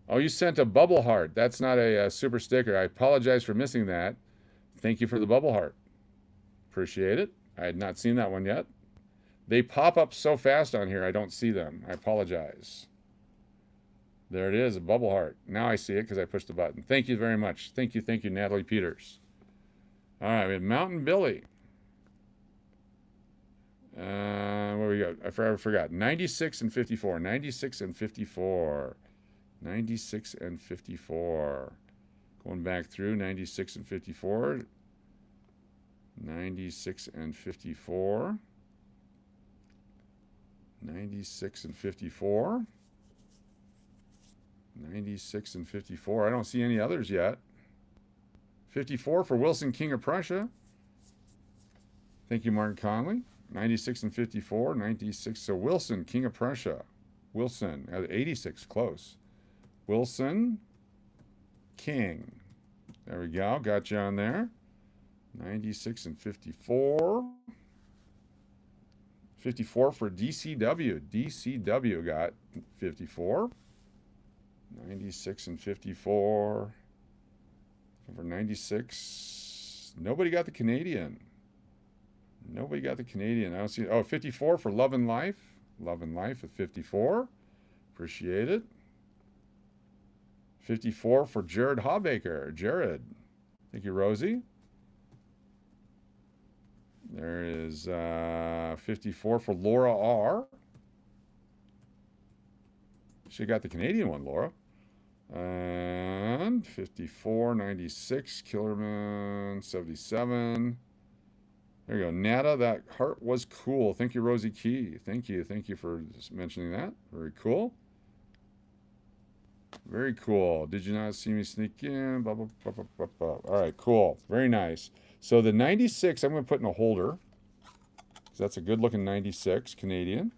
Oh, you sent a bubble heart. That's not a super sticker. I apologize for missing that. Thank you for the bubble heart. Appreciate it. I had not seen that one yet. They pop up so fast on here, I don't see them. I apologize. There it is, a bubble heart. Now I see it because I pushed the button. Thank you very much. Thank you, Natalie Peters. All right, we have Mountain Billy. What we got? I forgot. 96 and 54. 96 and 54. 96 and 54. Going back through 96 and 54. 96 and 54. 96 and 54. 96 and 54. I don't see any others yet. 54 for Wilson, King of Prussia. Thank you, Martin Conley. 96 and 54. 96. So Wilson, King of Prussia. Wilson, 86, close. Wilson, King. There we go. Got you on there. 96 and 54. 54 for DCW. DCW got 54. 96 and 54. For 96. Nobody got the Canadian. I don't see. Oh, 54 for Love and Life. Love and Life at 54. Appreciate it. 54 for Jared Hawbaker. Jared. Thank you, Rosie. There is 54 for Laura R. She got the Canadian one, Laura. And 54.96, Killerman 77. There you go. Nada, that heart was cool. Thank you, Rosie Key. Thank you for mentioning that. Very cool. Very cool. Did you not see me sneak in? Blah, blah, blah, blah, blah, blah. All right, cool. Very nice. So the 96, I'm going to put in a holder. That's a good-looking 96, Canadian.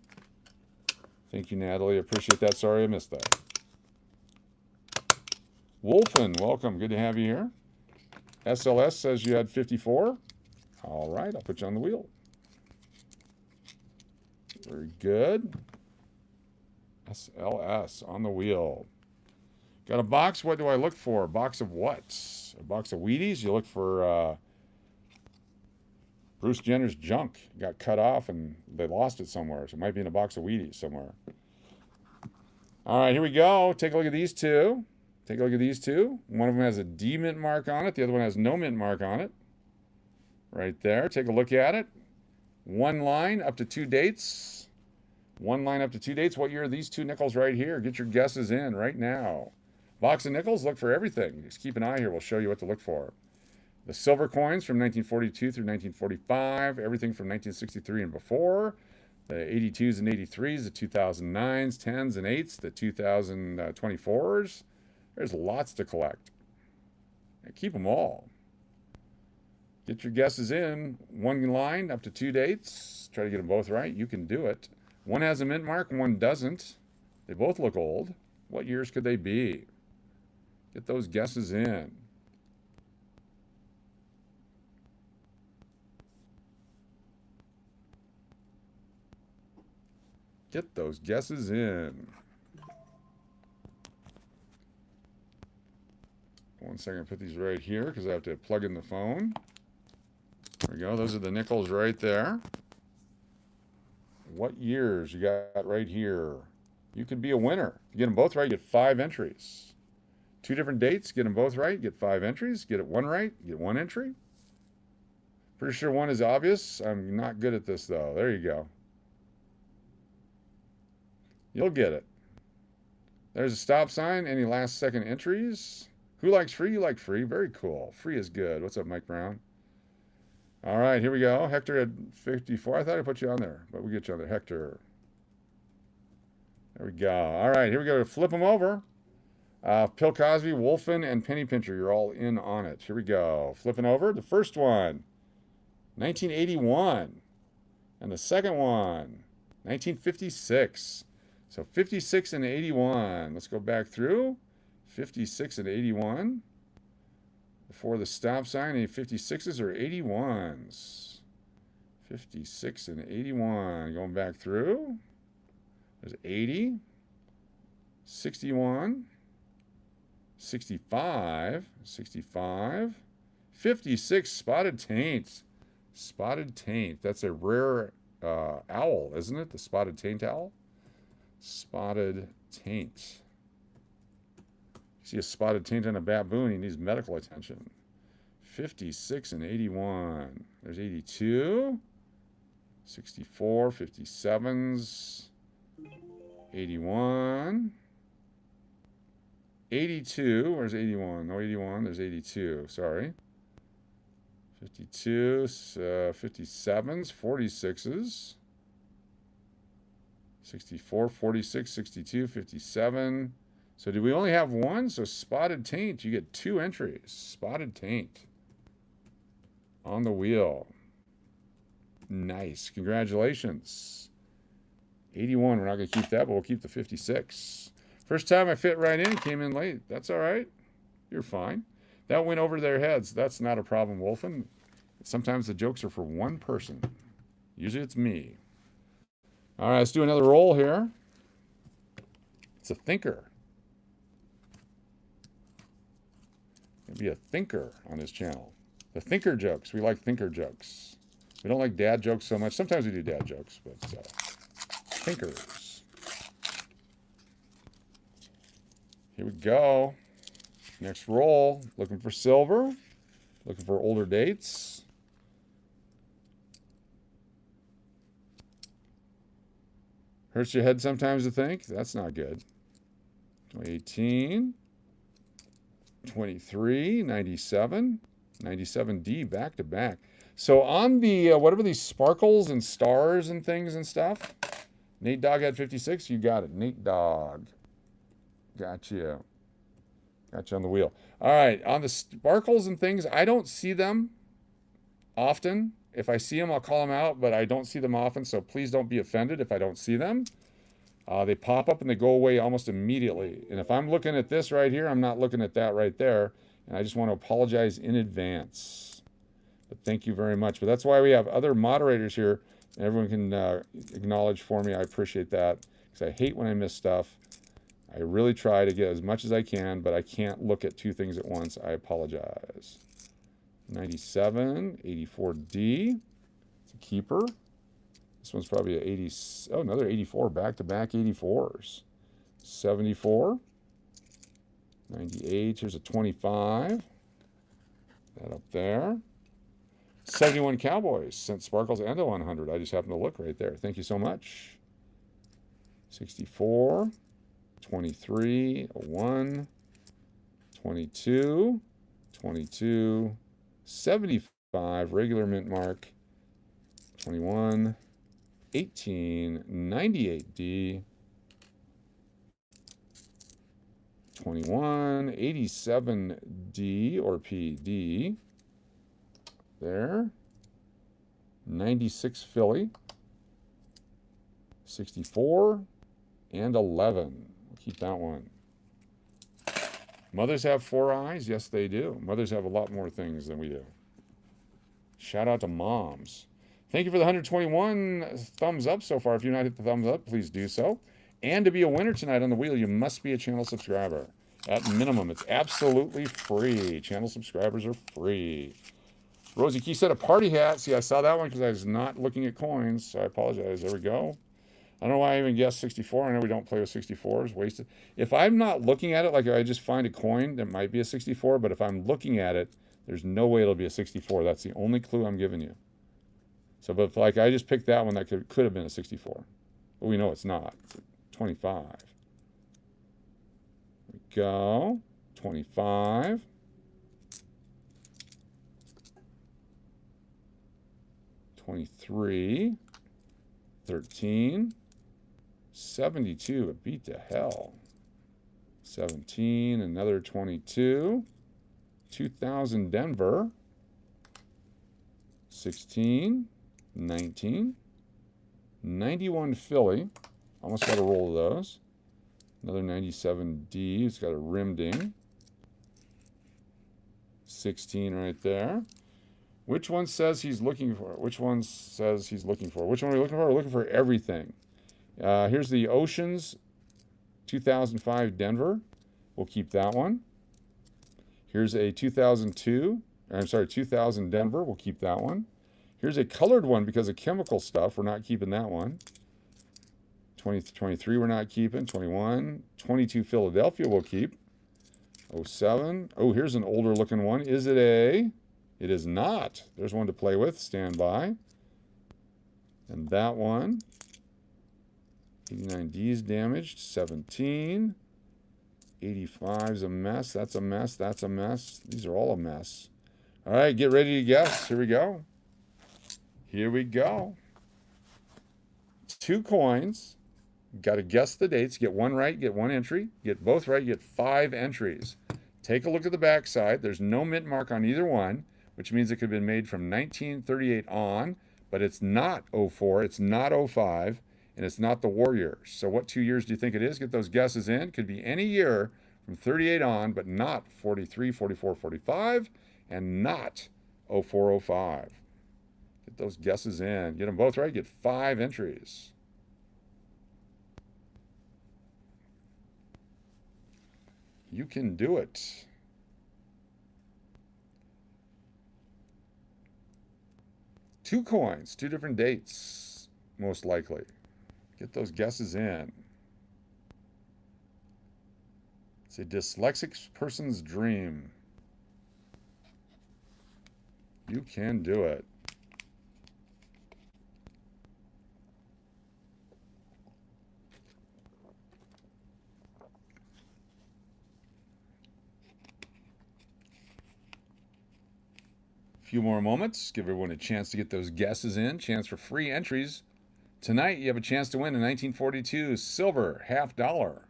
Thank you, Natalie. Appreciate that. Sorry I missed that. Wolfen, welcome. Good to have you here. SLS says you had 54. All right, I'll put you on the wheel. Very good. SLS on the wheel. Got a box. What do I look for? A box of what? A box of Wheaties? You look for Bruce Jenner's junk. Got cut off and they lost it somewhere. So it might be in a box of Wheaties somewhere. All right, here we go. Take a look at these two. Take a look at these two. One of them has a D mint mark on it. The other one has no mint mark on it. Right there. Take a look at it. One line up to 2 dates. One line up to 2 dates. What year are these two nickels right here? Get your guesses in right now. Box of nickels, look for everything. Just keep an eye here. We'll show you what to look for. The silver coins from 1942 through 1945. Everything from 1963 and before. The 82s and 83s, the 2009s, 10s and 8s, the 2024s. There's lots to collect. And keep them all. Get your guesses in. One line up to 2 dates. Try to get them both right. You can do it. One has a mint mark and one doesn't. They both look old. What years could they be? Get those guesses in. Get those guesses in. 1 second, put these right here because I have to plug in the phone. There we go. Those are the nickels right there. What years you got right here? You could be a winner. If you get them both right, you get 5 entries. 2 different dates, get them both right, get 5 entries. Get it one right, get 1 entry. Pretty sure one is obvious. I'm not good at this though. There you go. You'll get it. There's a stop sign. Any last second entries? Who likes free? You like free. Very cool. Free is good. What's up, Mike Brown? All right, here we go. Hector at 54. I thought I put you on there, but we'll get you on there. Hector. There we go. All right, here we go. Flip them over. Pill Cosby, Wolfen, and Penny Pincher. You're all in on it. Here we go. Flipping over. The first one, 1981. And the second one, 1956. So 56 and 81. Let's go back through. 56 and 81. Before the stop sign, any 56s or 81s? 56 and 81. Going back through. There's 80. 61. 65. 65. 56. Spotted taint. Spotted taint. That's a rare owl, isn't it? The spotted taint owl. Spotted taint. See a spotted taint on a baboon, he needs medical attention. 56 and 81. There's 82. 64, 57s. 81. 82. Where's 81? No, 81. There's 82. Sorry. 52. 57s. 46s. 64, 46, 62, 57. So do we only have one? So spotted taint, you get 2 entries. Spotted taint on the wheel. Nice. Congratulations. 81, we're not going to keep that, but we'll keep the 56. First time I fit right in, came in late. That's all right. You're fine. That went over their heads. That's not a problem, Wolfen. Sometimes the jokes are for one person. Usually it's me. All right, let's do another roll here. It's a thinker. Gonna be a thinker on this channel. The thinker jokes. We like thinker jokes. We don't like dad jokes so much. Sometimes we do dad jokes, but thinkers. Here we go. Next roll. Looking for silver. Looking for older dates. Hurts your head sometimes to think? That's not good. 18, 23, 97, 97D back to back. So on the, whatever these sparkles and stars and things and stuff, Nate Dogg had 56. You got it. Nate Dogg. Got you. Got you on the wheel. All right. On the sparkles and things, I don't see them often. If I see them, I'll call them out, but I don't see them often. So please don't be offended if I don't see them. They pop up and they go away almost immediately. And if I'm looking at this right here, I'm not looking at that right there. And I just want to apologize in advance. But thank you very much. But that's why we have other moderators here. And everyone can acknowledge for me. I appreciate that because I hate when I miss stuff. I really try to get as much as I can, but I can't look at two things at once. I apologize. 97, 84D. It's a keeper. This one's probably an 80. Oh, another 84. Back-to-back 84s. 74. 98. Here's a 25. That up there. 71 Cowboys sent sparkles and a 100. I just happened to look right there. Thank you so much. 64. 23. A 1. 22. 22. 75. Regular mint mark. 21. 18, 98D, 21, 87D or PD, there, 96 Philly, 64, and 11. We'll keep that one. Mothers have 4 eyes? Yes, they do. Mothers have a lot more things than we do. Shout out to moms. Thank you for the 121 thumbs up so far. If you're not hit the thumbs up, please do so. And to be a winner tonight on the wheel, you must be a channel subscriber. At minimum, it's absolutely free. Channel subscribers are free. Rosie Key said a party hat. See, I saw that one because I was not looking at coins, so I apologize. There we go. I don't know why I even guessed 64. I know we don't play with 64s. Wasted. If I'm not looking at it, like I just find a coin that might be a 64, but if I'm looking at it, there's no way it'll be a 64. That's the only clue I'm giving you. So, but if, like I just picked that one that could have been a 64. But we know it's not. It's 25. There we go. 25. 23. 13. 72. It beat to hell. 17. Another 22. 2000 Denver. 16. 19, 91 Philly, almost got a roll of those. Another 97D, it's got a rim ding. 16 right there. Which one says he's looking for? Which one says he's looking for? Which one are we looking for? We're looking for everything. Here's the Oceans 2005 Denver. We'll keep that one. Here's a 2000 Denver. We'll keep that one. Here's a colored one because of chemical stuff. We're not keeping that one. 23 we're not keeping. 21. 22 Philadelphia we'll keep. 07. Oh, here's an older looking one. Is it a? It is not. There's one to play with. Stand by. And that one. 89D is damaged. 17. 85's a mess. That's a mess. That's a mess. These are all a mess. All right, get ready to guess. Here we go. Here we go. 2 coins. Got to guess the dates. Get one right, get 1 entry. Get both right, get 5 entries. Take a look at the back side. There's no mint mark on either one, which means it could have been made from 1938 on, but it's not 04, it's not 05, and it's not the war years. So what 2 years do you think it is? Get those guesses in. Could be any year from 38 on, but not 43, 44, 45, and not 04, 05. Get those guesses in. Get them both right. Get 5 entries. You can do it. Two coins, 2 different dates, most likely. Get those guesses in. It's a dyslexic person's dream. You can do it. Few more moments. Give everyone a chance to get those guesses in. Chance for free entries. Tonight, you have a chance to win a 1942 silver $50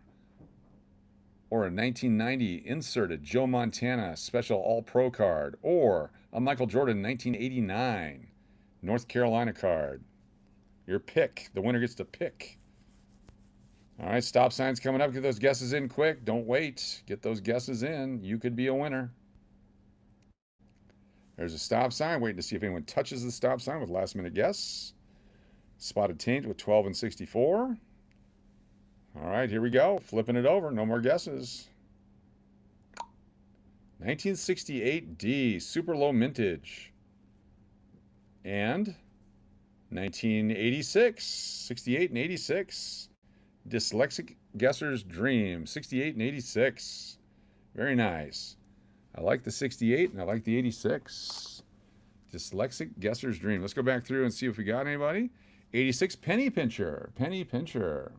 or a 1990 inserted Joe Montana special All-Pro card, or a Michael Jordan 1989 North Carolina card. Your pick. The winner gets to pick. All right, stop signs coming up. Get those guesses in quick. Don't wait. Get those guesses in. You could be a winner. There's a stop sign. Waiting to see if anyone touches the stop sign with last minute guess. Spotted taint with 12 and 64. All right, here we go. Flipping it over. No more guesses. 1968 D, super low mintage. And 1986, 68 and 86. Dyslexic Guesser's Dream, 68 and 86. Very nice. I like the 68 and I like the 86. Dyslexic Guesser's Dream. Let's go back through and see if we got anybody. 86 Penny Pincher. Penny Pincher.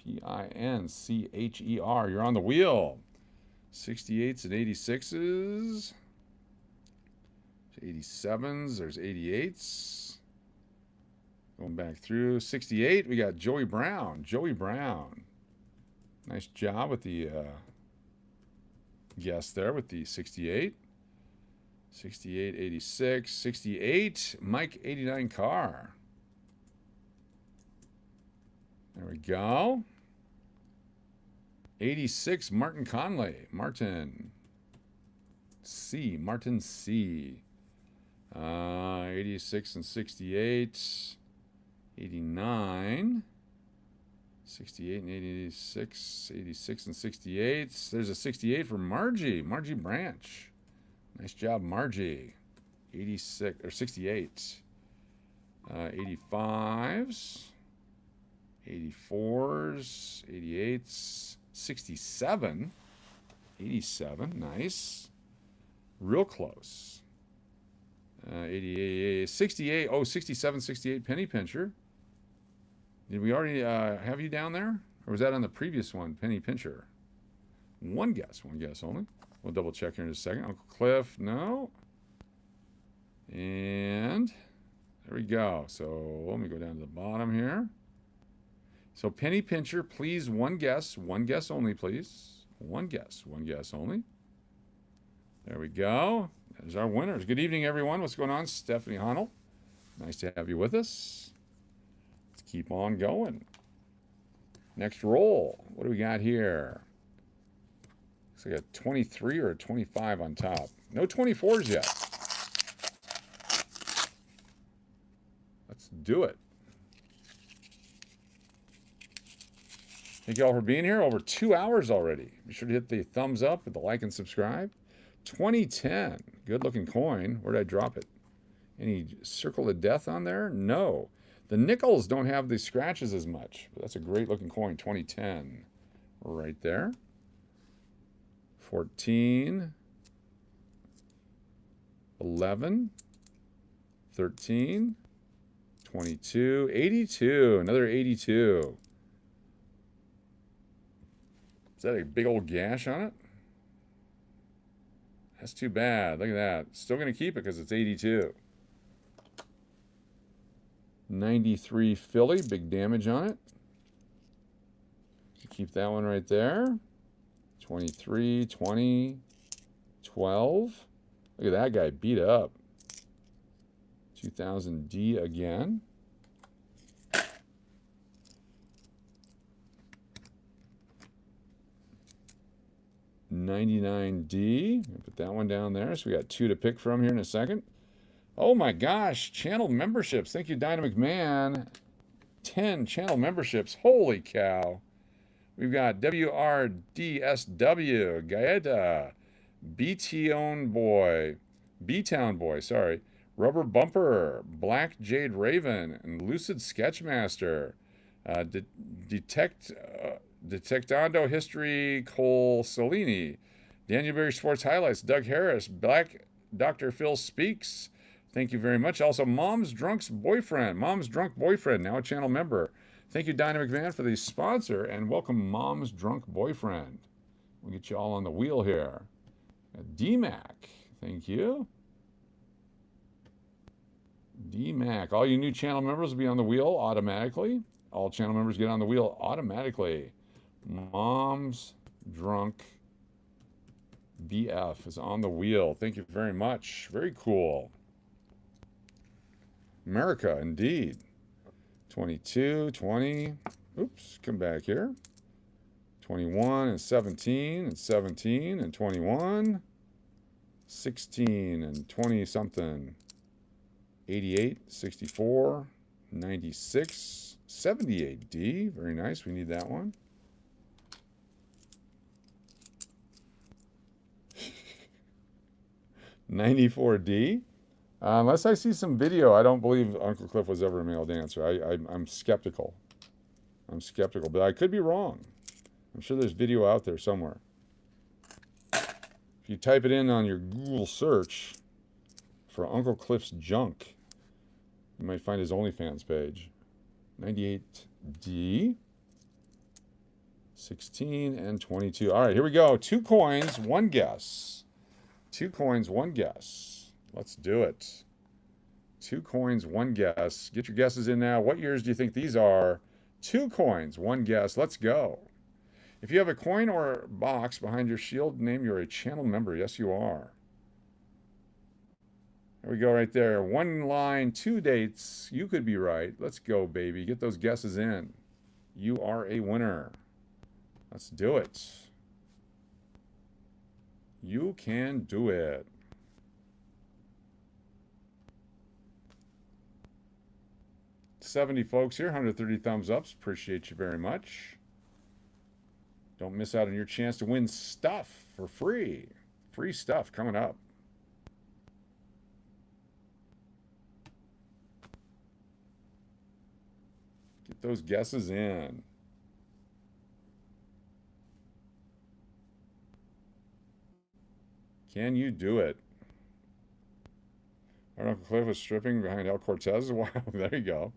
Pincher. You're on the wheel. 68s and 86s. 87s. There's 88s. Going back through. 68, we got Joey Brown. Joey Brown. Nice job with the guess there with the 68. 68, 86. 68, Mike 89 Carr. There we go. 86, Martin Conley. Martin C. 86 and 68. 89. 68 and 86. 86 and 68. There's a 68 for Margie. Margie Branch. Nice job, Margie. 86 or 68. 85s. 84s. 88s. 67. 87. Nice. Real close. 88. 68. Oh, 67, 68 Penny Pincher. Did we already have you down there? Or was that on the previous one, Penny Pincher? One guess only. We'll double check here in a second. Uncle Cliff, no. And there we go. So let me go down to the bottom here. So Penny Pincher, please, one guess only, please. One guess only. There we go. There's our winners. Good evening, everyone. What's going on? Stephanie Honnell. Nice to have you with us. Let's keep on going. Next roll. What do we got here? Looks like a 23 or a 25 on top. No 24s yet. Let's do it. Thank you all for being here. Over 2 hours already. Be sure to hit the thumbs up with the like and subscribe. 2010. Good looking coin. Where did I drop it? Any circle of death on there? No. The nickels don't have the scratches as much. But that's a great looking coin. 2010. Right there. 14. 11. 13. 22. 82. Another 82. Is that a big old gash on it? That's too bad. Look at that. Still going to keep it because it's 82. 93 Philly. Big damage on it. Keep that one right there. 23, 20, 12. Look at that guy beat up. 2000 D again. 99D. Put that one down there. So we got 2 to pick from here in a second. Oh my gosh, channel memberships. Thank you, Dynamic Man. 10 channel memberships. Holy cow. We've got WRDSW, Gaeta, B-Town Boy, sorry. Rubber Bumper, Black Jade Raven, and Lucid Sketchmaster. Detectando History, Cole Solini. Daniel Berry Sports Highlights, Doug Harris. Black Dr. Phil Speaks. Thank you very much. Also, Mom's Drunk Boyfriend, now a channel member. Thank you, Dynamic Man, for the sponsor, and welcome Mom's Drunk Boyfriend. We'll get you all on the wheel here. DMAC, thank you. DMAC. All you new channel members will be on the wheel automatically. All channel members get on the wheel automatically. Mom's Drunk BF is on the wheel. Thank you very much. Very cool. America, indeed. 22, 20. Oops, come back here. 21 and 17 and 17 and 21. 16 and 20 something. 88, 64, 96, 78D. Very nice. We need that one. $94D. Unless I see some video, I don't believe Uncle Cliff was ever a male dancer. I'm skeptical. I'm skeptical, but I could be wrong. I'm sure there's video out there somewhere. If you type it in on your Google search for Uncle Cliff's junk, you might find his OnlyFans page. 98D. 16 and 22. All right, here we go. 2 coins, 1 guess. 2 coins, 1 guess. Let's do it. 2 coins, 1 guess. Get your guesses in now. What years do you think these are? 2 coins, 1 guess. Let's go. If you have a coin or box behind your shield name, you're a channel member. Yes, you are. There we go right there. 1 line, 2 dates. You could be right. Let's go, baby. Get those guesses in. You are a winner. Let's do it. You can do it. $70 folks here, 130 thumbs ups. Appreciate you very much. Don't miss out on your chance to win stuff for free. Free stuff coming up. Get those guesses in. Can you do it? Our Uncle Cliff was stripping behind El Cortez. Wow, there you go.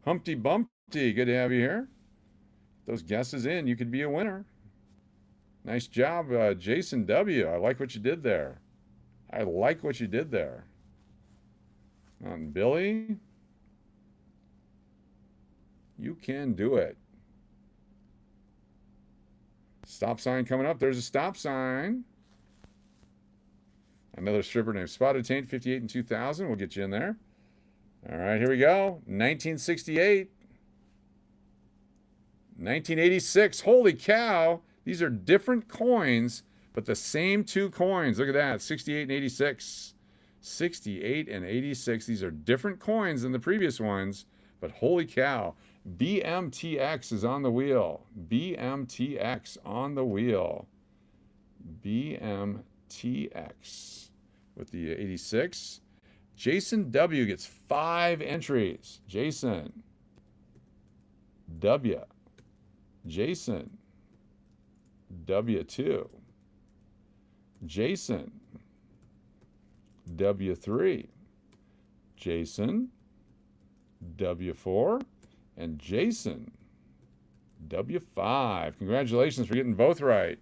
Humpty Bumpty, good to have you here. Those guesses in, you could be a winner. Nice job, Jason W. I like what you did there. I like what you did there. And Billy, you can do it. Stop sign coming up. There's a stop sign. Another stripper named Spotted Taint, 58 and 2000. We'll get you in there. All right, here we go. 1968. 1986. Holy cow. These are different coins, but the same 2 coins. Look at that. 68 and 86. 68 and 86. These are different coins than the previous ones, but holy cow. BMTX is on the wheel. BMTX on the wheel. BMTX with the 86. Jason W gets 5 entries. Jason W. Jason W2. Jason W3. Jason W4. And Jason W5. Congratulations for getting both right.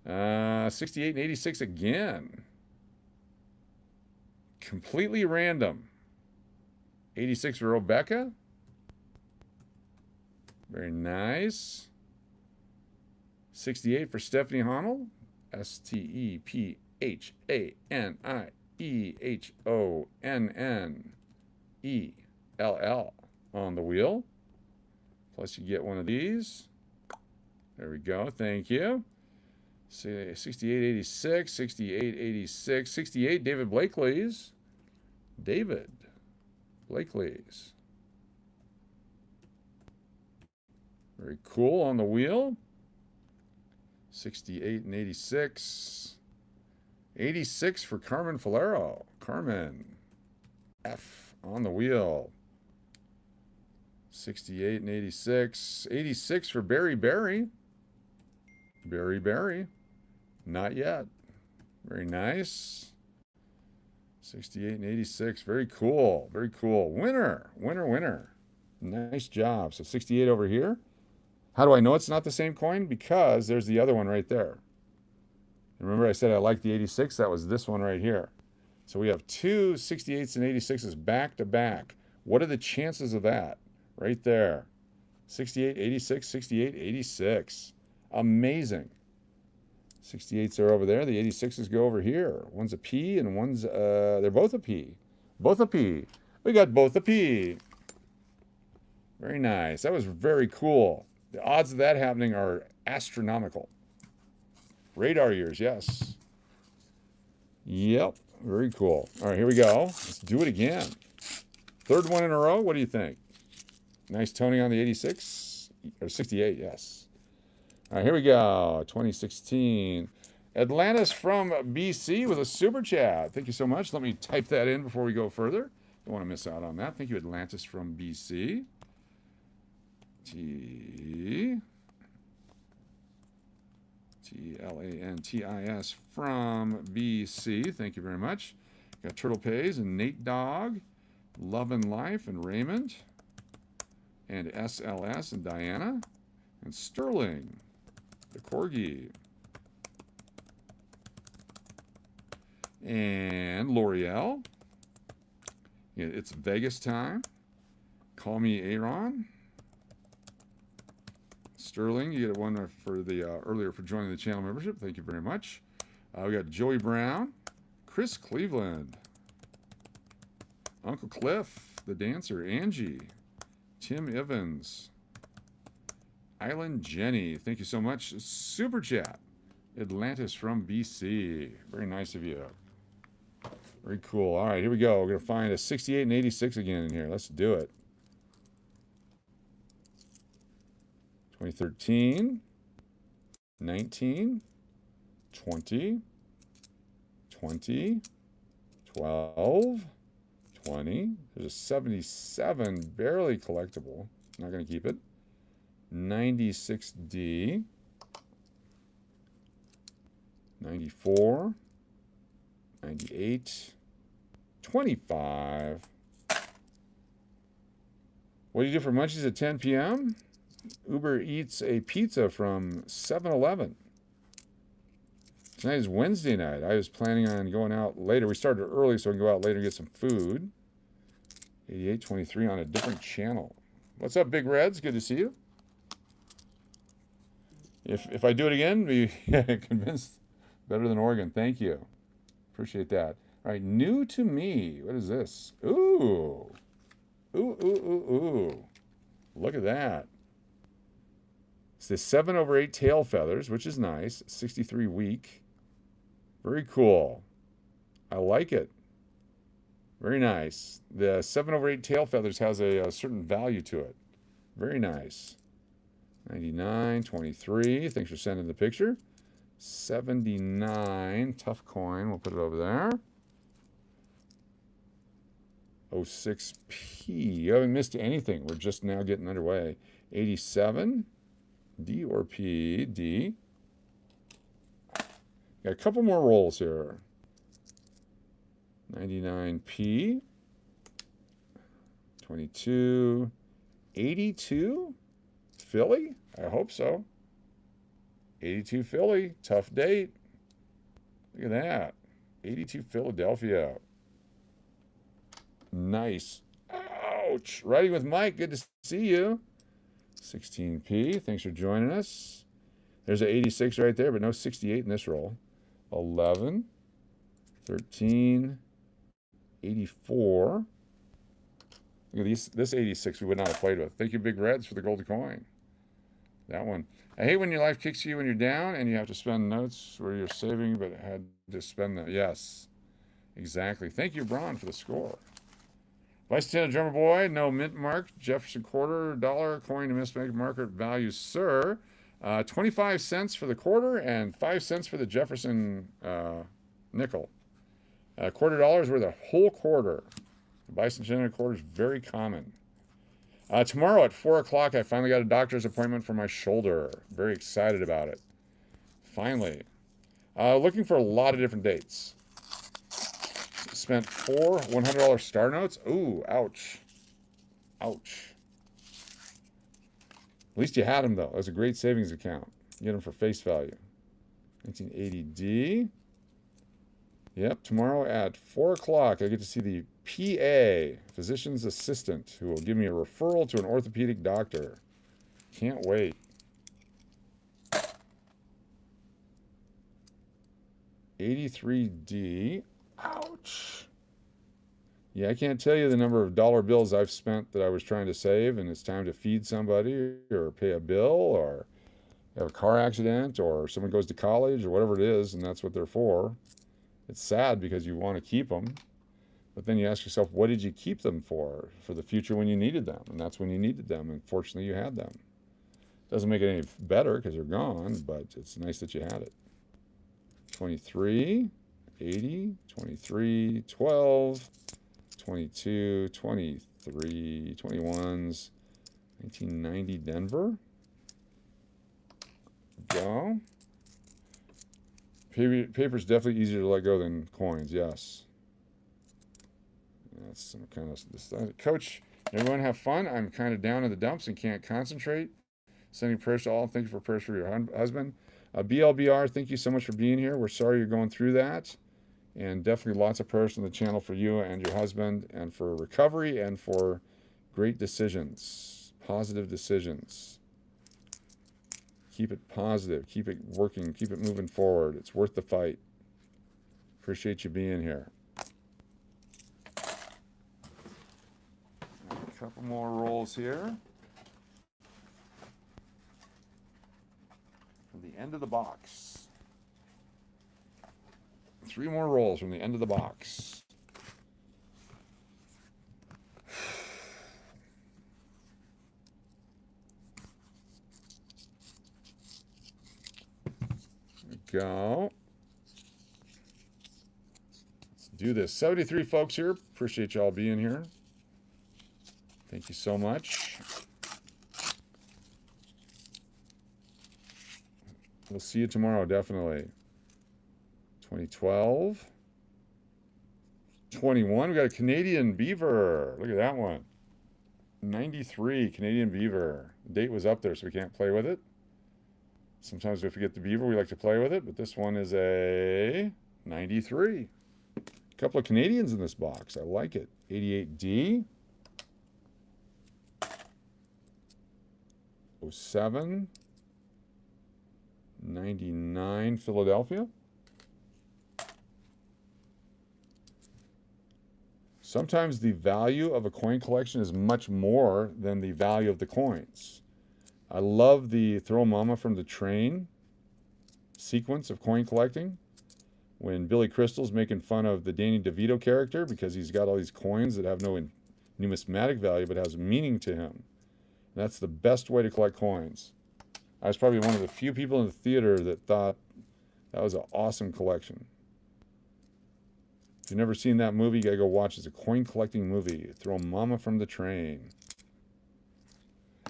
68 and 86 again. Completely random. 86 for Rebecca. Very nice. 68 for Stephanie Honnold. StephanieHonnell on the wheel. Plus you get one of these. There we go. Thank you. 6886, 6886, 68 David Blakely's. David Blakely's. Very cool on the wheel. 68 and 86. 86 for Carmen Falero. Carmen F on the wheel. 68 and 86. 86 for Barry Barry. Barry Barry. Not yet. Very nice. 68 and 86. Very cool. Very cool. Winner. Winner, winner. Nice job. So 68 over here. How do I know it's not the same coin? Because there's the other one right there. Remember I said I liked the 86? That was this one right here. So we have two 68s and 86s back to back. What are the chances of that? Right there. 68, 86, 68, 86. Amazing. 68s are over there. The 86s go over here. One's a P and one's, they're both a P. Both a P. We got both a P. Very nice. That was very cool. The odds of that happening are astronomical. Radar years, yes. Yep, very cool. All right, here we go. Let's do it again. Third one in a row. What do you think? Nice toning on the 86 or 68, yes. All right, here we go. 2016. Atlantis from BC with a super chat. Thank you so much. Let me type that in before we go further. Don't want to miss out on that. Thank you, Atlantis from BC. T-L-A-N-T-I-S from BC. Thank you very much. Got Turtle Pays and Nate Dog, Love and Life and Raymond, and SLS and Diana, and Sterling, the Corgi, and L'Oreal. Yeah, it's Vegas time. Call me Aaron. Sterling, you get one for the earlier for joining the channel membership. Thank you very much. We got Joey Brown, Chris Cleveland, Uncle Cliff, the dancer, Angie, Tim Evans, Island Jenny. Thank you so much. Super chat, Atlantis from BC. Very nice of you. Very cool. All right, here we go. We're going to find a 68 and 86 again in here. Let's do it. 2013, 19, 20, 20, 12, 20. There's a 77, barely collectible. Not going to keep it. 96D, 94, 98, 25. What do you do for munchies at 10 p.m.? Uber eats a pizza from 7-Eleven. Tonight is Wednesday night. I was planning on going out later. We started early, so we can go out later and get some food. 8823 on a different channel. What's up, Big Reds? Good to see you. If I do it again, be convinced better than Oregon. Thank you. Appreciate that. All right, new to me. What is this? Ooh. Ooh, ooh, ooh, ooh. Look at that. It's the 7/8 tail feathers, which is nice. 63 week. Very cool. I like it. Very nice. The 7/8 tail feathers has a certain value to it. Very nice. 99, 23. Thanks for sending the picture. 79. Tough coin. We'll put it over there. 06P. You haven't missed anything. We're just now getting underway. 87. D or P. D. Got a couple more rolls here. 99P. 22. 82. Philly? I hope so. 82 Philly. Tough date. Look at that. 82 Philadelphia. Nice. Ouch. Riding with Mike. Good to see you. 16P. Thanks for joining us. There's an 86 right there, but no 68 in this roll. 11. 13. 84. Look at this 86 we would not have played with. Thank you, Big Reds, for the golden coin. That one. I hate when your life kicks you when you're down and you have to spend notes where you're saving but had to spend them. Yes, exactly. Thank you, Braun, for the score. Bicentennial Drummer Boy, no mint mark. Jefferson quarter, dollar, coin to mismatch market value, sir. 25 cents for the quarter and 5 cents for the Jefferson nickel. $25 worth a whole quarter. The bicentennial quarter is very common. Tomorrow at 4 o'clock, I finally got a doctor's appointment for my shoulder. Very excited about it. Finally. Looking for a lot of different dates. Spent 4 $100 star notes. Ooh, ouch. Ouch. At least you had them, though. That was a great savings account. You get them for face value. 1980D. Yep, tomorrow at 4 o'clock, I get to see the PA, physician's assistant, who will give me a referral to an orthopedic doctor. Can't wait. 83D. Ouch. Yeah, I can't tell you the number of dollar bills I've spent that I was trying to save, and it's time to feed somebody or pay a bill or have a car accident or someone goes to college or whatever it is, and that's what they're for. It's sad because you want to keep them, but then you ask yourself, what did you keep them for? For the future when you needed them, and that's when you needed them, and fortunately you had them. Doesn't make it any better because they're gone, but it's nice that you had it. 23, 80, 23, 12, 22, 23, 21s, 1990 Denver. Go. Paper's definitely easier to let go than coins, yes. That's some kind of this. Coach, everyone have fun. I'm kind of down in the dumps and can't concentrate. Sending prayers to all. Thank you for prayers for your husband. BLBR, thank you so much for being here. We're sorry you're going through that. And definitely lots of prayers from the channel for you and your husband and for recovery and for great decisions, positive decisions. Keep it positive. Keep it working. Keep it moving forward. It's worth the fight. Appreciate you being here. A couple more rolls here. From the end of the box. 3 more rolls from the end of the box. Go. Let's do this. 73 folks here. Appreciate y'all being here. Thank you so much. We'll see you tomorrow, definitely. 2012. 21. We got a Canadian Beaver. Look at that one. 93 Canadian Beaver. The date was up there, so we can't play with it. Sometimes if we get the Beaver, we like to play with it, but this one is a 93. A couple of Canadians in this box. I like it. 88D. 07. 99 Philadelphia. Sometimes the value of a coin collection is much more than the value of the coins. I love the Throw Mama from the Train sequence of coin collecting when Billy Crystal's making fun of the Danny DeVito character because he's got all these coins that have no numismatic value but has meaning to him. And that's the best way to collect coins. I was probably one of the few people in the theater that thought that was an awesome collection. If you've never seen that movie, you gotta go watch it. It's a coin collecting movie. Throw Mama from the Train.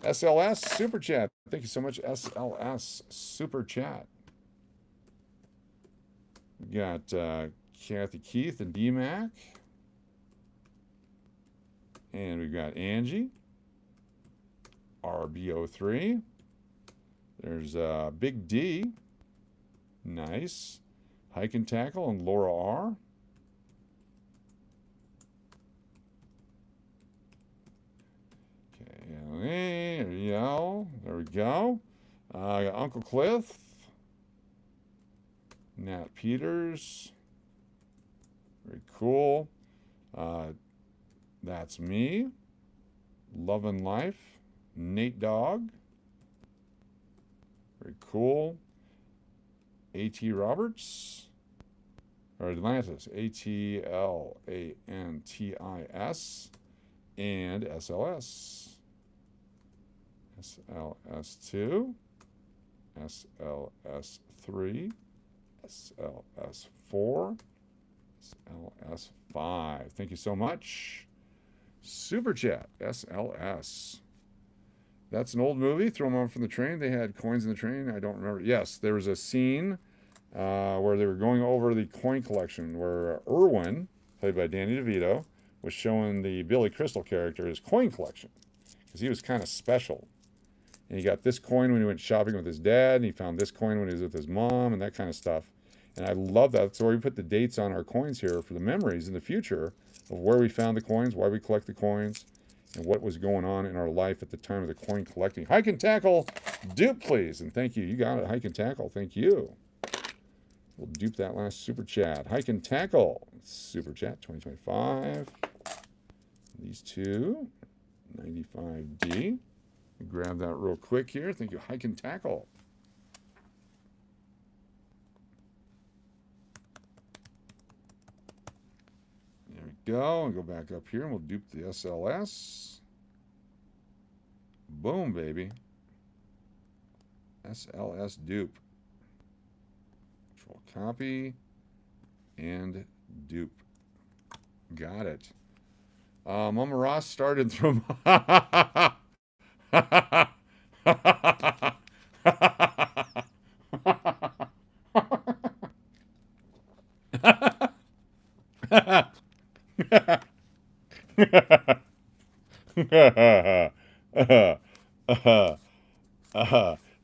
SLS Super Chat. Thank you so much, SLS Super Chat. We got Kathy Keith and DMAC. And we've got Angie. RBO3. There's Big D. Nice. Hike and Tackle and Laura R. Okay, there you go. There we go. I got Uncle Cliff. Nat Peters. Very cool. That's me. Love and Life. Nate Dogg. Very cool. A.T. Roberts. Or Atlantis. ATLANTIS. And SLS. SLS2. SLS3. SLS4. SLS5. Thank you so much. Super Chat. SLS. That's an old movie. Throw them on from the train. They had coins in the train. I don't remember. Yes, there was a scene where they were going over the coin collection where Irwin, played by Danny DeVito, was showing the Billy Crystal character his coin collection because he was kind of special. And he got this coin when he went shopping with his dad, and he found this coin when he was with his mom, and that kind of stuff. And I love that. So we put the dates on our coins here for the memories in the future of where we found the coins, why we collect the coins, and what was going on in our life at the time of the coin collecting. Hike and tackle, dupe, please. And thank you. You got it. Hike and tackle. Thank you. We'll dupe that last super chat. Hike and tackle. Super chat 2025. These two. 95D. Grab that real quick here. Thank you. Hike and tackle. There we go. And go back up here and we'll dupe the SLS. Boom, baby. SLS dupe. Control copy and dupe. Got it. Mama Ross started from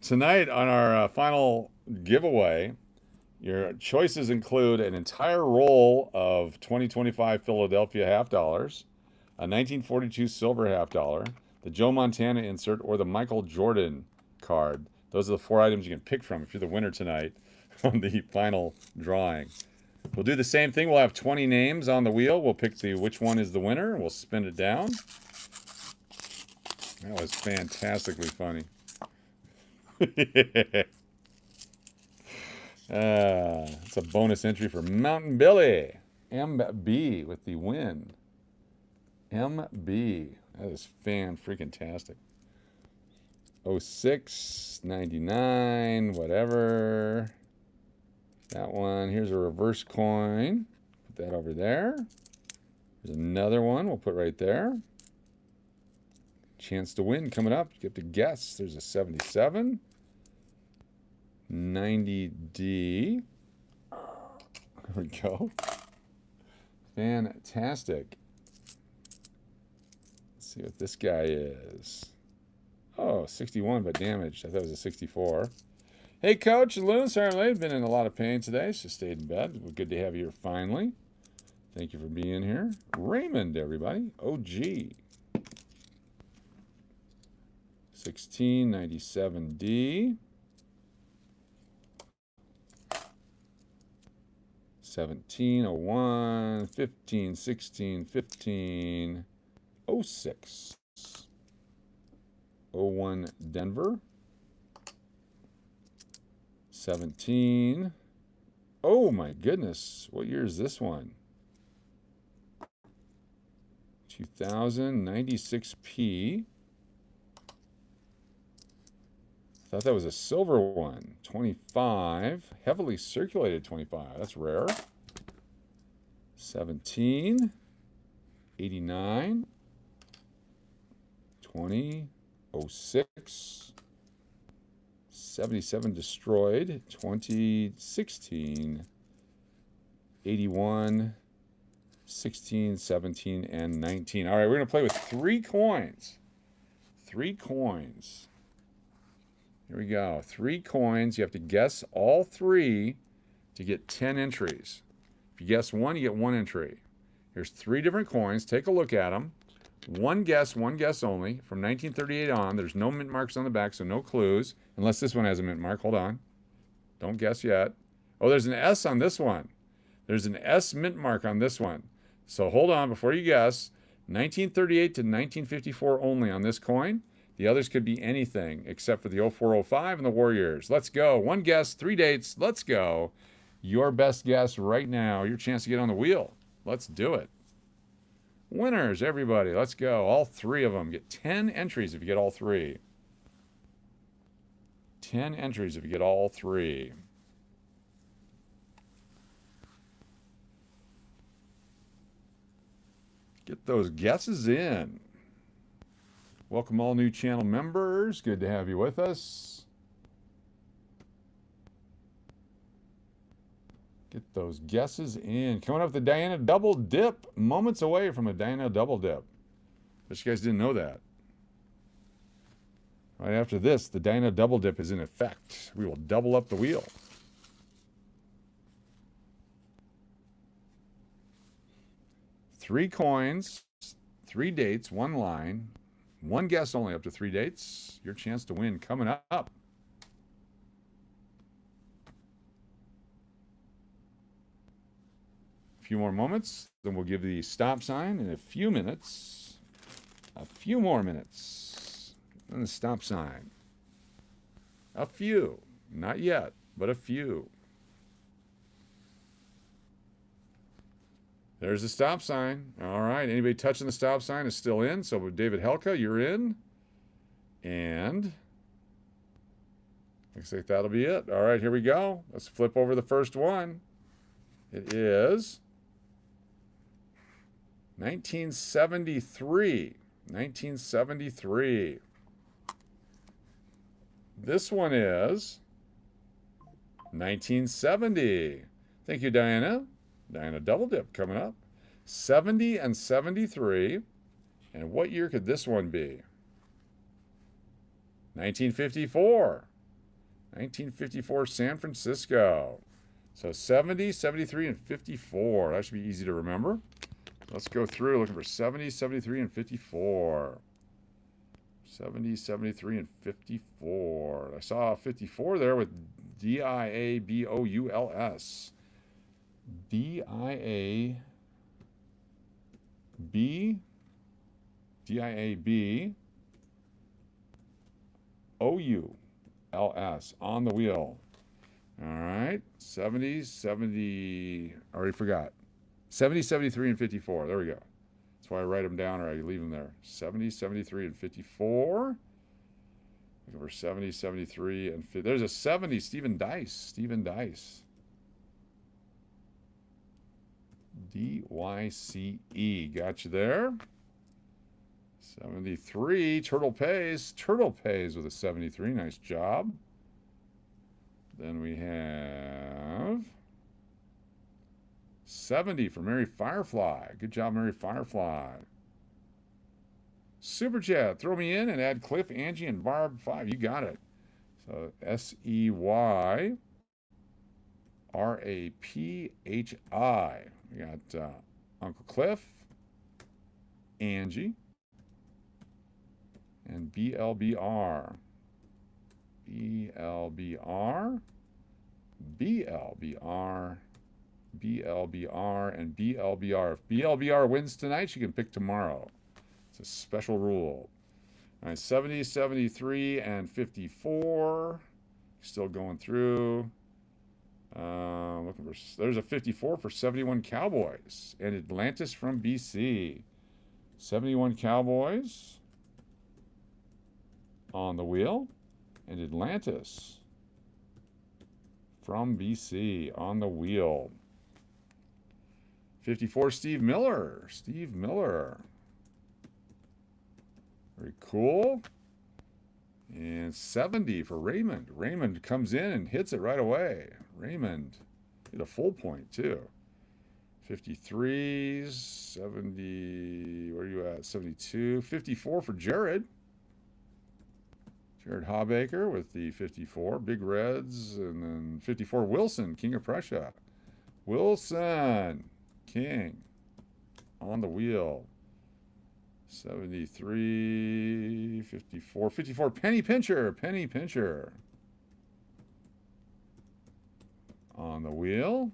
tonight on our final giveaway, your choices include an entire roll of 2025 Philadelphia half dollars, a 1942 silver half dollar, the Joe Montana insert, or the Michael Jordan card. Those are the 4 items you can pick from if you're the winner tonight on the final drawing. We'll do the same thing. We'll have 20 names on the wheel. We'll pick which one is the winner, and we'll spin it down. That was fantastically funny. It's a bonus entry for Mountain Billy. MB with the win. MB. That is fan-freaking-tastic. 06, 99, whatever. That one. Here's a reverse coin. Put that over there. There's another one we'll put right there. Chance to win coming up. You get to guess. There's a 77. 90D. There we go. Fantastic. Let's see what this guy is. Oh, 61 but damaged. I thought it was a 64. Hey, Coach Lou. Sorry I'm late. I've been in a lot of pain today, so stayed in bed. Well, good to have you here finally. Thank you for being here. Raymond, everybody. OG. 1697D. 1701, 15, 16, 15, 06. 01 Denver. 17. Oh my goodness. What year is this one? 2096P. Thought that was a silver one. 25. Heavily circulated 25. That's rare. 17. 89. 20. 06. 77 destroyed. 2016. 81. 16, 17, and 19. All right, we're going to play with 3 coins. 3 coins. Here we go. 3 coins. You have to guess all 3 to get 10 entries. If you guess 1, you get 1 entry. Here's 3 different coins. Take a look at them. One guess only. From 1938 on, there's no mint marks on the back, so no clues. Unless this one has a mint mark. Hold on. Don't guess yet. Oh, there's an S on this one. There's an S mint mark on this one. So hold on before you guess. 1938 to 1954 only on this coin. The others could be anything except for the 0405 and the Warriors. Let's go. 1 guess, 3 dates. Let's go. Your best guess right now. Your chance to get on the wheel. Let's do it. Winners, everybody. Let's go. All 3 of them. Get 10 entries if you get all 3. 10 entries if you get all 3. Get those guesses in. Welcome all new channel members. Good to have you with us. Get those guesses in. Coming up, the Diana Double Dip. Moments away from a Diana Double Dip. Bet you guys didn't know that. Right after this, the Diana Double Dip is in effect. We will double up the wheel. 3 coins, 3 dates, 1 line, 1 guess only up to 3 dates. Your chance to win coming up. A few more moments, then we'll give the stop sign in a few minutes. A few more minutes. And the stop sign. A few. Not yet, but a few. There's the stop sign. All right. Anybody touching the stop sign is still in. So with David Helka, you're in. And looks like that'll be it. All right, here we go. Let's flip over the first one. It is 1973. 1973. This one is 1970. Thank you, Diana. Diana Double Dip coming up. 70 and 73. And what year could this one be? 1954. 1954 San Francisco. So 70, 73, and 54. That should be easy to remember. Let's go through looking for 70, 73, and 54. 70, 73, and 54. I saw 54 there with D-I-A-B-O-U-L-S. D-I-A-B O-U-L-S on the wheel. All right. 70, 70, already forgot. 70, 73, and 54. There we go. That's why I write them down or I leave them there. 70, 73, and 54. Looking for 70, 73, and 50. There's a 70, Stephen Dice. Stephen Dice. D-Y-C-E. Got you there. 73, Turtle Pays. Turtle Pays with a 73. Nice job. Then we have 70 for Mary Firefly. Good job, Mary Firefly. Super Chat. Throw me in and add Cliff, Angie, and Barb 5. You got it. So S-E-Y-R-A-P-H-I. We got Uncle Cliff, Angie, and BLBR. BLBR, BLBR, BLBR, and BLBR. If BLBR wins tonight, she can pick tomorrow. It's a special rule. All right, 70, 73, and 54. Still going through. Looking for, there's a 54 for 71 Cowboys and Atlantis from BC. 71 Cowboys on the wheel and Atlantis from BC on the wheel. 54 Steve Miller. Steve Miller. Very cool. And 70 for Raymond. Raymond comes in and hits it right away. Raymond hit a full point, too. 53s, 70, where are you at? 72. 54 for Jared. Jared Hawbaker with the 54. Big Reds. And then 54 Wilson, King of Prussia. Wilson, King, on the wheel. 73, 54, 54, Penny Pincher, Penny Pincher. On the wheel.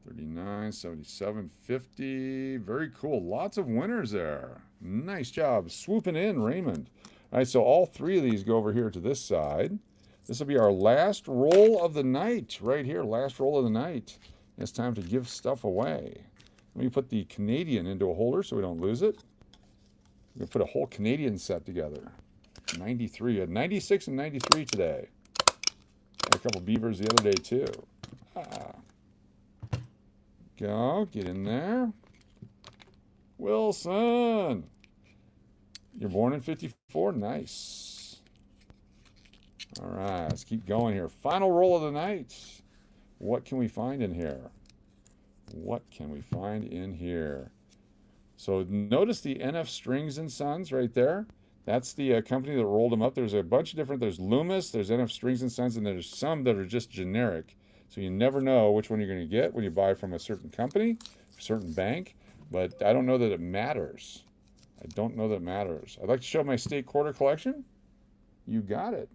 39, 77, 50. Very cool. Lots of winners there. Nice job. Swooping in, Raymond. All right, so all 3 of these go over here to this side. This will be our last roll of the night, right here. Last roll of the night. It's time to give stuff away. Let me put the Canadian into a holder so we don't lose it. We're going to put a whole Canadian set together. 93. We had 96 and 93 today. Had a couple beavers the other day, too. Go. Get in there. Wilson. You're born in 54? Nice. All right. Let's keep going here. Final roll of the night. What can we find in here? What can we find in here? So notice the NF Strings and Sons right there. That's the company that rolled them up. There's a bunch of different, there's Loomis, there's NF Strings and Sons, and there's some that are just generic. So you never know which one you're going to get when you buy from a certain company, a certain bank. but I don't know that it matters. I don't know that it matters. I'd like to show my state quarter collection. You got it.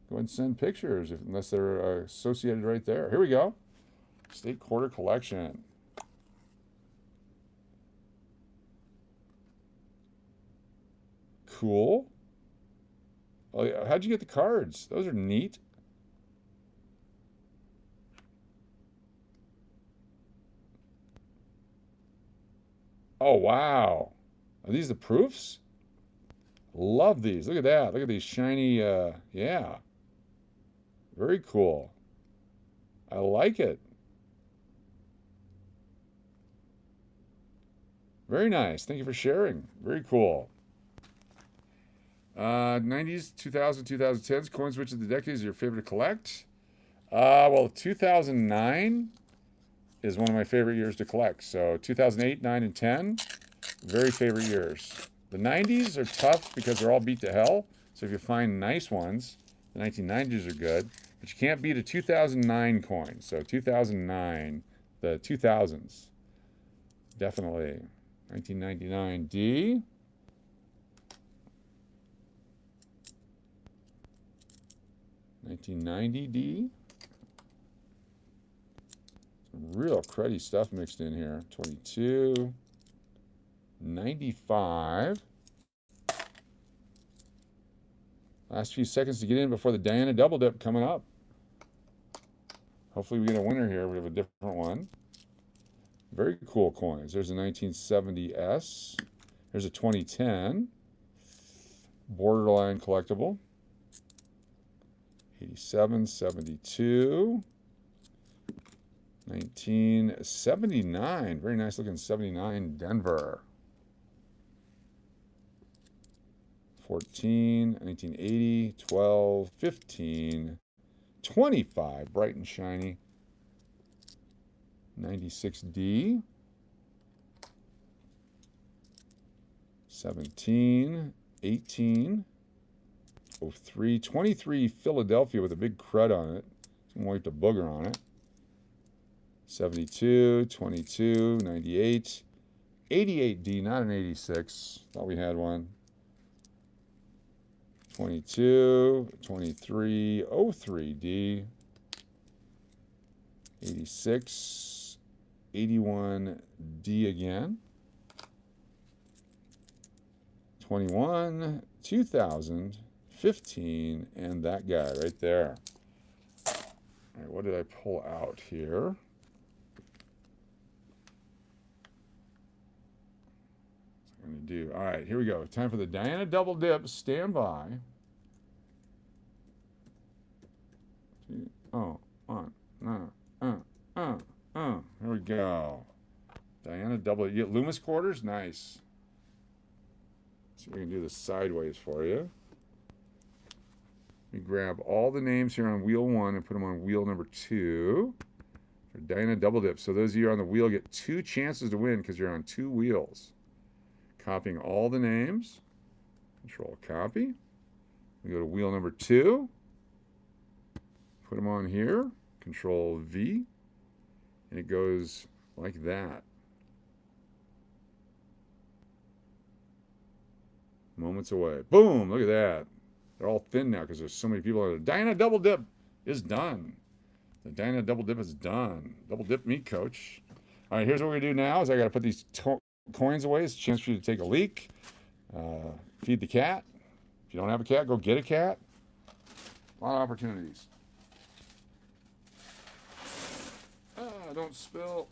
Go ahead and send pictures unless they're associated right there. Here we go. State quarter collection. Cool. Oh, yeah. How'd you get the cards? Those are neat. Oh, wow. Are these the proofs? Love these. Look at that. Look at these shiny, yeah. Very cool. I like it. Very nice. Thank you for sharing. Very cool. 90s, 2000, 2010s, coins which of the decades are your favorite to collect? Well, 2009 is one of my favorite years to collect. So 2008, 9, and 10, very favorite years. The 90s are tough because they're all beat to hell. So if you find nice ones, the 1990s are good. But you can't beat a 2009 coin. So 2009, the 2000s, definitely. 1999D. 1990D. Some real cruddy stuff mixed in here. 22. 95. Last few seconds to get in before the Diana Double Dip coming up. Hopefully we get a winner here. We have a different one. Very cool coins. There's a 1970S. There's a 2010. Borderline collectible. 87, 72. 1979. Very nice looking 79 Denver. 14, 1980, 12, 15, 25, bright and shiny. 96D. 17, 18, 03, 23 Philadelphia with a big crud on it. Some wiped a booger on it. 72, 22, 98, 88D, not an 86. Thought we had one. 22, 23, 03D, 86, 81D again. 21, 2000, 15, and that guy right there. All right, what did I pull out here? What's I'm going to do? All right, here we go. Time for the Diana Double Dip. Stand by. Oh, one, Here we go. Diana Double. You get Loomis quarters? Nice. So we can do this sideways for you. We grab all the names here on wheel 1 and put them on wheel number 2 for Diana Double Dip. So those of you on the wheel get 2 chances to win because you're on 2 wheels. Copying all the names. Control copy. We go to wheel number 2. Put them on here. Control V. And it goes like that. Moments away. Boom! Look at that. They're all thin now because there's so many people. Diana Double Dip is done. The Diana Double Dip is done. Double dip me, coach. All right, here's what we're going to do now is I got to put these coins away. It's a chance for you to take a leak. Feed the cat. If you don't have a cat, go get a cat. A lot of opportunities. Don't spill.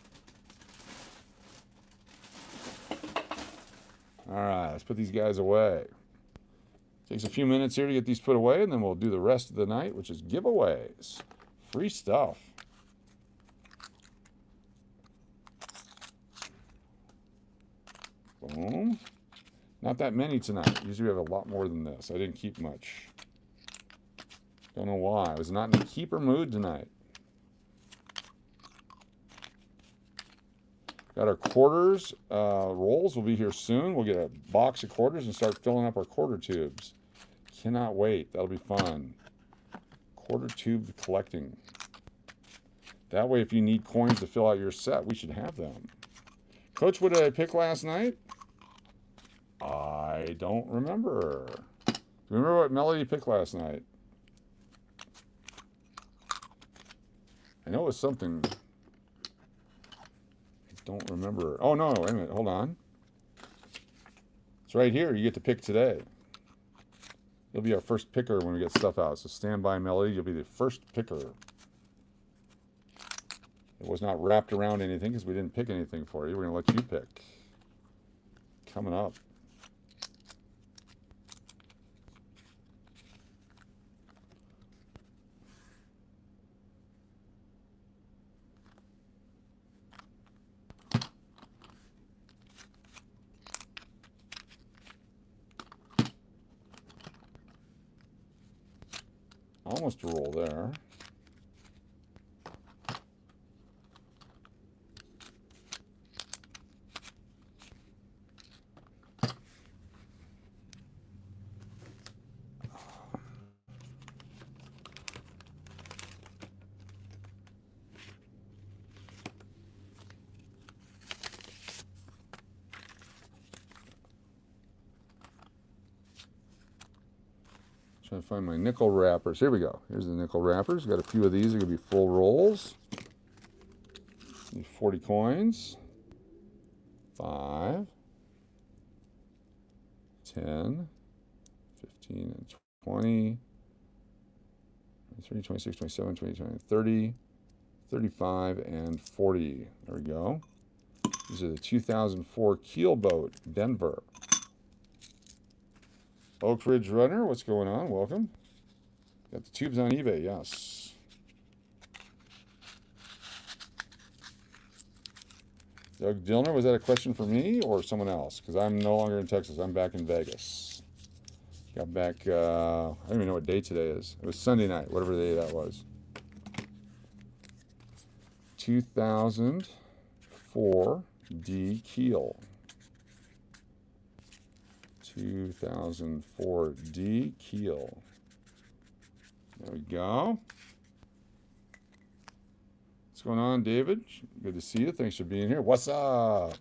All right, let's put these guys away. Takes a few minutes here to get these put away, and then we'll do the rest of the night, which is giveaways. Free stuff. Boom. Not that many tonight. Usually we have a lot more than this. I didn't keep much. Don't know why. I was not in a keeper mood tonight. Got our quarters rolls. Will be here soon. We'll get a box of quarters and start filling up our quarter tubes. Cannot wait. That'll be fun. Quarter tube collecting. That way, if you need coins to fill out your set, we should have them. Coach, what did I pick last night? I don't remember. Do you remember what melody you picked last night? I know it was something. I don't remember. Oh, no, wait a minute. Hold on. It's right here. You get to pick today. You'll be our first picker when we get stuff out. So stand by, melody. You'll be the first picker. It was not wrapped around anything because we didn't pick anything for you. We're going to let you pick. Coming up. Almost a roll there. Trying to find my nickel wrappers. Here we go. Here's the nickel wrappers. Got a few of these. They're going to be full rolls. Need 40 coins. 5, 10, 15, and 20, 23, 26, 27, 29, 30, 35, and 40. There we go. These are the 2004 Keelboat, Denver. Oak Ridge Runner, what's going on? Welcome. Got the tubes on eBay, yes. Doug Dillner, was that a question for me or someone else? Because I'm no longer in Texas. I'm back in Vegas. Got back, I don't even know what day today is. It was Sunday night, whatever day that was. 2004 D Keel. 2004 D Keel. There we go. What's going on, David? Good to see you. Thanks for being here. What's up?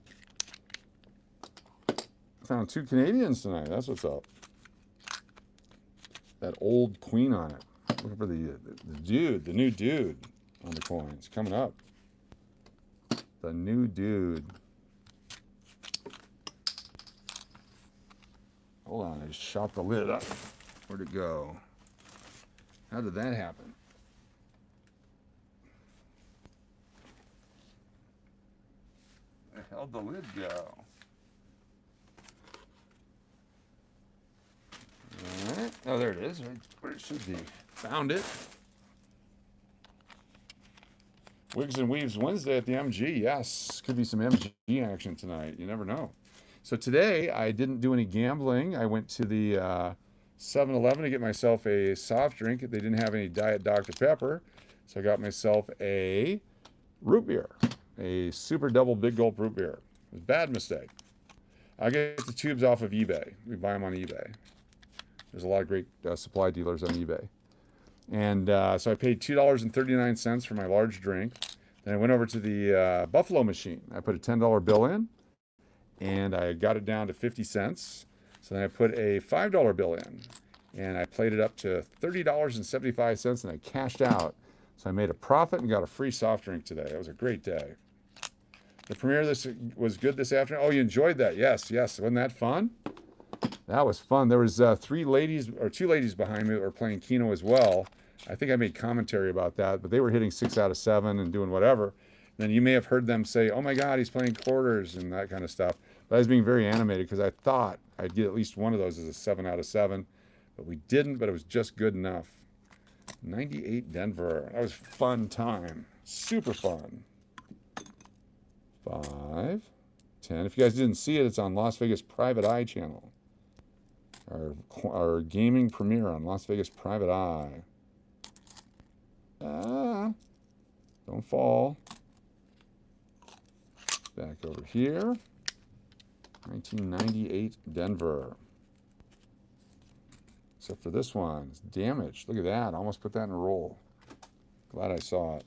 Found 2 Canadians tonight. That's what's up. That old queen on it. Looking for the dude, the new dude on the coins. Coming up. The new dude. Hold on, I just shot the lid up. Where'd it go? How did that happen? Where the hell did the lid go? All right. Oh, there it is. Right where it should be. Found it. Wigs and Weaves Wednesday at the MG. Yes, could be some MG action tonight. You never know. So today, I didn't do any gambling. I went to the 7-Eleven to get myself a soft drink. They didn't have any Diet Dr. Pepper, so I got myself a root beer, a super double big gulp root beer. It was a bad mistake. I get the tubes off of eBay. We buy them on eBay. There's a lot of great supply dealers on eBay. And so I paid $2.39 for my large drink. Then I went over to the Buffalo machine. I put a $10 bill in, and I got it down to 50 cents. So then I put a $5 bill in, and I played it up to $30.75, and I cashed out. So I made a profit and got a free soft drink today. It was a great day. The premiere this was good this afternoon. Oh, you enjoyed that? Yes, yes. Wasn't that fun? That was fun. There was 2 ladies behind me that were playing Keno as well. I think I made commentary about that, but they were hitting 6 out of 7 and doing whatever. And then you may have heard them say, "Oh my God, he's playing quarters," and that kind of stuff. But I was being very animated because I thought I'd get at least one of those as a 7 out of 7, but we didn't. But it was just good enough. 98 Denver. That was fun time. Super fun. 5, 10. If you guys didn't see it, it's on Las Vegas Private Eye channel. Our gaming premiere on Las Vegas Private Eye. Don't fall. Back over here. 1998 Denver. Except for this one. It's damaged. Look at that. I almost put that in a roll. Glad I saw it.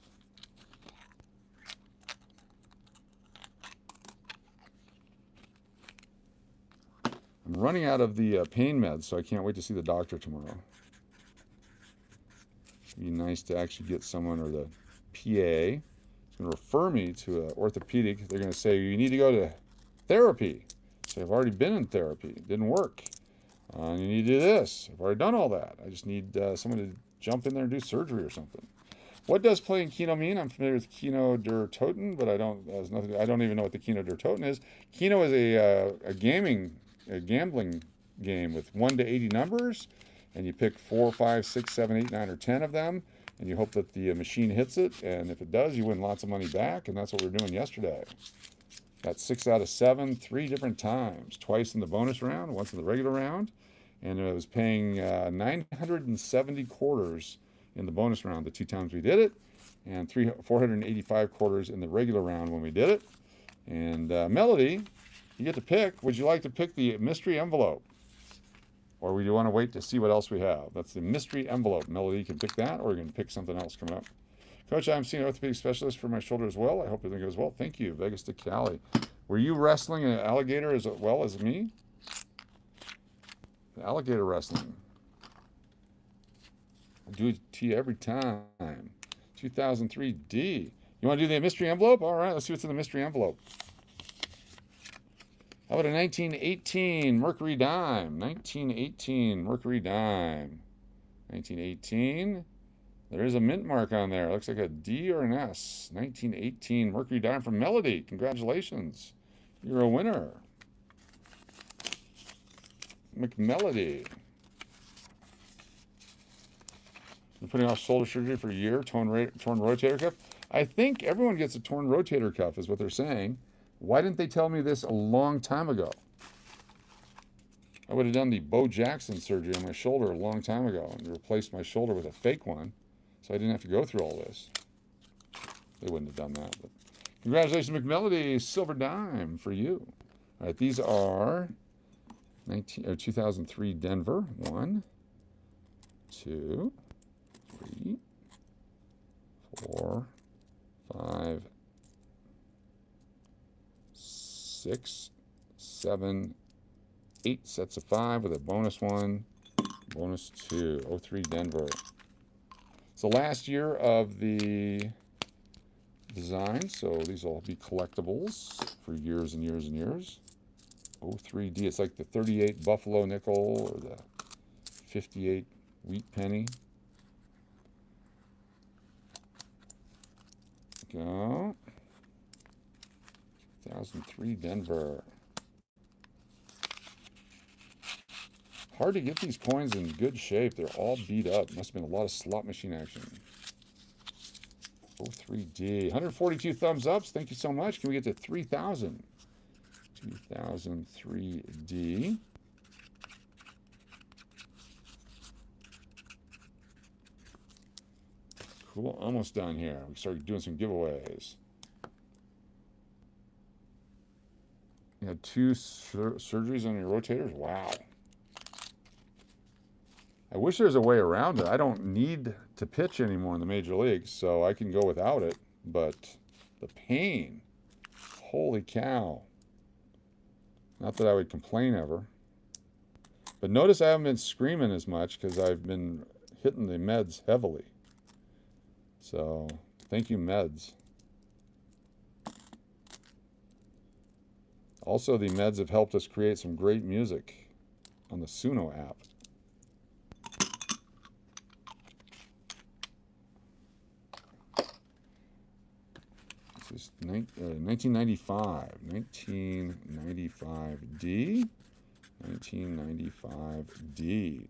I'm running out of the pain meds, so I can't wait to see the doctor tomorrow. It'd be nice to actually get someone, or the PA is going to refer me to an orthopedic. They're going to say, you need to go to therapy. So I've already been in therapy. It didn't work. You need to do this. I've already done all that. I just need someone to jump in there and do surgery or something. What does playing Keno mean? I'm familiar with Keno der Toten, but I don't even know what the Keno der Toten is. Keno is a gambling game with 1 to 80 numbers, and you pick 4, 5, 6, 7, 8, 9, or 10 of them, and you hope that the machine hits it, and if it does, you win lots of money back, and that's what we were doing yesterday. Got 6 out of 7, 3 different times, twice in the bonus round, once in the regular round, and I was paying 970 quarters in the bonus round the 2 times we did it, and 485 quarters in the regular round when we did it. And Melody, you get to pick. Would you like to pick the mystery envelope, or would you want to wait to see what else we have? That's the mystery envelope. Melody, you can pick that, or you can pick something else coming up. Coach, I'm seeing an orthopedic specialist for my shoulder as well. I hope everything goes well. Thank you, Vegas to Cali. Were you wrestling an alligator as well as me? Alligator wrestling. I do it to you every time. 2003D. You want to do the mystery envelope? All right, let's see what's in the mystery envelope. How about a 1918 Mercury dime? 1918 Mercury dime. 1918. There is a mint mark on there. Looks like a D or an S. 1918 Mercury dime from Melody. Congratulations. You're a winner. McMelody. You're putting off shoulder surgery for a year, torn rotator cuff. I think everyone gets a torn rotator cuff is what they're saying. Why didn't they tell me this a long time ago? I would have done the Bo Jackson surgery on my shoulder a long time ago and replaced my shoulder with a fake one, so I didn't have to go through all this. They wouldn't have done that. But congratulations, McMelody, silver dime for you. All right, these are 2003 Denver. 1, 2, 3, 4, 5, 6, 7, 8 sets of 5 with a bonus 1, bonus 2. 03 Denver. It's the last year of the design, so these will be collectibles for years and years and years. 03D. It's like the 38 Buffalo nickel or the 58 wheat penny. Go. 2003 Denver. Hard to get these coins in good shape. They're all beat up. Must have been a lot of slot machine action. 03D. 142 thumbs ups. Thank you so much. Can we get to 3,000? 2003D. Cool. Almost done here. We started doing some giveaways. You had 2 surgeries on your rotators? Wow. I wish there was a way around it. I don't need to pitch anymore in the major leagues, so I can go without it. But the pain, holy cow. Not that I would complain ever. But notice I haven't been screaming as much because I've been hitting the meds heavily. So, thank you, meds. Also, the meds have helped us create some great music on the Suno app. This is 1995. 1995D. 1995D.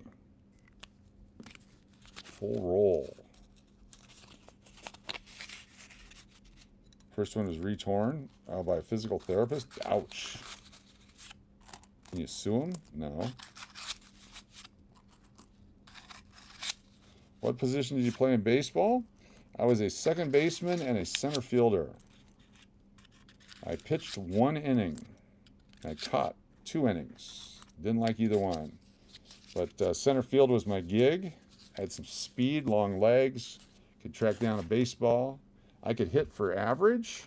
Full roll. First one was retorn by a physical therapist. Ouch. Can you sue him? No. What position did you play in baseball? I was a second baseman and a center fielder. I pitched 1 inning. I caught 2 innings. Didn't like either one. But center field was my gig. I had some speed, long legs, could track down a baseball. I could hit for average.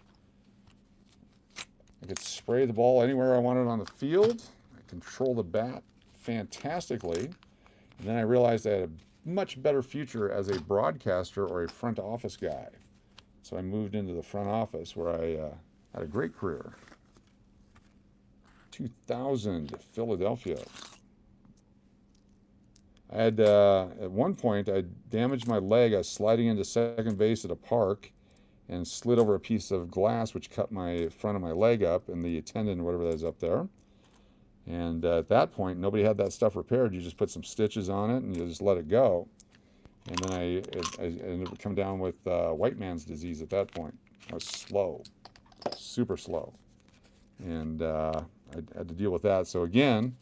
I could spray the ball anywhere I wanted on the field. I control the bat fantastically. And then I realized I had a much better future as a broadcaster or a front office guy. So I moved into the front office where I had a great career. 2000, Philadelphia. I had, at one point, I damaged my leg. I was sliding into second base at a park and slid over a piece of glass, which cut my front of my leg up and the tendon, whatever that is up there. And at that point, nobody had that stuff repaired. You just put some stitches on it and you just let it go. And then I ended up coming down with white man's disease at that point. I was slow, super slow. And I had to deal with that. So again,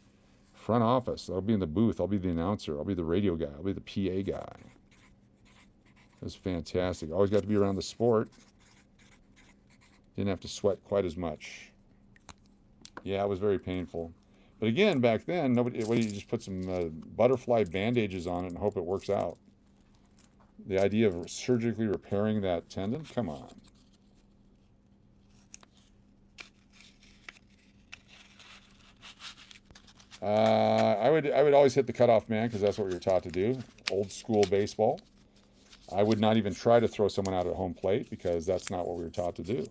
front office. I'll be in the booth. I'll be the announcer. I'll be the radio guy. I'll be the PA guy. It was fantastic. Always got to be around the sport. Didn't have to sweat quite as much. Yeah, it was very painful. But again, back then, nobody. What do you just put some butterfly bandages on it and hope it works out? The idea of surgically repairing that tendon? Come on. I would always hit the cutoff man because that's what we were taught to do. Old school baseball. I would not even try to throw someone out at home plate because that's not what we were taught to do.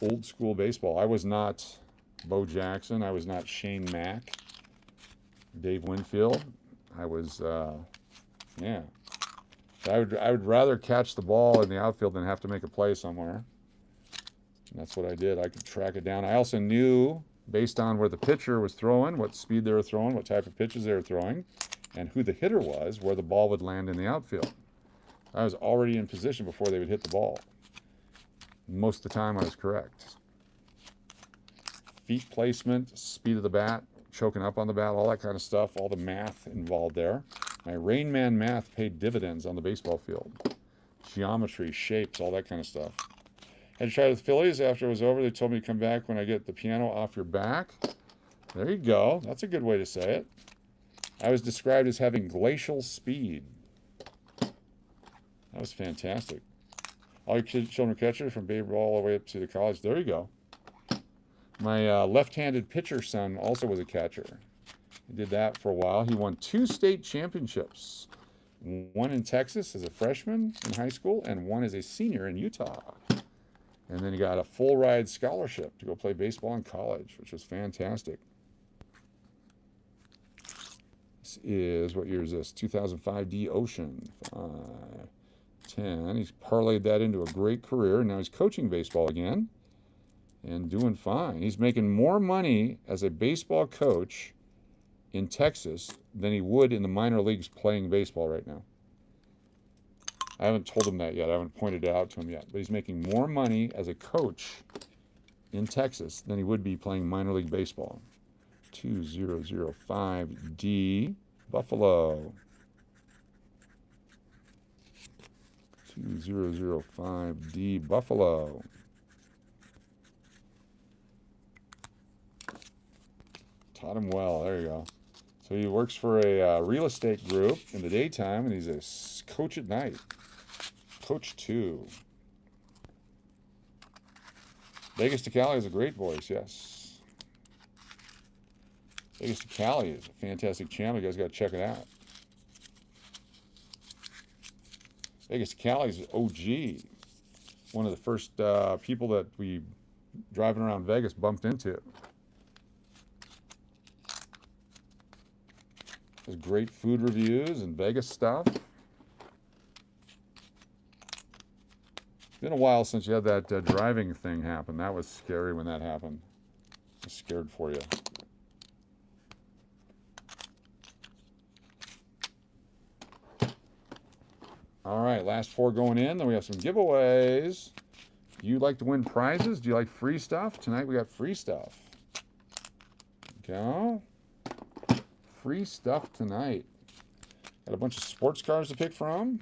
Old school baseball. I was not Bo Jackson. I was not Shane Mack, Dave Winfield. I was, yeah. I would rather catch the ball in the outfield than have to make a play somewhere. And that's what I did. I could track it down. I also knew, based on where the pitcher was throwing, what speed they were throwing, what type of pitches they were throwing, and who the hitter was, where the ball would land in the outfield. I was already in position before they would hit the ball. Most of the time, I was correct. Feet placement, speed of the bat, choking up on the bat, all that kind of stuff, all the math involved there. My Rain Man math paid dividends on the baseball field. Geometry, shapes, all that kind of stuff. I tried with the Phillies. After it was over, they told me to come back when I get the piano off your back. There you go. That's a good way to say it. I was described as having glacial speed. That was fantastic. All your children catchers from baby ball all the way up to the college. There you go. My left-handed pitcher son also was a catcher. He did that for a while. He won 2 state championships. One in Texas as a freshman in high school and one as a senior in Utah. And then he got a full ride scholarship to go play baseball in college, which was fantastic. This is, what year is this? 2005 D Ocean. 10. He's parlayed that into a great career. Now he's coaching baseball again and doing fine. He's making more money as a baseball coach in Texas than he would in the minor leagues playing baseball right now. I haven't told him that yet. I haven't pointed it out to him yet. But he's making more money as a coach in Texas than he would be playing minor league baseball. 2005D Buffalo. 2005D Buffalo. Taught him well. There you go. So he works for a real estate group in the daytime, and he's a coach at night. Coach 2. Vegas to Cali has a great voice, yes. Vegas to Cali is a fantastic channel. You guys got to check it out. Vegas to Cali is OG. One of the first people that we, driving around Vegas, bumped into. There's great food reviews and Vegas stuff. It's been a while since you had that driving thing happen. That was scary when that happened. I was scared for you. All right, last 4 going in. Then we have some giveaways. Do you like to win prizes? Do you like free stuff? Tonight we got free stuff. Go. Free stuff tonight. Got a bunch of sports cars to pick from.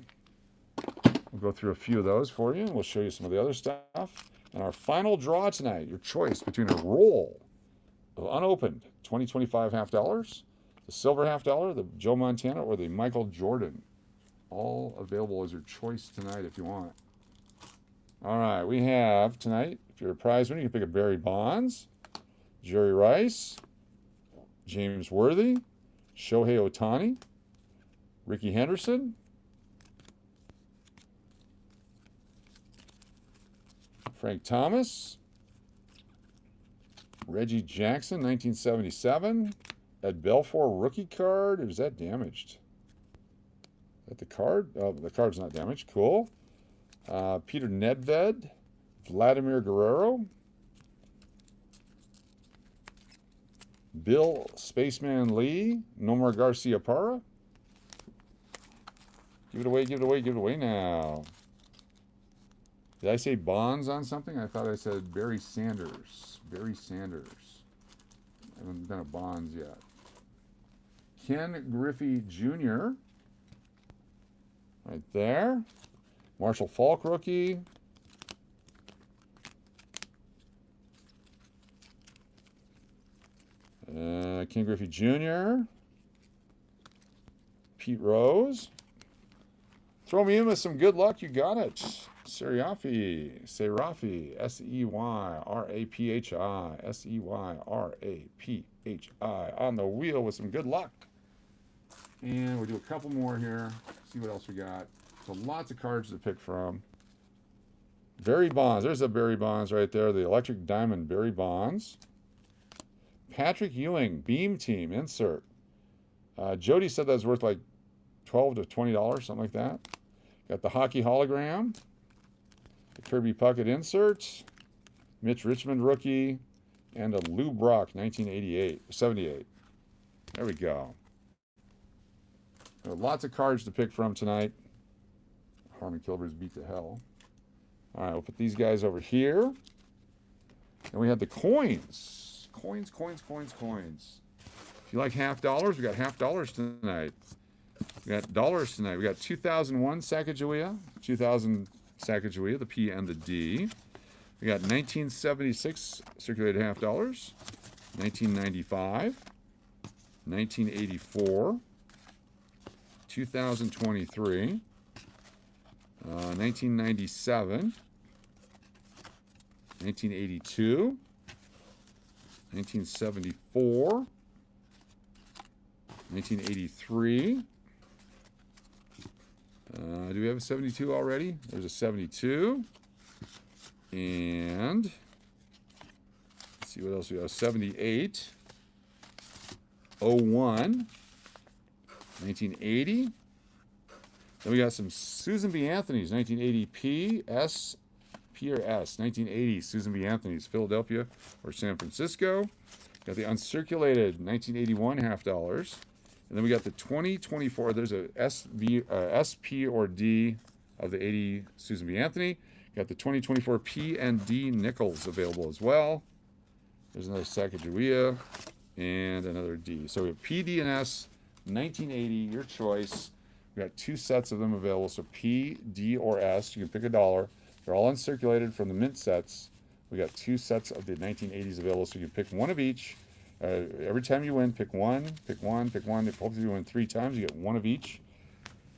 We'll go through a few of those for you, and we'll show you some of the other stuff. And our final draw tonight, your choice between a roll of unopened 2025 half dollars, the silver half dollar, the Joe Montana, or the Michael Jordan. All available as your choice tonight if you want. All right, we have tonight, if you're a prize winner, you can pick a Barry Bonds, Jerry Rice, James Worthy, Shohei Ohtani, Ricky Henderson, Frank Thomas, Reggie Jackson, 1977, Ed Belfour rookie card. Or is that damaged? Is that the card? Oh, the card's not damaged. Cool. Peter Nedved, Vladimir Guerrero, Bill Spaceman Lee, Nomar Garcia Parra. Give it away, give it away, give it away now. Did I say Bonds on something? I thought I said Barry Sanders. Barry Sanders. I haven't done a Bonds yet. Ken Griffey Jr. Right there. Marshall Falk rookie. Ken Griffey Jr. Pete Rose. Throw me in with some good luck. You got it. Seyrafi. S-E-Y-R-A-P-H-I. S-E-Y-R-A-P-H-I. On the wheel with some good luck. And we'll do a couple more here. See what else we got. So lots of cards to pick from. Barry Bonds. There's a Barry Bonds right there. The Electric Diamond Barry Bonds. Patrick Ewing, Beam Team, insert. Jody said that was worth like $12 to $20, something like that. Got the hockey hologram. The Kirby Puckett insert. Mitch Richmond rookie. And a Lou Brock, 78. There we go. Lots of cards to pick from tonight. Harmon Kilber's beat to hell. All right, we'll put these guys over here. And we have the coins. Coins. If you like half dollars, we got half dollars tonight. We got dollars tonight. We got 2001 Sacagawea, 2000 Sacagawea, the P and the D. We got 1976 circulated half dollars, 1995, 1984, 2023, 1997, 1982, 1974, 1983. Do we have a 72 already? There's a 72. And let's see what else we have. 78, 01, 1980. Then we got some Susan B. Anthony's, 1980 P, S, P or S, 1980 Susan B. Anthony's, Philadelphia or San Francisco. Got the uncirculated 1981 half dollars. And then we got the 2024. There's a SP or D of the 80 Susan B. Anthony. Got the 2024 P and D nickels available as well. There's another Sacagawea and another D. So we have P, D, and S, 1980, your choice. We got two sets of them available. So P, D, or S. You can pick a dollar. They're all uncirculated from the mint sets. We got two sets of the 1980s available, so you can pick one of each. Every time you win, pick one, pick one, pick one. If hopefully you win 3 times, you get one of each,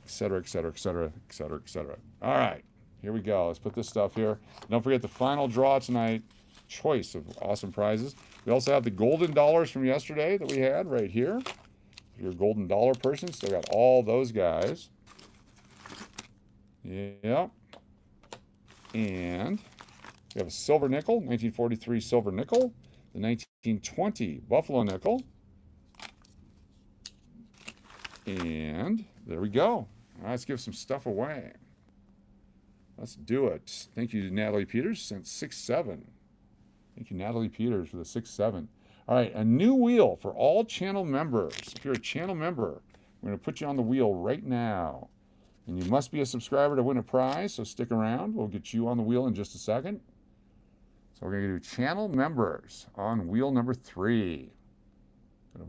etc., etc., etc., etc., etc. All right, here we go. Let's put this stuff here. Don't forget the final draw tonight. Choice of awesome prizes. We also have the golden dollars from yesterday that we had right here. If you're a golden dollar person, still got all those guys. Yep. And we have a silver nickel, 1943 silver nickel, the 1920 buffalo nickel. And there we go. All right, let's give some stuff away. Let's do it. Thank you to Natalie Peters, sent 6-7. Thank you, Natalie Peters, for the 6-7. All right, a new wheel for all channel members. If you're a channel member, we're going to put you on the wheel right now. And you must be a subscriber to win a prize, so stick around. We'll get you on the wheel in just a second. So we're going to do channel members on wheel number 3.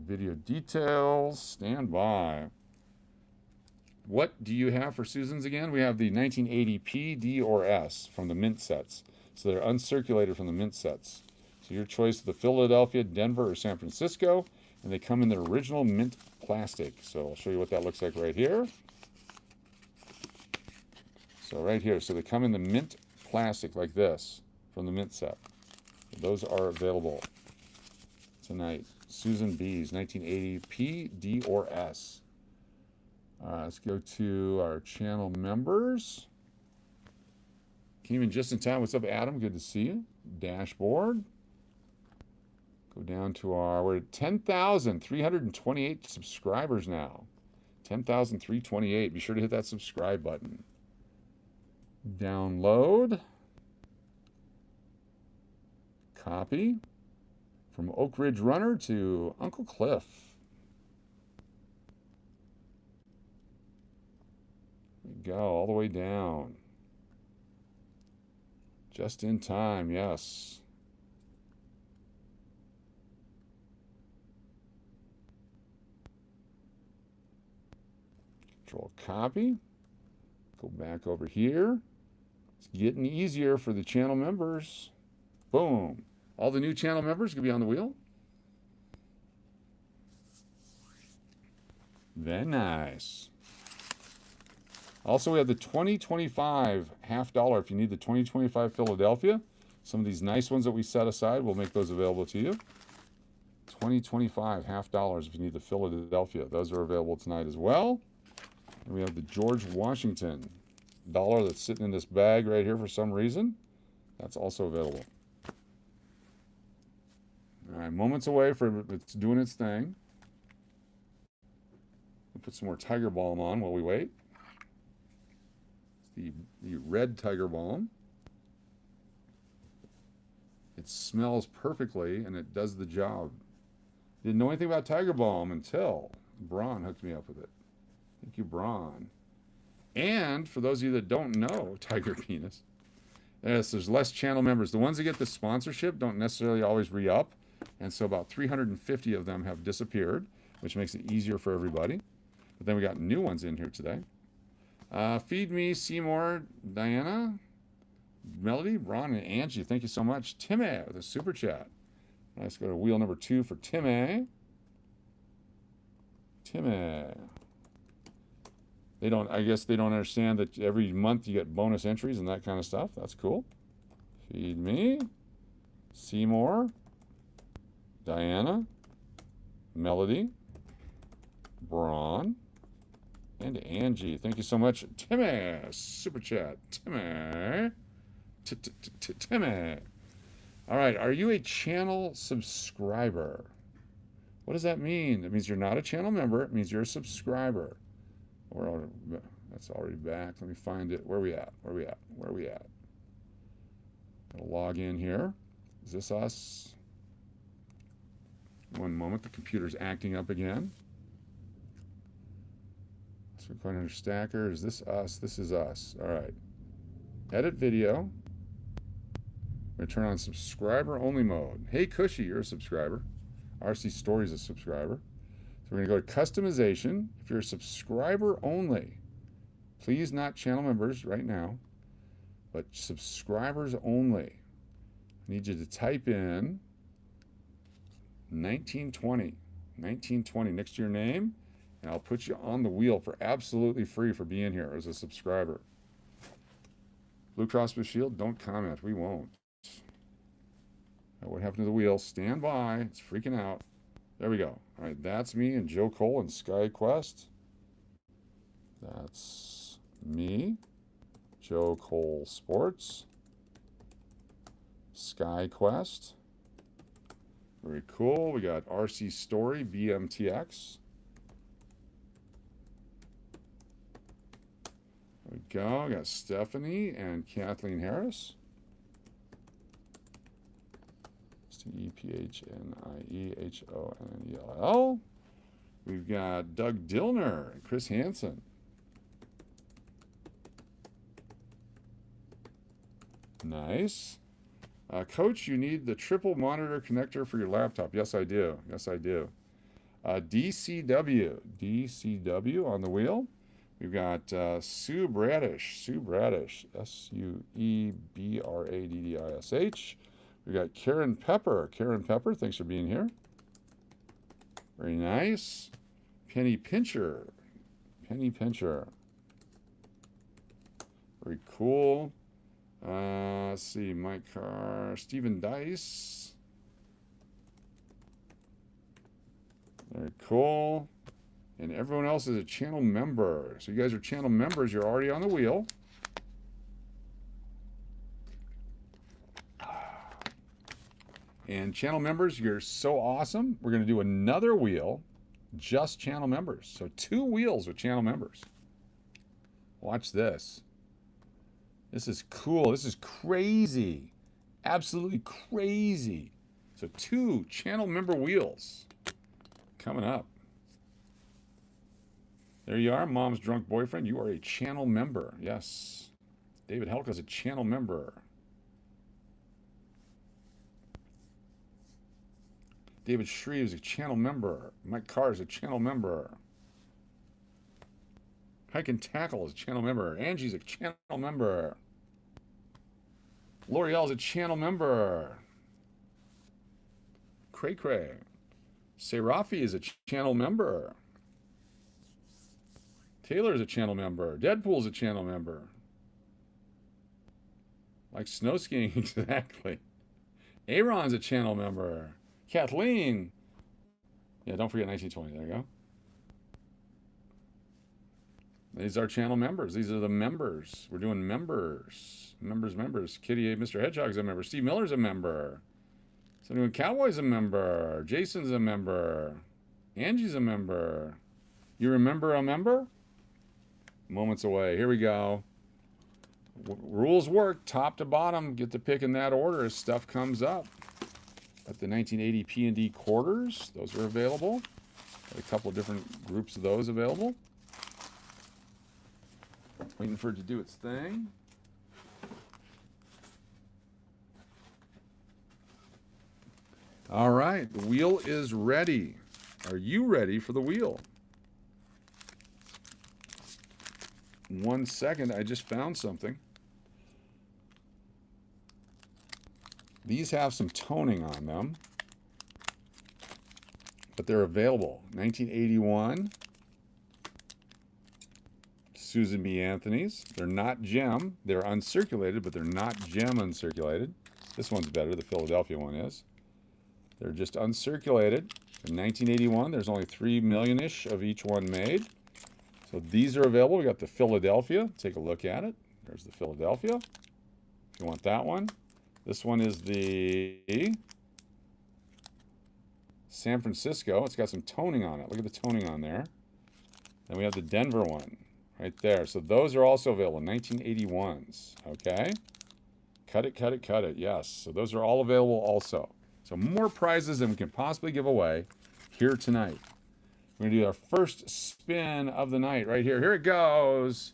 Video details, stand by. What do you have for Susan's again? We have the 1980 P, D, or S from the mint sets. So they're uncirculated from the mint sets. So your choice is the Philadelphia, Denver, or San Francisco. And they come in the original mint plastic. So I'll show you what that looks like right here. So right here, so they come in the mint plastic like this from the mint set. Those are available tonight. Susan B's, 1980, P, D, or S. All right, let's go to our channel members. Came in just in time. What's up, Adam? Good to see you. Dashboard. Go down to we're at 10,328 subscribers now. 10,328. Be sure to hit that subscribe button. Download. Copy. From Oak Ridge Runner to Uncle Cliff. There we go, all the way down. Just in time, yes. Control copy. Go back over here. It's getting easier for the channel members. Boom. All the new channel members can be on the wheel. Very nice. Also, we have the 2025 $50 if you need the 2025 Philadelphia. Some of these nice ones that we set aside, we'll make those available to you. 2025 $50 if you need the Philadelphia. Those are available tonight as well. And we have the George Washington dollar that's sitting in this bag right here for some reason. That's also available. All right, moments away for it's doing its thing. We'll put some more Tiger Balm on while we wait. It's the red Tiger Balm. It smells perfectly and it does the job. Didn't know anything about Tiger Balm until Braun hooked me up with it. Thank you, Braun. And for those of you that don't know Tiger Penis, yes, there's less channel members. The ones that get the sponsorship don't necessarily always re-up. And so about 350 of them have disappeared, which makes it easier for everybody. But then we got new ones in here today. Feed Me, Seymour, Diana, Melody, Ron, and Angie. Thank you so much. Timmy with a super chat. Let's go to wheel number 2 for Timmy. Timmy. I guess they don't understand that every month you get bonus entries and that kind of stuff. That's cool. Feed Me, Seymour, Diana, Melody, Braun, and Angie. Thank you so much. Timmy, super chat. Timmy. Timmy. All right, are you a channel subscriber? What does that mean? It means you're not a channel member. It means you're a subscriber. That's already back. Let me find it. Where are we at? Where are we at? Where are we at? I'll log in here. Is this us? One moment. The computer's acting up again. So we're going under Stacker. Is this us? This is us. All right. Edit video. I'm going to turn on subscriber only mode. Hey, Cushy, you're a subscriber. RC Story's a subscriber. So we're going to go to customization. If you're a subscriber only, please not channel members right now, but subscribers only. I need you to type in 1920 next to your name, and I'll put you on the wheel for absolutely free for being here as a subscriber. Blue Cross Blue Shield, don't comment. We won't. What happened to the wheel? Stand by. It's freaking out. There we go. All right, that's me and Joe Cole and SkyQuest. That's me, Joe Cole Sports, SkyQuest. Very cool. We got RC Story, BMTX. There we go. We got Stephanie and Kathleen Harris. EPHNIEHONNELL. We've got Doug Dillner and Chris Hansen. Nice. Coach, you need the triple monitor connector for your laptop. Yes, I do. Yes, I do. DCW on the wheel. We've got Sue Bradish. SueBradish. We got Karen Pepper. Karen Pepper, thanks for being here. Very nice. Penny Pincher. Penny Pincher. Very cool. Let's see, Mike Carr. Stephen Dice. Very cool. And everyone else is a channel member. So you guys are channel members. You're already on the wheel. And channel members, you're so awesome. We're going to do another wheel, just channel members. So 2 wheels with channel members. Watch this. This is cool. This is crazy. Absolutely crazy. So 2 channel member wheels coming up. There you are, Mom's Drunk Boyfriend. You are a channel member. Yes. David Helka is a channel member. David Shreve is a channel member. Mike Carr is a channel member. Hike and Tackle is a channel member. Angie's a channel member. L'Oreal is a channel member. Cray Cray. Serafi is a channel member. Taylor is a channel member. Deadpool is a channel member. Like snow skiing, exactly. Aaron's a channel member. Kathleen. Yeah, don't forget 1920. There you go. These are channel members. These are the members. We're doing members. Members. Kitty A. Mr. Hedgehog's a member. Steve Miller's a member. Somebody Cowboy's a member. Jason's a member. Angie's a member. You remember a member? Moments away. Here we go. Rules work top to bottom. Get to pick in that order as stuff comes up. Got the 1980 P&D quarters. Those are available. Got a couple of different groups of those available. Waiting for it to do its thing. All right, the wheel is ready. Are you ready for the wheel? 1 second, I just found something. These have some toning on them, but they're available. 1981 Susan B. Anthony's. They're not gem. They're uncirculated, but they're not gem uncirculated. This one's better. The Philadelphia one is. They're just uncirculated. In 1981, there's only 3 million-ish of each one made. So these are available. We got the Philadelphia. Take a look at it. There's the Philadelphia. If you want that one. This one is the San Francisco. It's got some toning on it. Look at the toning on there. Then we have the Denver one right there. So those are also available. 1981s. Okay. Cut it. Yes. So those are all available also. So more prizes than we can possibly give away here tonight. We're going to do our first spin of the night right here. Here it goes.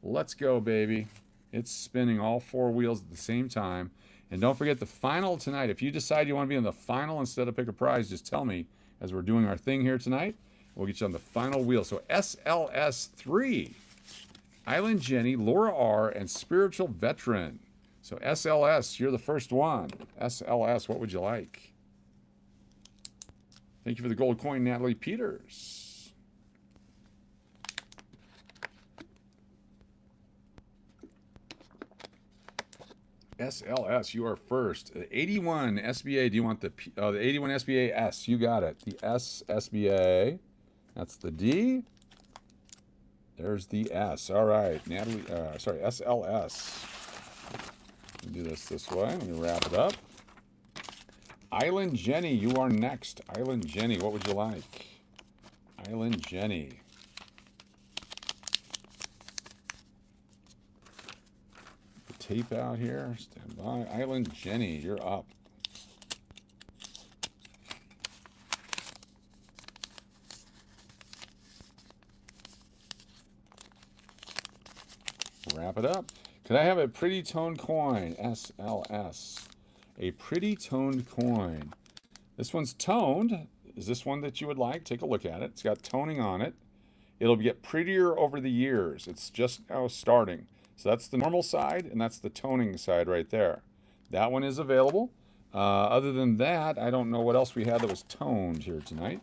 Let's go, baby. It's spinning all 4 wheels at the same time. And don't forget the final tonight. If you decide you want to be in the final instead of pick a prize, just tell me as we're doing our thing here tonight. We'll get you on the final wheel. So SLS3, Island Jenny, Laura R., and Spiritual Veteran. So SLS, you're the first one. SLS, what would you like? Thank you for the gold coin, Natalie Peters. SLS, you are first. 81 SBA, do you want the 81 SBA S? You got it. The S SBA. That's the D. There's the S. All right, Natalie, sorry, SLS. Do this way. Let me wrap it up. Island Jenny, you are next. Island Jenny, what would you like? Island Jenny. The tape out here. Stand by. Island Jenny, you're up. Wrap it up. Could I have a pretty toned coin? SLS. A pretty toned coin. This one's toned. Is this one that you would like? Take a look at it. It's got toning on it. It'll get prettier over the years. It's just now starting. So that's the normal side, and that's the toning side right there. That one is available. Other than that, I don't know what else we had that was toned here tonight.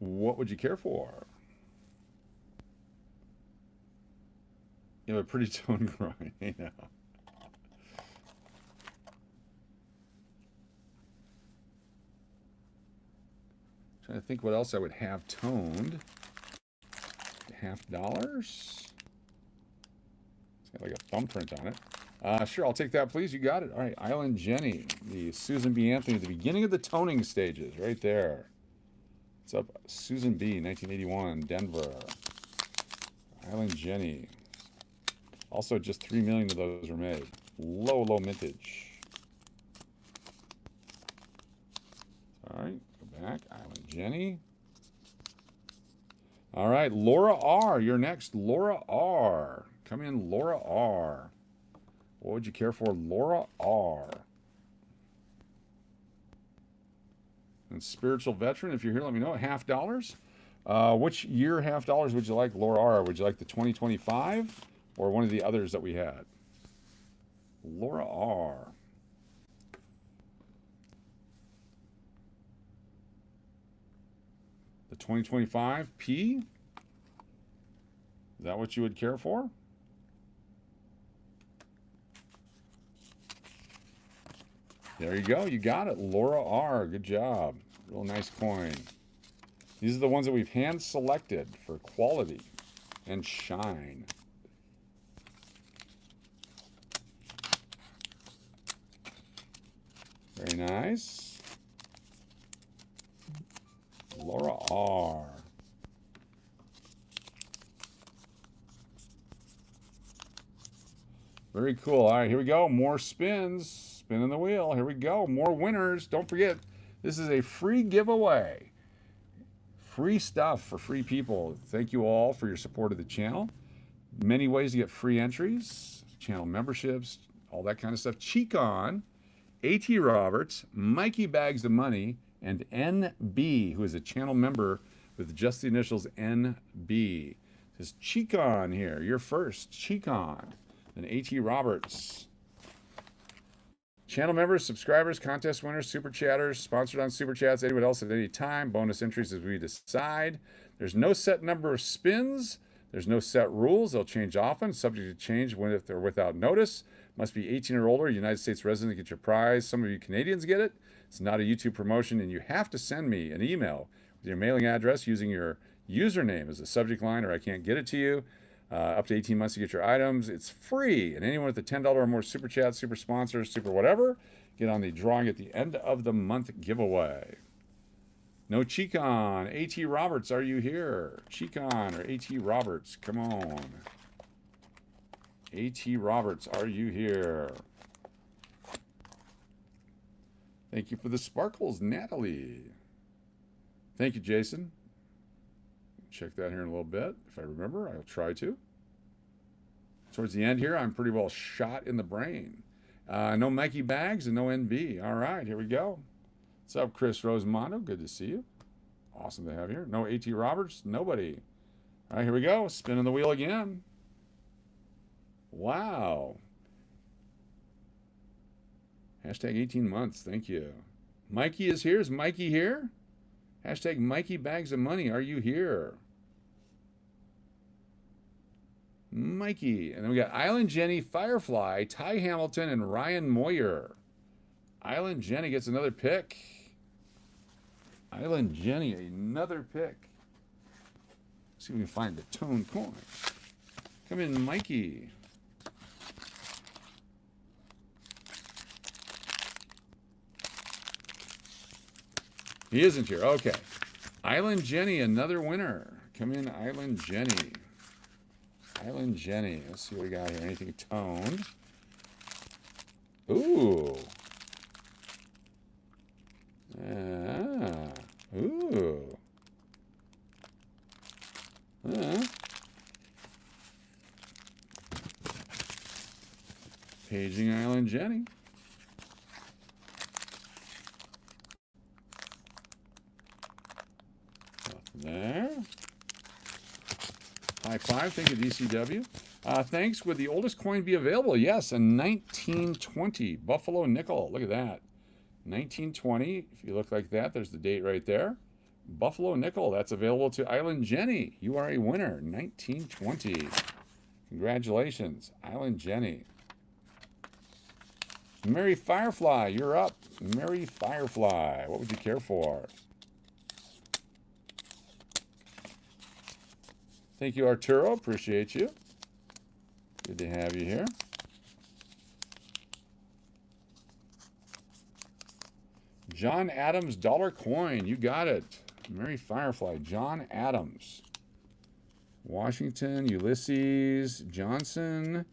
What would you care for? have a pretty tone groin. You know. Trying to think what else I would have toned. $50. It's got like a thumbprint on it. Sure, I'll take that, please. You got it. All right, Island Jenny, the Susan B. Anthony, the beginning of the toning stages, right there. What's up, Susan B. 1981, Denver. Island Jenny. Also, just 3 million of those were made. Low mintage. All right, go back. Island Jenny. All right, Laura R. You're next. Laura R. Come in, Laura R. What would you care for, Laura R? And spiritual veteran, if you're here, let me know. $50. Which year $50 would you like, Laura R? Would you like the 2025 or one of the others that we had? Laura R. The 2025 P? Is that what you would care for? There you go. You got it. Laura R. Good job. Real nice coin. These are the ones that we've hand selected for quality and shine. Very nice. Laura R. Very cool. All right, here we go. More spins. Spinning the wheel. Here we go. More winners. Don't forget, this is a free giveaway. Free stuff for free people. Thank you all for your support of the channel. Many ways to get free entries, channel memberships, all that kind of stuff. Cheekon, A.T. Roberts, Mikey Bags of Money, and NB, who is a channel member with just the initials NB. It says Cheekon here. You're first. Cheekon. Then A.T. Roberts. Channel members, subscribers, contest winners, super chatters, sponsored on super chats, anyone else at any time, bonus entries as we decide. There's no set number of spins. There's no set rules. They'll change often, subject to change when if they're without notice. Must be 18 or older, United States resident to get your prize. Some of you Canadians get it. It's not a YouTube promotion, and you have to send me an email with your mailing address using your username as a subject line, or I can't get it to you. Up to 18 months to get your items. It's free. And anyone with the $10 or more super chat, super sponsors, super whatever, get on the drawing at the end of the month giveaway. No Cheekon. A.T. Roberts, are you here? Cheekon or A.T. Roberts, come on. A.T. Roberts, are you here? Thank you for the sparkles, Natalie. Thank you, Jason. Check that here in a little bit. If I remember, I'll try to. Towards the end here, I'm pretty well shot in the brain. No Mikey Bags and no NB. All right, here we go. What's up, Chris Rosemondo? Good to see you. Awesome to have you here. No A.T. Roberts? Nobody. All right, here we go. Spinning the wheel again. Wow. Hashtag 18 months. Thank you. Mikey is here. Is Mikey here? Hashtag Mikey Bags of Money. Are you here? Mikey. And then we got Island Jenny, Firefly, Ty Hamilton, and Ryan Moyer. Island Jenny gets another pick. Island Jenny, another pick. Let's see if we can find the tone coin. Come in, Mikey. He isn't here. Okay. Island Jenny, another winner. Come in, Island Jenny. Island Jenny. Let's see what we got here. Anything toned? Ooh. Ooh. Paging Island Jenny. There. High five. Thank you, DCW. Thanks. Would the oldest coin be available? Yes, a 1920 Buffalo nickel. Look at that. 1920. If you look like that, there's the date right there. Buffalo nickel. That's available to Island Jenny. You are a winner. 1920. Congratulations, Island Jenny. Mary Firefly, you're up. Mary Firefly, what would you care for? Thank you, Arturo. Appreciate you. Good to have you here. John Adams dollar coin. You got it. Mary Firefly. John Adams. Washington, Ulysses, Johnson,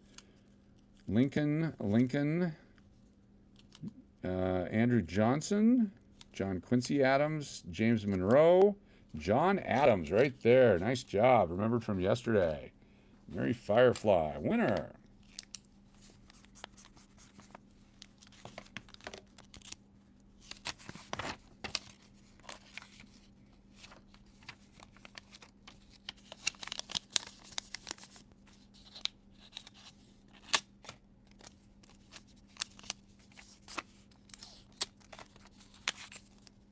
Lincoln, Andrew Johnson, John Quincy Adams, James Monroe, John Adams right there. Nice job. Remembered from yesterday. Mary Firefly. Winner.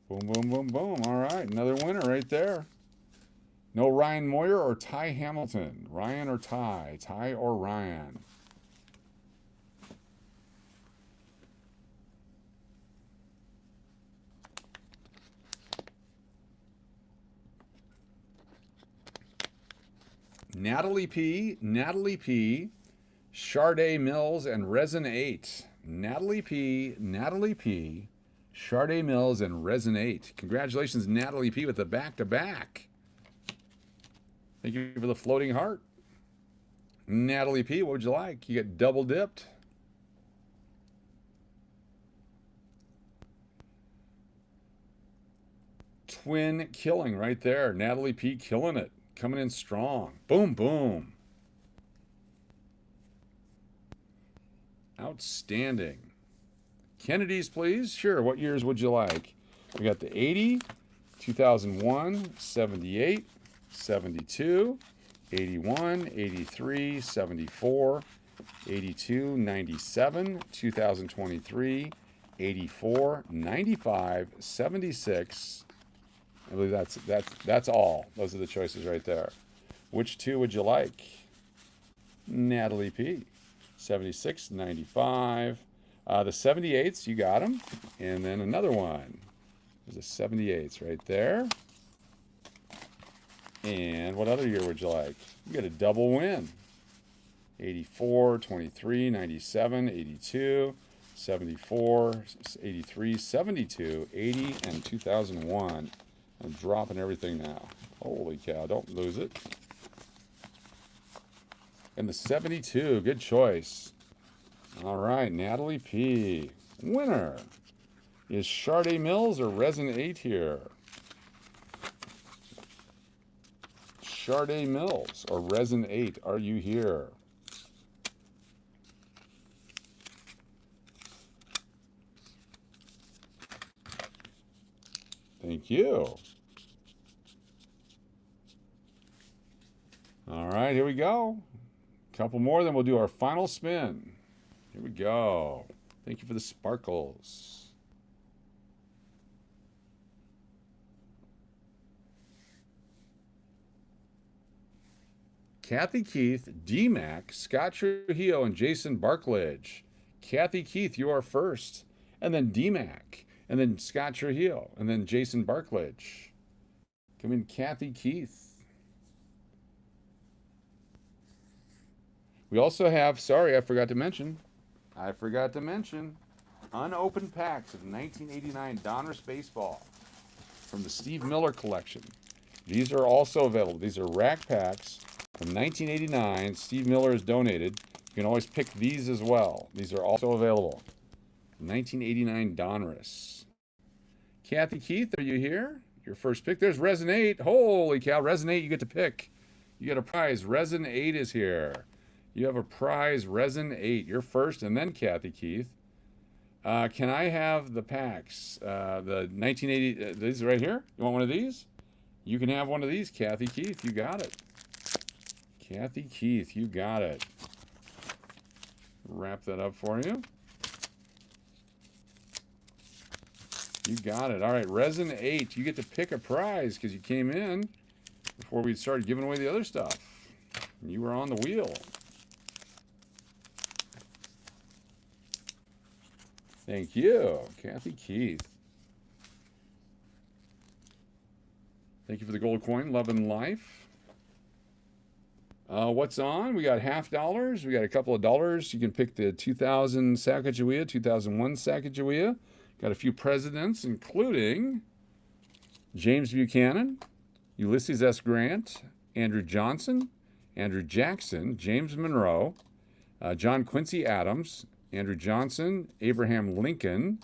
Boom, boom, boom, boom. All right, another winner right there. No Ryan Moyer or Ty Hamilton. Ryan or Ty. Ty or Ryan. Natalie P, Charday Mills, and Resin 8. Natalie P, Charday Mills, and Resin 8. Congratulations, Natalie P, with the back-to-back. Thank you for the floating heart. Natalie P, what would you like? You get double dipped. Twin killing right there. Natalie P killing it. Coming in strong. Boom, boom. Outstanding. Kennedy's, please. Sure. What years would you like? We got the 80, 2001, 78, 72, 81, 83, 74, 82, 97, 2023, 84, 95, 76. I believe that's all. Those are the choices right there. Which two would you like? Natalie P. 76, 95. The 78s, you got them. And then another one. There's a 78s right there. And what other year would you like? You get a double win. 84, 23, 97, 82, 74, 83, 72, 80, and 2001. I'm dropping everything now. Holy cow, don't lose it. And the 72, good choice. All right, Natalie P. Winner. Is Charday Mills or Resin 8 here? Charday Mills or Resin 8, are you here? Thank you. All right, here we go. A couple more, then we'll do our final spin. Here we go. Thank you for the sparkles. Kathy Keith, D-Mac, Scott Trujillo, and Jason Barkledge. Kathy Keith, you are first. And then D-Mac. And then Scott Trujillo. And then Jason Barkledge. Come in, Kathy Keith. We also have, sorry, I forgot to mention, unopened packs of 1989 Donruss Baseball from the Steve Miller collection. These are also available. These are rack packs from 1989. Steve Miller has donated. You can always pick these as well. These are also available. 1989 Donruss. Kathy Keith, are you here? Your first pick. There's Resin 8. Holy cow, Resin 8, you get to pick. You get a prize. Resin 8 is here. You have a prize, Resin 8. You're first, and then Kathy Keith. Can I have the packs? The 1980, these right here? You want one of these? You can have one of these, Kathy Keith. You got it. Kathy Keith, you got it. Wrap that up for you. You got it. All right, Resin 8. You get to pick a prize because you came in before we started giving away the other stuff. You were on the wheel. Thank you, Kathy Keith. Thank you for the gold coin. Love and life. What's on? We got $50. We got a couple of dollars. You can pick the 2000 Sacagawea, 2001 Sacagawea. Got a few presidents, including James Buchanan, Ulysses S. Grant, Andrew Johnson, Andrew Jackson, James Monroe, John Quincy Adams, Andrew Johnson, Abraham Lincoln,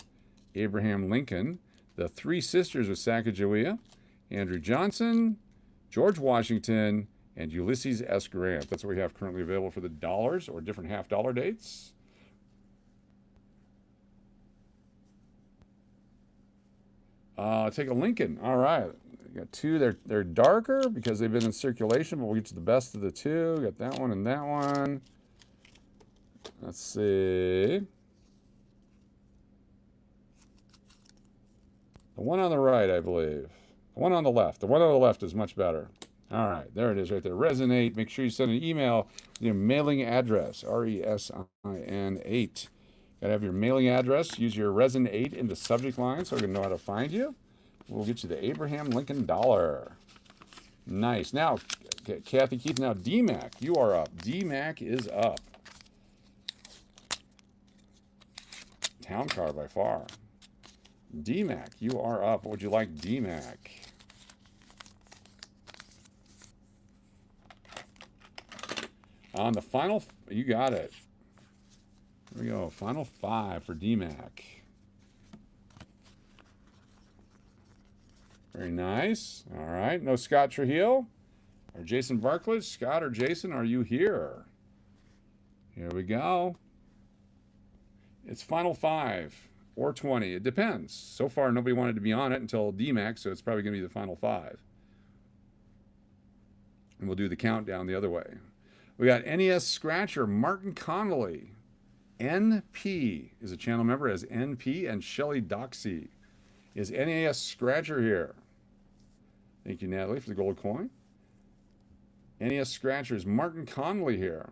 the three sisters of Sacagawea, Andrew Johnson, George Washington, and Ulysses S. Grant. That's what we have currently available for the dollars or different half-dollar dates. Take a Lincoln. All right. We got two. They're darker because they've been in circulation, but we'll get to the best of the two. Got that one and that one. Let's see. The one on the right, I believe. The one on the left. The one on the left is much better. All right, there it is right there. Resonate. Make sure you send an email with your mailing address, RESIN 8. Got to have your mailing address. Use your Resin 8 in the subject line so I can know how to find you. We'll get you the Abraham Lincoln dollar. Nice. Now, Kathy Keith, now DMAC, you are up. DMAC is up. Town car by far. DMAC, you are up. What would you like, DMAC? On the final, you got it. There we go. Final 5 for DMAC. Very nice. All right. No Scott Trujillo or Jason Barclay. Scott or Jason, are you here? Here we go. It's final 5 or 20. It depends. So far, nobody wanted to be on it until DMAC, so it's probably going to be the final 5. And we'll do the countdown the other way. We got NES Scratcher, Martin Connolly. NP is a channel member as NP, and Shelly Doxy is NES Scratcher here. Thank you, Natalie, for the gold coin. NES Scratcher is Martin Connolly here.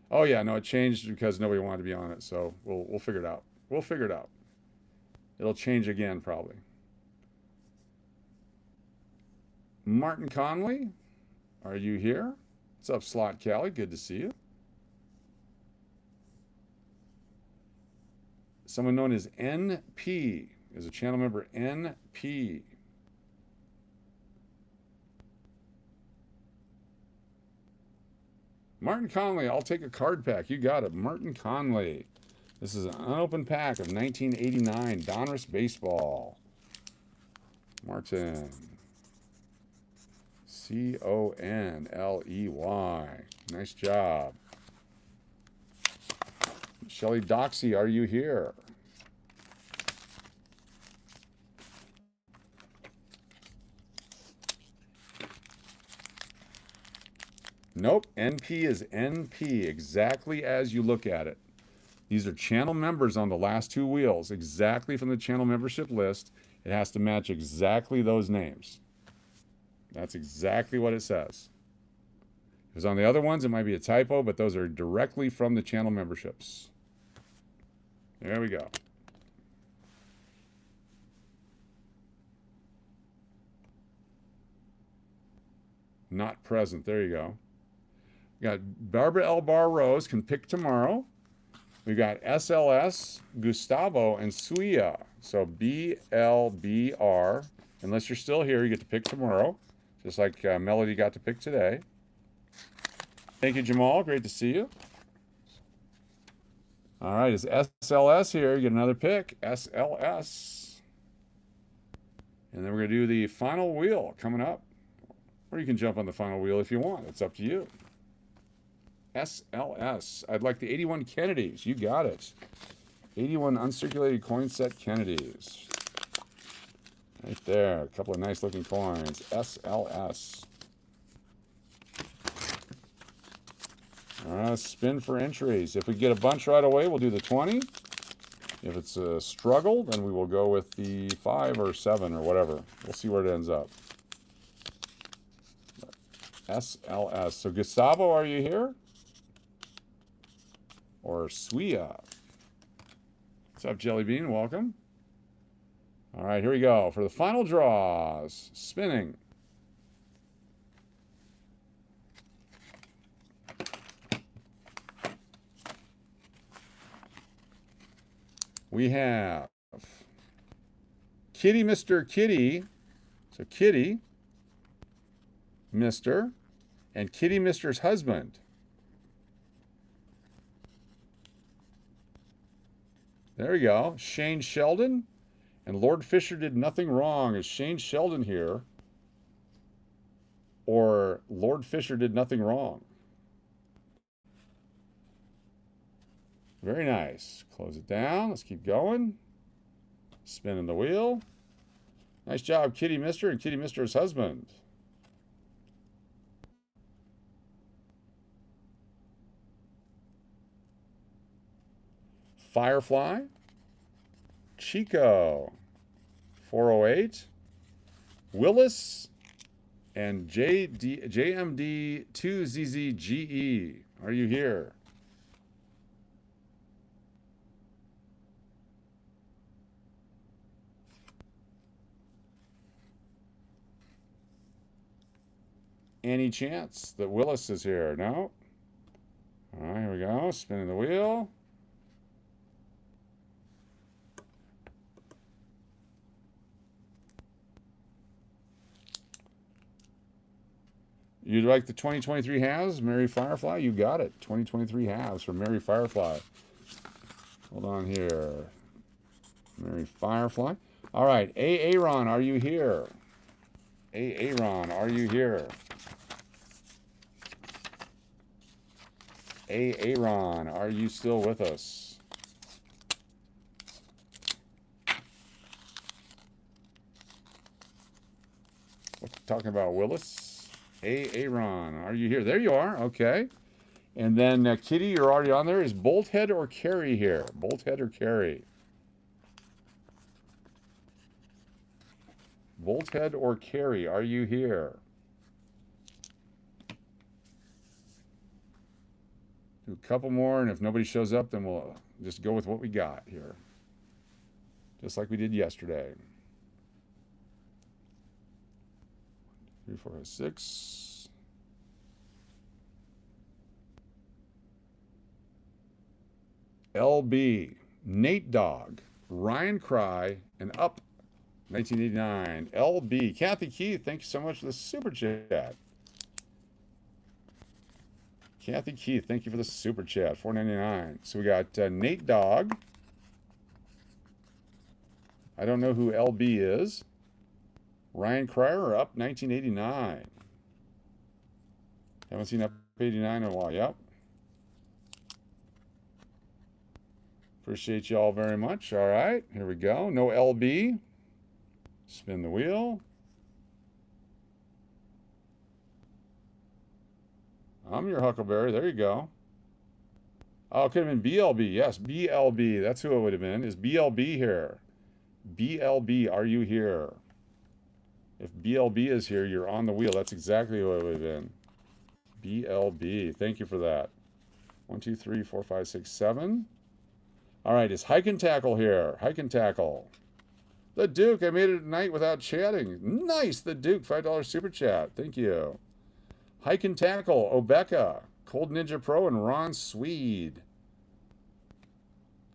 Oh yeah, no, it changed because nobody wanted to be on it, so we'll figure it out. We'll figure it out. It'll change again probably. Martin Connolly, are you here? What's up, Slot Cali? Good to see you. Someone known as NP is a channel member. NP. Martin Conley, I'll take a card pack. You got it. Martin Conley. This is an unopened pack of 1989 Donruss Baseball. Martin. C-O-N-L-E-Y. Nice job. Shelly Doxy, are you here? Nope, NP is NP, exactly as you look at it. These are channel members on the last 2 wheels, exactly from the channel membership list. It has to match exactly those names. That's exactly what it says. If it's on the other ones, it might be a typo, but those are directly from the channel memberships. There we go. Not present. There you go. We got Barbara L. Bar Rose can pick tomorrow. We got SLS, Gustavo, and Suya. So BLBR. Unless you're still here, you get to pick tomorrow. Just like Melody got to pick today. Thank you, Jamal. Great to see you. All right, it's SLS here. You get another pick. SLS. And then we're going to do the final wheel coming up. Or you can jump on the final wheel if you want. It's up to you. SLS. I'd like the 81 Kennedys. You got it. 81 uncirculated coin set Kennedys. Right there. A couple of nice looking coins. SLS. Spin for entries. If we get a bunch right away, we'll do the 20. If it's a struggle, then we will go with the 5 or 7 or whatever. We'll see where it ends up. SLS. So Gustavo, are you here? Or Suya? What's up, Jelly Bean? Welcome. All right, here we go for the final draws. Spinning. We have Kitty, Mr. Kitty. So Kitty, Mr. and Kitty, Mr.'s husband. There we go. Shane Sheldon and Lord Fisher did nothing wrong. Is Shane Sheldon here? Or Lord Fisher did nothing wrong? Very nice. Close it down. Let's keep going. Spinning the wheel. Nice job, Kitty Mr. and Kitty Mr.'s husband. Firefly. Chico. 408. Willis. And JMD2ZZGE. Are you here? Any chance that Willis is here? No? All right, here we go. Spinning the wheel. You'd like the 2023 halves, Mary Firefly? You got it. 2023 halves from Mary Firefly. Hold on here. Mary Firefly. All right. Aaron, are you here? Aaron, are you here? Aaron, are you still with us? What's talking about, Willis? Aaron, are you here? There you are. Okay. And then Kitty, you're already on there. Is Bolthead or Carey here? Bolthead or Carey? Bolthead or Carey, are you here? Do a couple more, and if nobody shows up, then we'll just go with what we got here. Just like we did yesterday. 3, 4, 5, 6. LB, Nate Dogg, Ryan Cry, and Up 1989. LB, Kathy Keith, thank you so much for the super chat. Kathy Keith, thank you for the super chat. $4.99. So we got Nate Dogg. I don't know who LB is. Ryan Cryer, Up 1989. Haven't seen Up 89 in a while. Yep. Appreciate you all very much. All right, here we go. No LB. Spin the wheel. I'm your Huckleberry. There you go. Oh, it could have been BLB. Yes, BLB. That's who it would have been. Is BLB here? BLB, are you here? If BLB is here, you're on the wheel. That's exactly who it would have been. BLB. Thank you for that. 1, 2, 3, 4, 5, 6, 7. All right, is Hike and Tackle here? Hike and Tackle. The Duke, I made it tonight without chatting. Nice, the Duke, $5 super chat. Thank you. Hike and Tackle, Obeka, Cold Ninja Pro, and Ron Swede.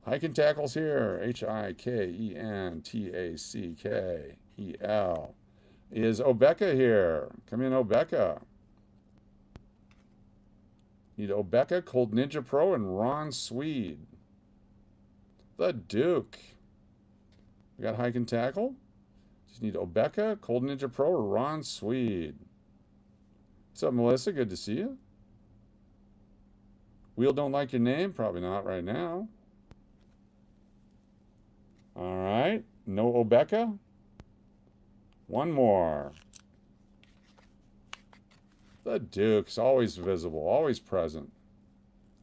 Hike and Tackle's here. HIKENTACKEL. Is Obeka here? Come in, Obeka. Need Obeka, Cold Ninja Pro, and Ron Swede. The Duke. We got Hike and Tackle. Just need Obeka, Cold Ninja Pro, or Ron Swede. What's up, Melissa? Good to see you. Wheel don't like your name? Probably not right now. All right. No Obeka. One more. The Duke's always visible, always present.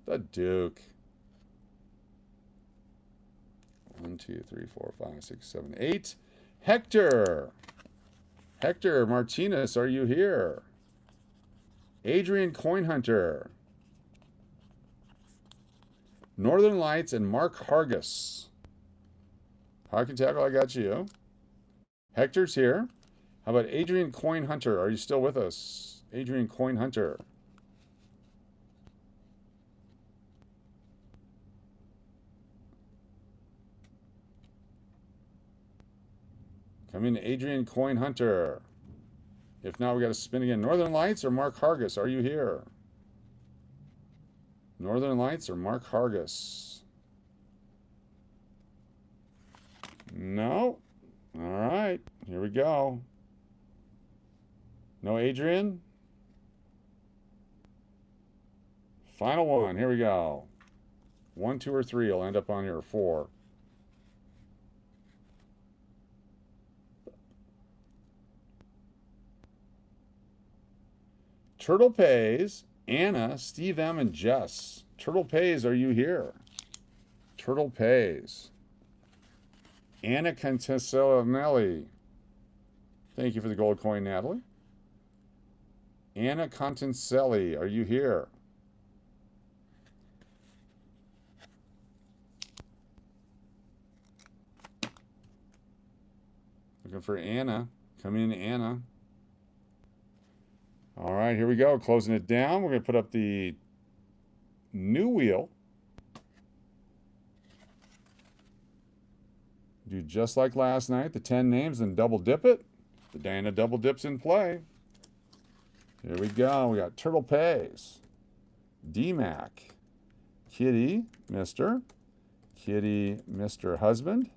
The Duke. 1, 2, 3, 4, 5, 6, 7, 8. Hector. Hector Martinez, are you here? Adrian Coinhunter. Northern Lights and Mark Hargis. Hawk and Tackle, I got you. Hector's here. How about Adrian Coin Hunter? Are you still with us? Adrian Coin Hunter. Come in, Adrian Coin Hunter. If not, we got to spin again. Northern Lights or Mark Hargis? Are you here? Northern Lights or Mark Hargis? No. All right. Here we go. No Adrian? Final one. Here we go. 1, 2, or 3 will end up on here. 4. Turtle Pays, Anna, Steve M, and Jess. Turtle Pays, are you here? Turtle Pays. Anna Cantesellanelli. Thank you for the gold coin, Natalie. Anna Contencelli, are you here? Looking for Anna. Come in, Anna. All right, here we go. Closing it down. We're going to put up the new wheel. Do just like last night, the 10 names, and double dip it. The Diana double dips in play. Here we go. We got Turtle Pays, D-Mac, Kitty, Mr. Kitty, Mr. Husband.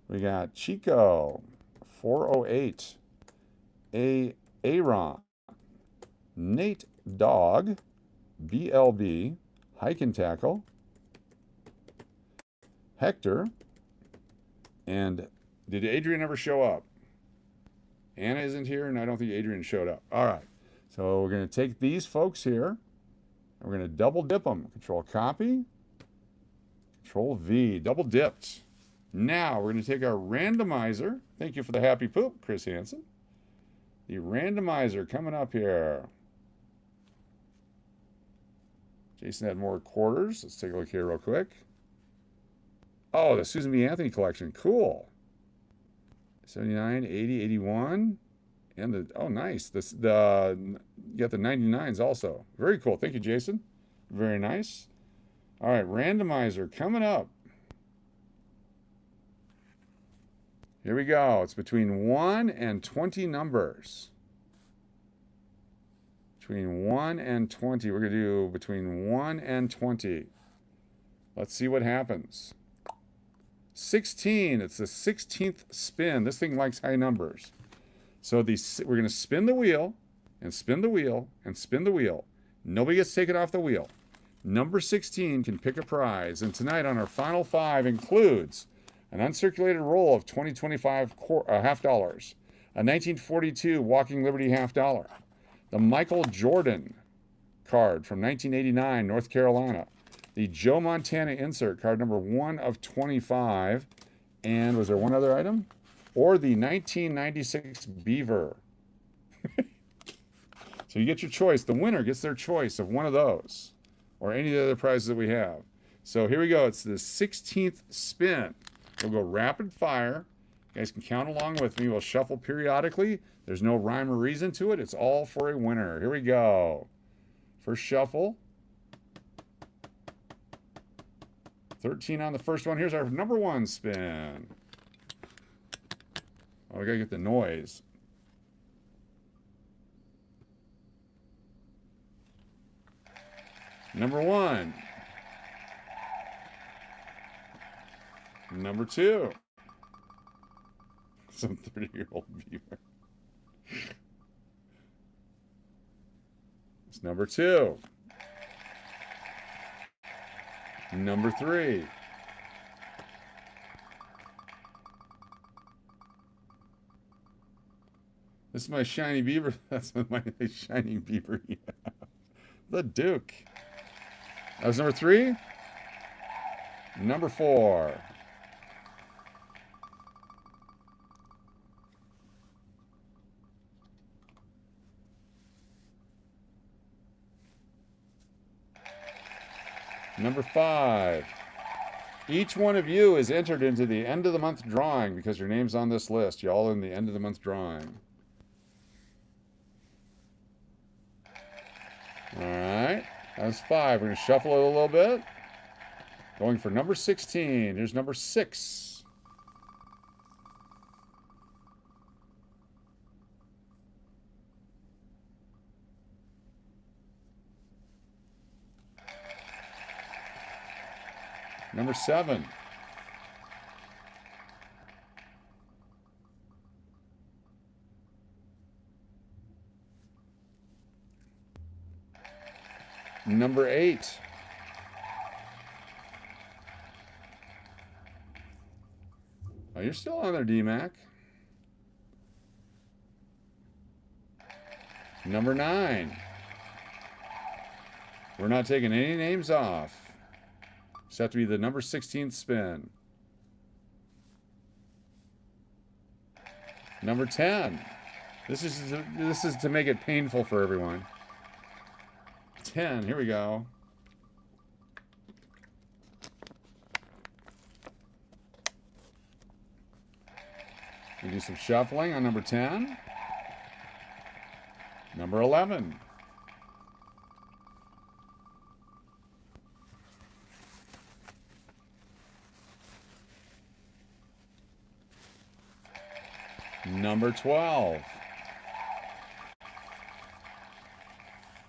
We got Chico, 408, Aaron, Nate Dog, BLB, Hike and Tackle, Hector, and did Adrian ever show up? Anna isn't here, and I don't think Adrian showed up. All right, so we're going to take these folks here, and we're going to double dip them. Control copy, Control V, double dipped. Now we're going to take our randomizer. Thank you for the happy poop, Chris Hansen. The randomizer coming up here. Jason had more quarters. Let's take a look here real quick. Oh, the Susan B. Anthony collection. Cool. 79, 80, 81. And the, oh, nice. You got the 99s also. Very cool. Thank you, Jason. Very nice. All right, randomizer coming up. Here we go. It's between 1 and 20 numbers. Between 1 and 20. We're going to do between 1 and 20. Let's see what happens. 16. It's the 16th spin. This thing likes high numbers. So we're going to spin the wheel and spin the wheel and spin the wheel. Nobody gets taken off the wheel. Number 16 can pick a prize. And tonight on our final 5 includes an uncirculated roll of 2025 half dollars, a 1942 Walking Liberty half dollar, the Michael Jordan card from 1989 North Carolina, the Joe Montana insert card number 1 of 25, and was there one other item? Or the 1996 Beaver. So you get your choice. The winner gets their choice of one of those or any of the other prizes that we have. So here we go. It's the 16th spin. We'll go rapid fire. You guys can count along with me. We'll shuffle periodically. There's no rhyme or reason to it. It's all for a winner. Here we go. First shuffle. 13 on the first one. Here's our number 1 spin. Oh, we gotta get the noise. Number 1. Number 2. Some 30-year-old beaver. It's number 2. Number 3. This is my shiny beaver. That's my shiny beaver. Yeah. The Duke. That was number 3. Number 4. Number 5. Each one of you is entered into the end of the month drawing because your name's on this list. Y'all in the end of the month drawing. All right. That's 5. We're going to shuffle it a little bit. Going for number 16. Here's number 6. Number 7. Number 8. Oh, you're still on there, D-Mac. Number 9. We're not taking any names off. Just have to be the number 16th spin. Number 10. This is to make it painful for everyone. 10. Here we go. We do some shuffling on number 10. Number 11. Number 12.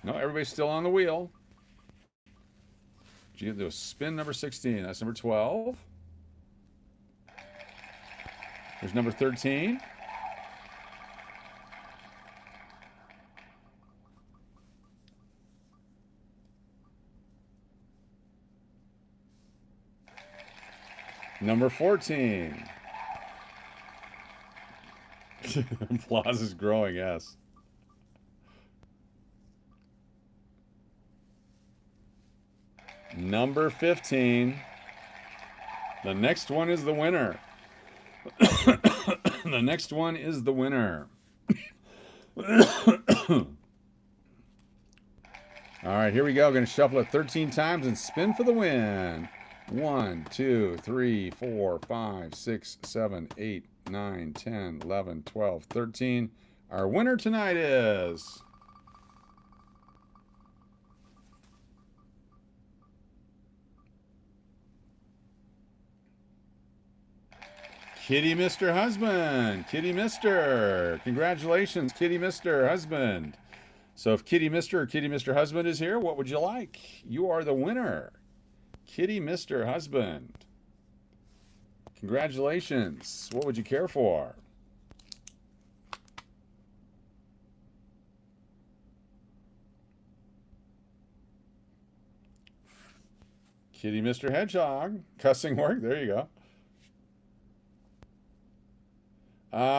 No, everybody's still on the wheel. You do a spin number 16. That's number 12. There's number 13. Number 14. Applause is growing, yes. Number 15. The next one is the winner. The next one is the winner. All right, here we go. Going to shuffle it 13 times and spin for the win. 1, 2, 3, 4, 5, 6, 7, 8, 9, 10, 11, 12, 13. Our winner tonight is... Kitty Mr. Husband. Kitty Mr. Congratulations, Kitty Mr. Husband. So if Kitty Mr. or Kitty Mr. Husband is here, what would you like? You are the winner. Kitty Mr. Husband. Congratulations. What would you care for? Kitty Mr. Hedgehog. Cussing work. There you go.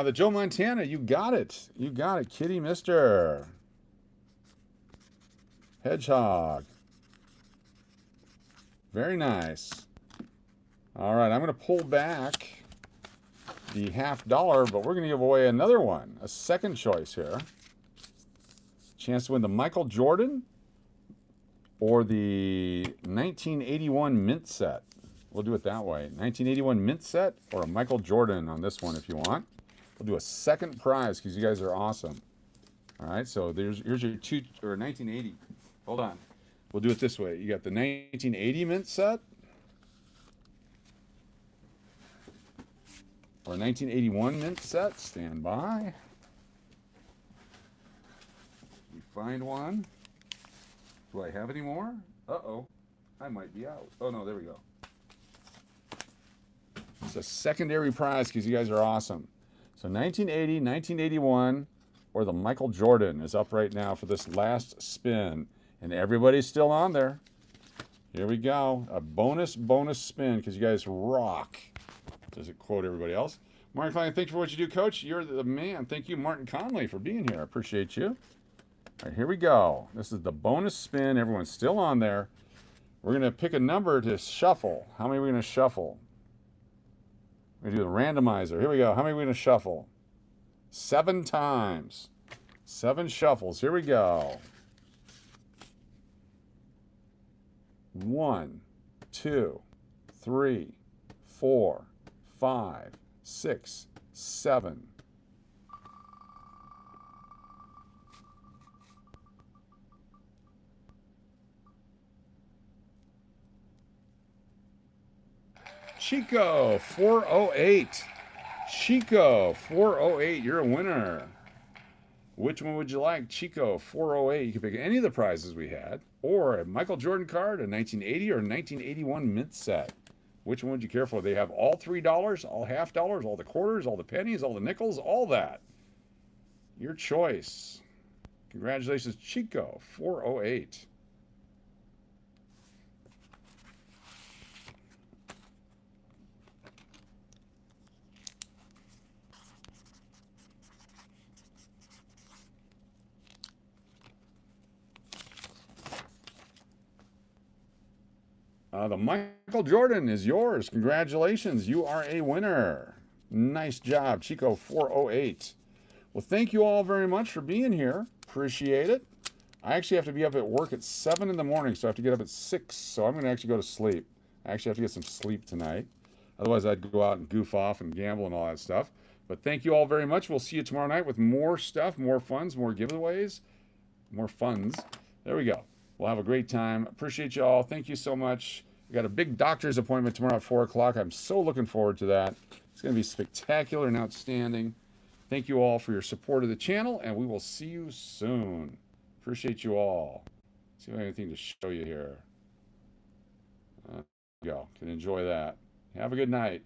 The Joe Montana, you got it. You got it. Kitty Mr. Hedgehog. Very nice. All right, I'm going to pull back the $50, but we're going to give away another one, a second choice here. Chance to win the Michael Jordan or the 1981 mint set. We'll do it that way. 1981 mint set or a Michael Jordan on this one if you want. We'll do a second prize because you guys are awesome. All right, so here's your 1980. Hold on. We'll do it this way. You got the 1980 mint set or 1981 mint set. Stand by. We find one. Do I have any more? Uh-oh. I might be out. Oh, no, there we go. It's a secondary prize because you guys are awesome. So 1980, 1981, or the Michael Jordan is up right now for this last spin. And everybody's still on there. Here we go. A bonus spin because you guys rock. Does it quote everybody else? Martin Conley, thank you for what you do, Coach. You're the man. Thank you, Martin Conley, for being here. I appreciate you. All right, here we go. This is the bonus spin. Everyone's still on there. We're going to pick a number to shuffle. How many are we going to shuffle? We're going to do the randomizer. Here we go. How many are we going to shuffle? 7 times. 7 shuffles. Here we go. 1, 2, 3, 4, 5, 6, 7. Chico, 408. Chico, 408. You're a winner. Which one would you like? Chico, 408. You can pick any of the prizes we had, or a Michael Jordan card, a 1980 or 1981 mint set. Which one would you care for? They have all $3, all half dollars, all the quarters, all the pennies, all the nickels, all that. Your choice. Congratulations, Chico, 408. The Michael Jordan is yours. Congratulations. You are a winner. Nice job, Chico 408. Well, thank you all very much for being here. Appreciate it. I actually have to be up at work at 7 in the morning, so I have to get up at 6. So I'm going to actually go to sleep. I actually have to get some sleep tonight. Otherwise, I'd go out and goof off and gamble and all that stuff. But thank you all very much. We'll see you tomorrow night with more stuff, more funds, more giveaways, more funds. There we go. We'll have a great time. Appreciate you all. Thank you so much. We got a big doctor's appointment tomorrow at 4 o'clock. I'm so looking forward to that. It's going to be spectacular and outstanding. Thank you all for your support of the channel, and we will see you soon. Appreciate you all. See if I have anything to show you here. There you go. Can enjoy that. Have a good night.